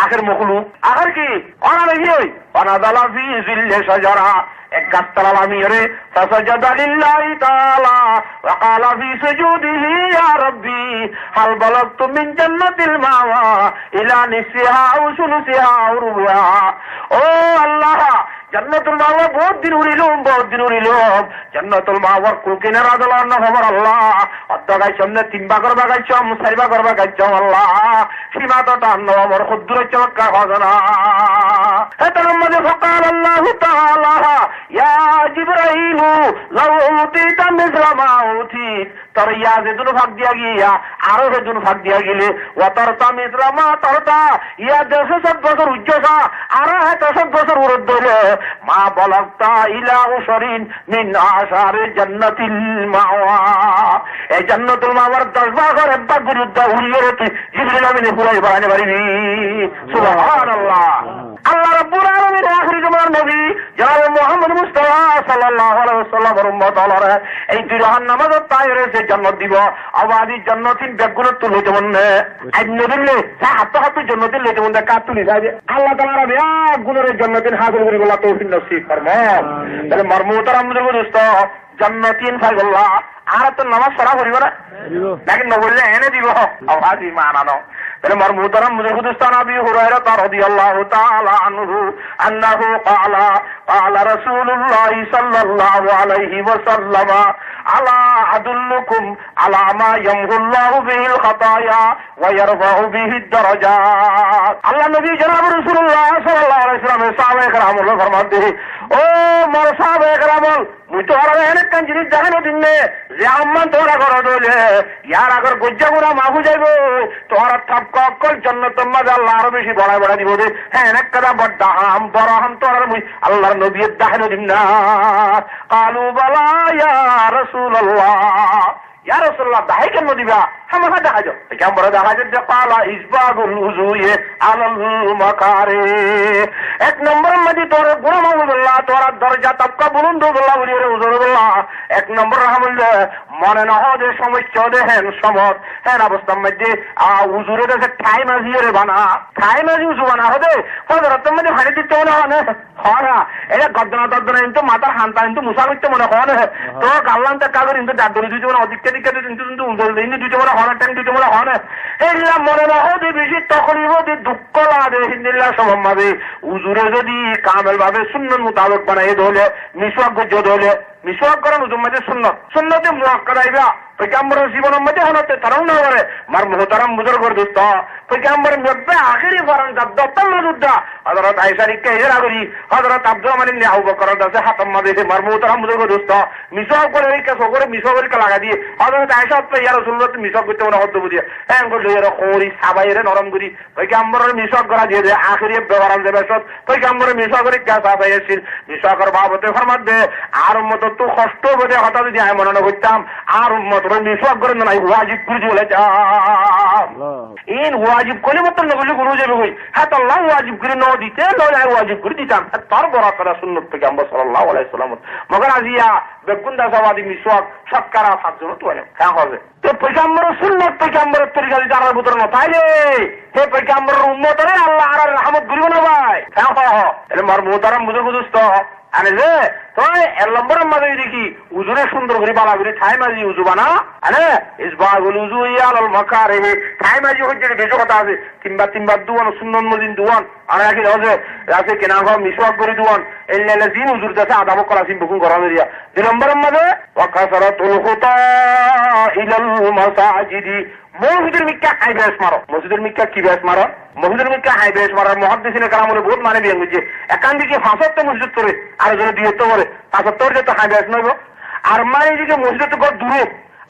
আখের মখলুক আখের কি অনারে কি ওই অনাদালা ফি জিল্লে শাজারা এক গাছতলা লামিয়ে ফাসাজাদা লিল্লাহি তাআলা ওয়া ক্বালা ফি সুজুদিহি ইয়া রাব্বি হাল বালাগতু মিন জান্নাতিল মাওয়া ইলা নিসিহা ওয়া সুলুসিহা ওয়া রুবুহা ও আল্লাহ জান্নাতুল মাওয়া বহুত দিন উড়িল জান্নাতুল মাওয়ার কুকিনার আদলার না খবর আল্লাহ অর্ধগাই সামনে 3 ভাগের বাগাইছম 4 ভাগের বাগাইছম আল্লাহ সীমা তো টান আমার খুদ্দুর চমৎকা খজানা এটার মধ্যে ফকাল আল্লাহ তাআলা ইয়া জিবরাইল লাউ উতিতা মিসলা মা উতিত তোর ইয়া যেদুন ভাগ দিয়া গিয়া আরো যেদুন ভাগ দিয়া গেলে ওয়া তারতা মিসলা মা তারতা ইয়া 100 বছর উজ্জসা আর 100 বছর উড়দ ধরে মা বলাক্তা ইলা উশরিন মিন আশারে জান্নাতিল মাওয়া এই জান্নাতুল মাওয়ার 10 ভাগের একবার বিরুদ্ধে উড়িয়ে রেখে জিবরিল আমিনে পুরাই বানাতে পারিনি সুবহানাল্লাহ আল্লাহ রাব্বুল আলামিন আখিরি জামানার নবী জনাব মুহাম্মদ মুস্তাফা সাল্লাল্লাহু আলাইহি ওয়াসাল্লামের উম্মত আলারা এই দুরহান নামাজের তায়রে সে জান্নাত দিব আবাদি জান্নাতিন বেগুন তুলে যেমন আই নবীলে যা হাত জান্নাতিন লেতে মন কাট তুলি যাবে আল্লাহ তাআলা বিয়া গুণের জান্নাতিন হাজির করে বলা তৌফিক নসিব ফরমান তাহলে মারমুতারাম মুজুর দোস্ত জান্নাতিন ফাইল্লাহ আর তো নামাজ পড়া করিব না নাকি নবলে এনে দিব আওয়াজি মানানো তাহলে মারমুতারাম মুজুর দোস্ত নবী হুরায়রা রাদিয়াল্লাহু তাআলা আনহু আন্নাহু ক্বালা রাসূলুল্লাহ সাল্লাল্লাহু আলাইহি ওয়াসাল্লাম আলা আদুল্লুকুম আলা মা ইয়ামহুল্লাহু বিহিল খাতায়া ওয়া ইয়ারফাউ বিহিদ দারাজাত আল্লাহ নবী জনাব রাসূলুল্লাহ সাল্লাল্লাহু আলাইহি ওয়াসাল্লাম সাহাবায়ে কেরামুল ফরমাতে ও মোর সাহাবায়ে কেরামুল মুই তো আর অনেক কান জিনিস জানো দিনে যে আম্মান তোরা করো দলে ইয়ার আগর গজ্জা গুনাহ মাফু যাইবো তোরা থাপ কল জান্নাতুল মাযা আল্লাহ আরো বেশি বড় দিব দে হ্যাঁ এক কথা বড় হাম বড় হাম তোরা মুই আল্লাহর নবীর দাহিনো দিন না কালু বালা ইয়া রাসূলুল্লাহ ইয়া রাসূলুল্লাহ দাহি কেন দিবা হামা দেখা যাও কেমন বড় দেখা যায় পালা ইসবাগুল উযুয়ে আলাল মাকারে এক নম্বর মধ্যে তোর গুনাহ মাফুল্লাহ তোর দরজা তবকা বুলন্দ বল্লাহ বলিয়ে হুজুরুল্লাহ এক নম্বর রহমুল্লাহ মনে না হদে সমস্যা দেহেন সমত হ্যাঁ অবস্থার মধ্যে উজুরের কাছে টাইম আজিয়ে রে বানা টাইম আজি উজু বানা হদে হযরতের মধ্যে হানি দিতে মনে হয় না এটা গদ্দনা কিন্তু মাথার হান্তা কিন্তু মুসা করতে মনে হয় না তো গাল্লান্তে কাগর কিন্তু দাদরি দুইতে মনে অধিক দিকে কিন্তু উজুর দিনে দুইতে মনে হয় টাইম দুইতে মনে হয় না এগুলা মনে না হদে বেশি তখনই হদে দুঃখ লাগে হিন্দিল্লাহ সমাবে উজুরে যদি কামেল ভাবে সুন্নত মোতাবেক বানাই ধরলে মিসওয়াক গজ্জ ধরলে মিসওয়াক করার উজুর মধ্যে সুন্নতে মুআক্কাদা আইবা পয়গম্বরের জীবনের মধ্যে হনতে তারাও না করে মার মুহতারাম বুজুর্গর দোস্ত পয়গম্বরের মধ্যে আখেরি ফরমান দত্তল যুদ্ধা হযরত আয়েশা রিকে হেরা করি হযরত আব্দুর রহমান ইবনে আবু বকর দাসে হাতম মাদে মার মুহতারাম বুজুর্গর দোস্ত মিসওয়াক করে রিকে সগরে মিসওয়াক লাগা দিয়ে হযরত আয়েশা তো ইয়া রাসূলুল্লাহ মিসওয়াক করতে মনে হতো বুঝিয়া হ্যাঁ বলে এর খোরি সাবাইরে নরম করি পয়গম্বরের মিসওয়াক করা দিয়ে দে আখেরি ব্যবহার দেবে সব পয়গম্বরের মিসওয়াক করে কে সাবাইছিল মিসওয়াকের বাবতে ফরমান দে আর উম্মত তো কষ্ট বলে হঠাৎ যদি আমি মনে করতাম আর উম্মত মিসওয়াক করে না ওয়াজিব করে চলে যাম ইন ওয়াজিব করলে মত নবী গুরু যাবে কই হ্যাঁ আল্লাহ ওয়াজিব করে ন দিতে লয় ওয়াজিব করে দিতাম তার বড় কথা সুন্নাত পয়গম্বর সাল্লাল্লাহু আলাইহি সাল্লাম মগর আজিয়া বেগুন্দা সাওয়াদি মিসওয়াক সৎকারা সাতজন তো হ্যাঁ হবে তো পয়গম্বরের সুন্নাত পয়গম্বরের তরিকা যদি আর ভিতর না তাইলে হে পয়গম্বরের উম্মতরে আল্লাহ আর রহমত করিব না ভাই হ্যাঁ এর মার মুহতারাম বুজুর্গ দোস্ত আরে যে তোই এর নম্বরের মাঝে দেখি উজুরে সুন্দর করে বালা করে ঠাই মাঝি উজু বানা আরে ইসবাগুল উজু ইয়ালাল মাকারে ঠাই মাঝি হচ্ছে বেশি কথা আছে তিনবার দুয়ান সুন্নত মদিন দুয়ান আর রাখি আছে কেনা ঘর মিসওয়াক করে দুয়ান এল্লালা জিন উজুর দাসে আদাব করা সিম বুকুন করা মেরিয়া দুই নম্বরের মাঝে ওয়াকাসারাতুল খুতা ইলাল মাসাজিদি মসজিদের মিক্কা হাই বেশ মারো, মসজিদের মিক্কা কি বেশ মারো, মসজিদের মিক্কা হাই বেশ মারার মহাদ্দিসিনে কালাম বলে বহুত মানে দিয়ে বুঝছে একান দিকে 75 মসজিদ করে আর যদি 72 করে 75 যে তো হাই বেশ নইব, আর মানে দিকে মসজিদ তো দূরে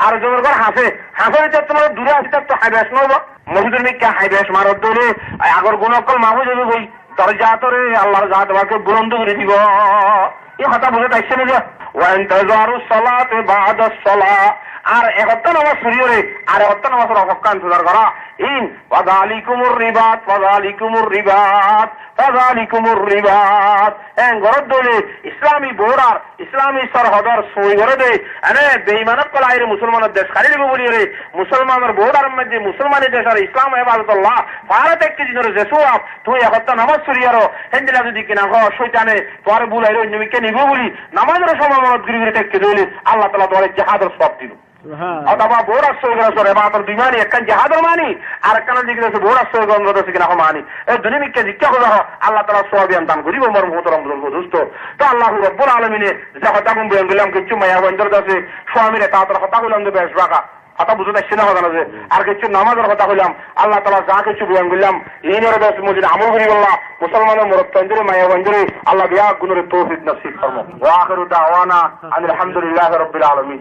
আর জনের ঘর হাসে হাসে তোমার দূরে আসি তার তো হাই বেশ নইব। মসজিদের মিক্কা হাই বেশ মারত দলে আগর গুণকল মাহু যাবে বই দরজা তরে আল্লাহর জাত বাকে বুলন্দ করে দিব। এই কথা বুঝে তাইছে না যে ওয়ান্তাজারু সালাতে বাদা সালাহ আর একটা নামাজ শুরিয়ে আর একটা নামাজের অপকান সুদার করা ইন ওয়াযালিকুমুর রিবাত ওয়াযালিকুমুর রিবাত ওয়াযালিকুমুর রিবাত এন গরদ দলে ইসলামী বোর্ডার ইসলামী সরহদর সই করে দে আরে বেঈমানত কলাইরে মুসলমানের দেশ খালি দিব বলি রে মুসলমানের বোর্ডার মধ্যে মুসলমানের দেশ আর ইসলাম ইবাদতুল্লাহ ভারত একটি দিনের জেসুয়াব তুই একটা নামাজ শুরিয়ারো হেন্দিলা যদি কিনা হ শয়তানে তোর বুলাইরে অন্যকে নিব বলি নামাজের সময় মনত গিরি টেকে দইলে আল্লাহ তাআলা তোর জিহাদের সওয়াব দিল। অথবা বোর আশ্রয় করে এবার দুই মানি একখান জাহাদর মানি আর একখান দিকে বোর আশ্রয় গন্ধ কিনা মানি এই দুনিমিককে জিজ্ঞা করে আল্লাহ তাআলা সওয়াব দান করিব মোর মোহতরম দোস্ত। তো আল্লাহ রাব্বুল আলামিনে যে কথা বললাম বললাম কিছু মায়া বন্ধর কাছে স্বামীরে তাড়াতাড়ি কথা বললাম যে বেশ রাখা কথা বুঝতে আসছে না কথা না যে আর কিছু নামাজের কথা বললাম আল্লাহ তাআলা যা কিছু বয়ান করলাম এই নিয়ে বেশ মসজিদ আমল করি বললাম মুসলমানের মোর তন্দরে মায়া বন্ধরে আল্লাহ বিয়া গুণের তৌফিক নসিব ফরমাও। ওয়া আখিরু দাওয়ানা আলহামদুলিল্লাহি রাব্বিল আলামিন।